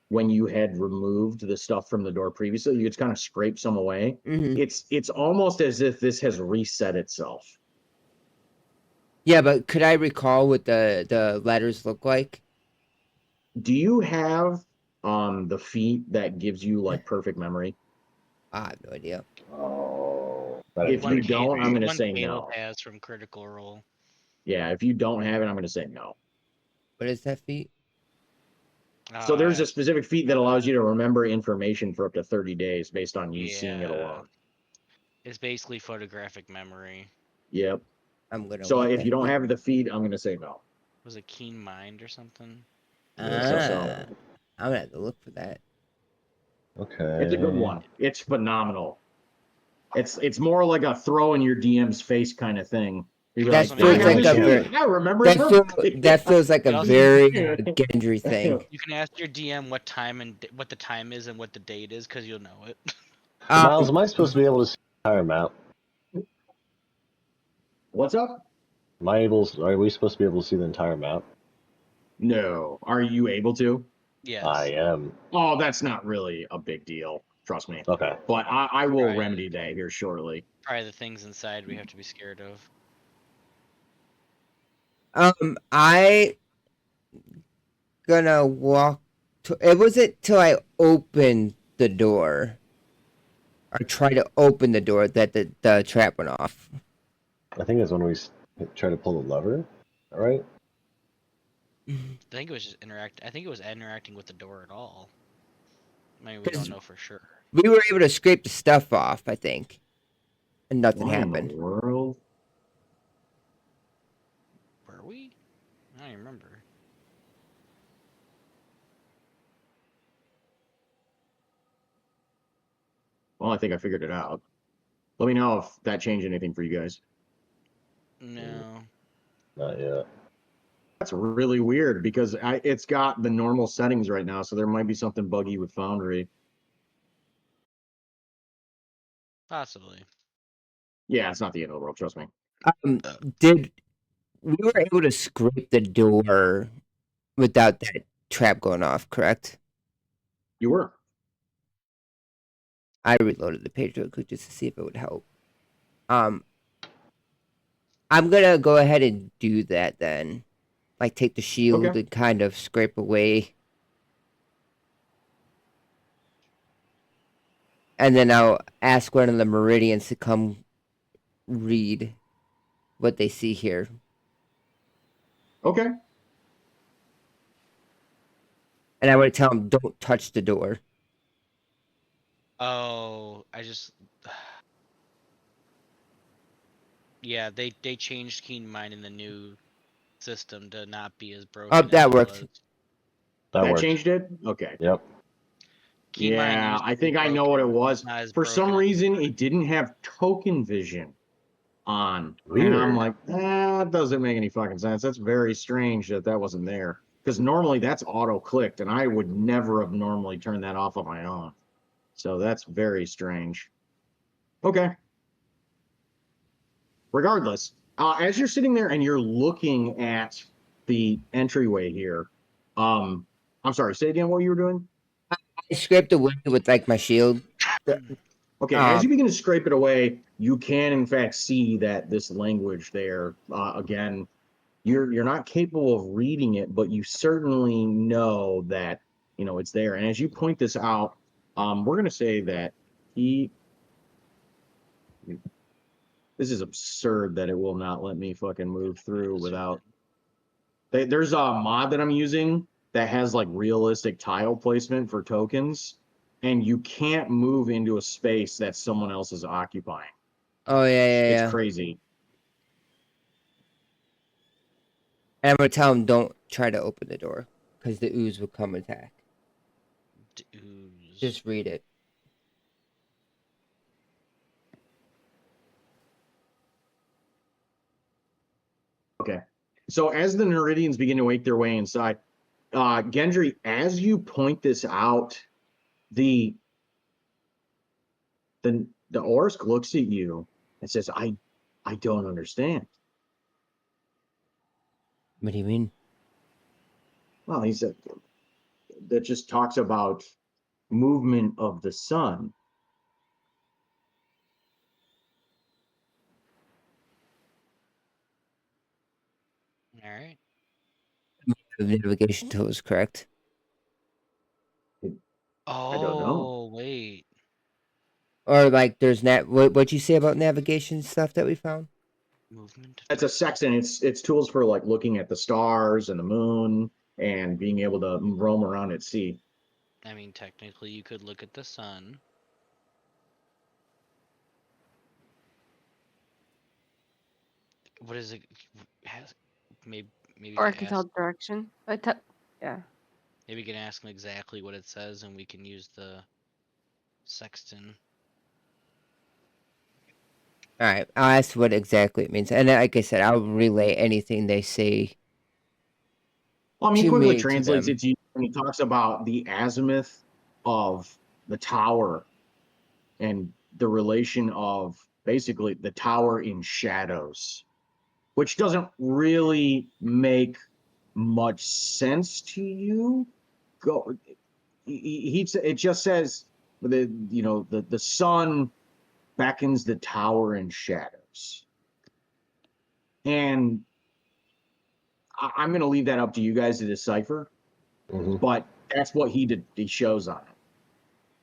when you had removed the stuff from the door previously. You just kind of scraped some away. It's almost as if this has reset itself. Yeah, but could I recall what the letters look like? Do you have the feat that gives you like perfect memory? I have no idea. Oh, If you don't, I'm going to one say Caleb no. has from Critical Role. Yeah, if you don't have it, I'm going to say no. What is that feat? So there's a specific feat that allows you to remember information for up to 30 days based on you seeing it Yeah. alone. It's basically photographic memory. Yep. I'm gonna. So want if that you don't feat. have the feat, I'm going to say no. Was it Keen Mind or something? I think so. I'm gonna have to look for that. Okay. It's a good one. It's phenomenal. It's more like a throw in your DM's face kind of thing. You're That like, now I feels you have like can this a ask- very. feat. I remember it That feels. perfectly. That feels like a You also- very Gendry thing. You can ask your DM what time and what the time is and what the date is because you'll know it. Miles, am I supposed to be able to see the entire map? What's up? Are we supposed to be able to see the entire map? No. Are you able to? Yes. I am. Oh, that's not really a big deal. Trust me. Okay. But I will Right. remedy that here shortly. Probably the things inside we have to be scared of. I gonna walk. It wasn't till I opened the door, or try to open the door, that the trap went off. I think it's when we try to pull the lever. All right. I think it was just I think it was interacting with the door at all. I mean, we 'Cause don't know for sure. we were able to scrape the stuff off, I think, and nothing Why in the happened. world? Were we? I don't even remember. Well, I think I figured it out. Let me know if that changed anything for you guys. No. Not yet. That's really weird because it's got the normal settings right now, so there might be something buggy with Foundry. Possibly. Yeah, it's not the end of the world, trust me. Did we were able to scrape the door without that trap going off? Correct. You were. I reloaded the page real quick just to see if it would help. I'm gonna go ahead and do that then. Like take the shield Okay. and kind of scrape away. And then I'll ask one of the Meridians to come read what they see here. Okay. And I would tell them, don't touch the door. Oh, I just. Yeah, they changed Keen Mind in the new system to not be as broken. Oh, that as it worked. was. That That works. changed it? Okay. Yep. Keen Mind Yeah, used to I be think I know what it broken, was. not as For some broken reason, anymore. it didn't have token vision on. Weird. And I'm like, that doesn't make any fucking sense. That's very strange that that wasn't there. Because normally that's auto-clicked, and I would never have normally turned that off on my own. So that's very strange. Okay. Regardless, as you're sitting there and you're looking at the entryway here, I'm sorry, say again what you were doing? I scraped away with like my shield. Okay, as you begin to scrape it away, you can in fact see that this language there, again, you're not capable of reading it, but you certainly know that it's there. And as you point this out, we're gonna say that he. This is absurd that it will not let me fucking move through without. There's a mod that I'm using that has like realistic tile placement for tokens, and you can't move into a space that someone else is occupying. Oh, yeah. It's crazy. And I'm gonna tell them, don't try to open the door, because the ooze will come attack. Ooze. Just read it. Okay. So as the Neridians begin to make their way inside, Gendry, as you point this out, the Orsk looks at you and says, I don't understand. What do you mean? Well, he said that just talks about movement of the sun. All right. The navigation tool is correct. Oh, don't know. wait. Or like there's what'd you say about navigation stuff that we found? Movement. That's a sextant. It's tools for like looking at the stars and the moon and being able to roam around at sea. I mean, technically, you could look at the sun. What is it? Has maybe Or I could can ask. tell direction. Yeah. Maybe we can ask them exactly what it says, and we can use the sextant. All right, I'll ask what exactly it means, and like I said, I'll relay anything they say Well, I mean, he to quickly me to translates them. it to you when he talks about the azimuth of the tower and the relation of basically the tower in shadows, which doesn't really make much sense to you. Go, it just says the sun beckons the tower in shadows, and I'm going to leave that up to you guys to decipher. Hmm. But that's what he did. He shows on it.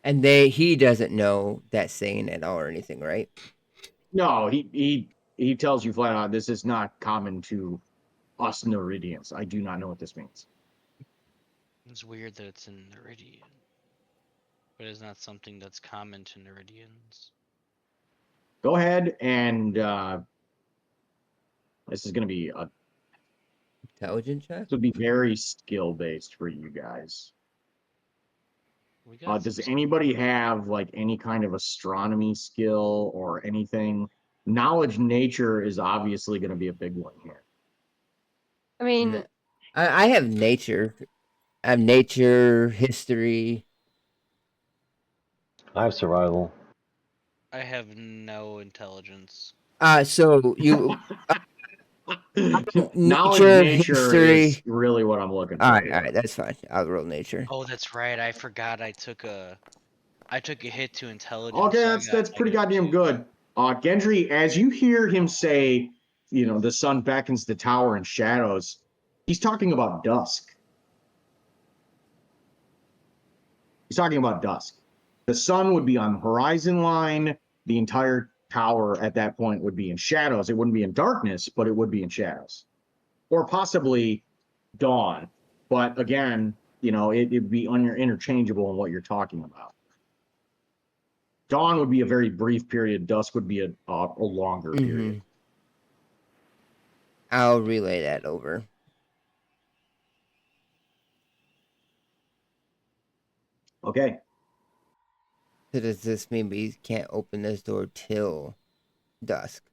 And he doesn't know that saying at all or anything, right? No, he tells you flat out this is not common to us Neridians. I do not know what this means. It's weird that it's in Neridian, but it's not something that's common to Neridians. Go ahead and this is going to be Intelligent check. this would be very skill based for you guys. We got Does some. anybody have like any kind of astronomy skill or anything? Knowledge nature is obviously going to be a big one here. I mean, N- I have nature. I have nature, history. I have survival. I have no intelligence. So you Knowledge nature, nature is history. really what I'm looking All for right, here. that's fine. I'll roll nature. Oh, that's right. I forgot. I took a hit to intelligence, Okay, so I that's got that's pretty -2. goddamn good. Gendry, as you hear him say, the sun beckons the tower in shadows, he's talking about dusk. He's talking about dusk. The sun would be on the horizon line. The entire tower at that point would be in shadows. It wouldn't be in darkness, but it would be in shadows. Or possibly dawn. But again, it'd be interchangeable in what you're talking about. Dawn would be a very brief period. Dusk would be a longer period. I'll relay that over. Okay. So does this mean we can't open this door till dusk?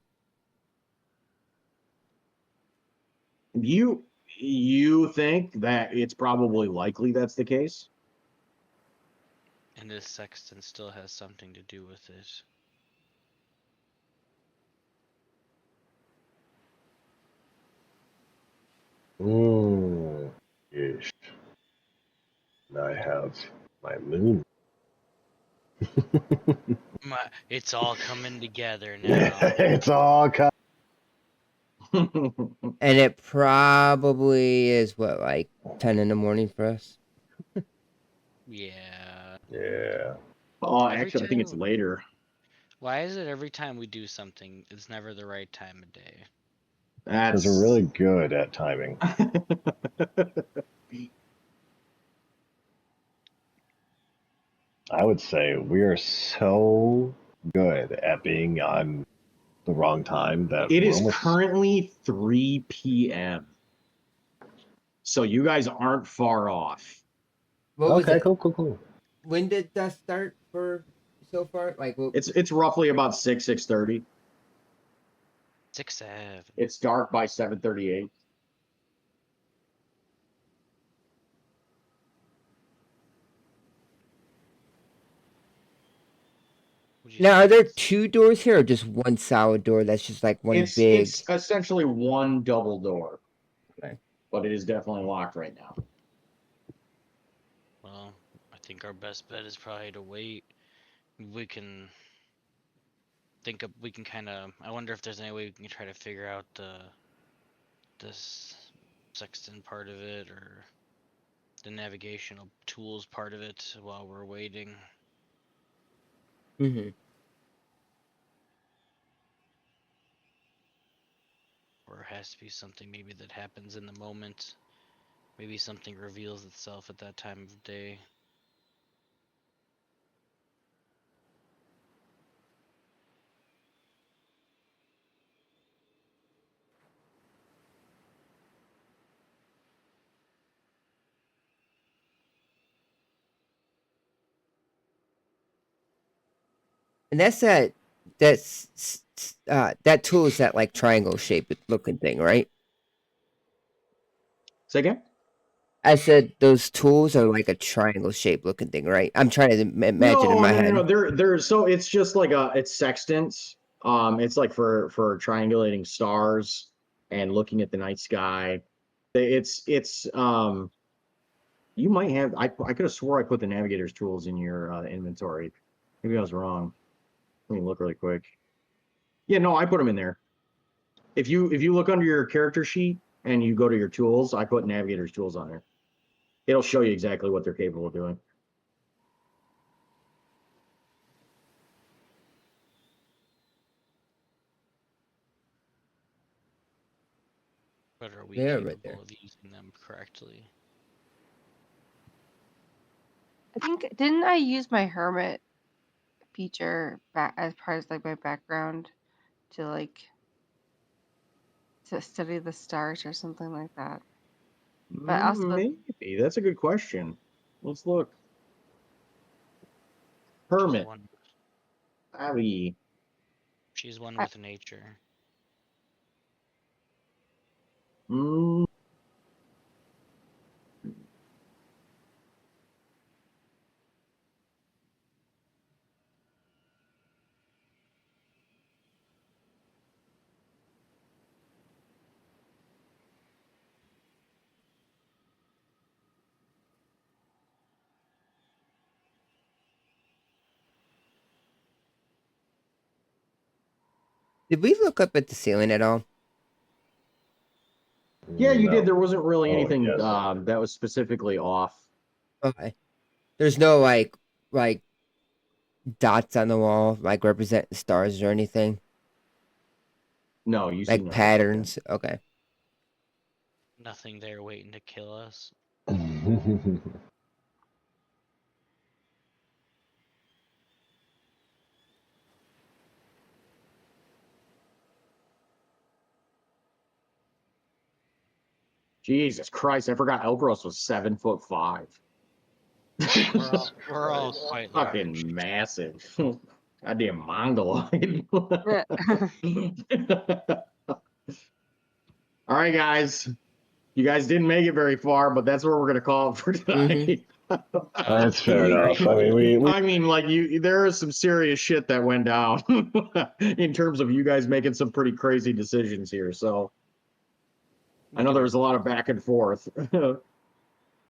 You think that it's probably likely that's the case? And this sextant still has something to do with it. Yes. I have my moon. It's all coming together now. It's all cut. And it probably is what, like 10 in the morning for us? Yeah. Yeah. Oh, Every actually, I think it's time. later. Why is it every time we do something, it's never the right time of day? Because we're really good at timing. I would say we are so good at being on the wrong time that It we're is almost. currently 3 p.m. So you guys aren't far off. What was Okay, it? cool. When did dusk start for so far? Like, what? It's roughly about 6:30. 6-7. It's dark by 7:38. Would you Now, say are there it's two doors here or just one solid door that's just like one big? It's essentially one double door, Okay. but it is definitely locked right now. well, I think our best bet is probably to wait. We can we can kind of I wonder if there's any way we can try to figure out this sextant part of it or the navigational tools part of it while we're waiting. Mm-hmm. or it has to be something maybe that happens in the moment. Maybe something reveals itself at that time of day. And that tool is that like triangle shaped looking thing, right? Say again? I said those tools are like a triangle shaped looking thing, right? I'm trying to imagine in No, my no, no, head. no. They're so it's just like it's sextants. It's like for triangulating stars and looking at the night sky. It's you might have I could have swore I put the navigator's tools in your inventory. Maybe I was wrong. Let me look really quick. Yeah, no, I put them in there. If you look under your character sheet and you go to your tools, I put navigator's tools on there. It'll show you exactly what they're capable of doing. But are we Yeah, right capable there. of using them correctly? I think didn't I use my hermit feature back as part of like my background to like to study the stars or something like that. But also Maybe. That's a good question. Let's look. She's Hermit. one. Abby. She's one I, with nature. Mm, Did we look up at the ceiling at all? yeah, you did. No. There wasn't really Oh, anything yes. that was specifically off. Okay. There's no like dots on the wall like representing stars or anything. No, you see Like nothing like that. patterns. Okay. Nothing there waiting to kill us. Jesus Christ, I forgot Elbros was 7'5". We're all quite large. Fucking massive. Goddamn mongoloid. All right, guys. You guys didn't make it very far, but that's where we're gonna call it for tonight. That's fair enough. I mean, we I mean, like there is some serious shit that went down in terms of you guys making some pretty crazy decisions here. So I know there was a lot of back and forth.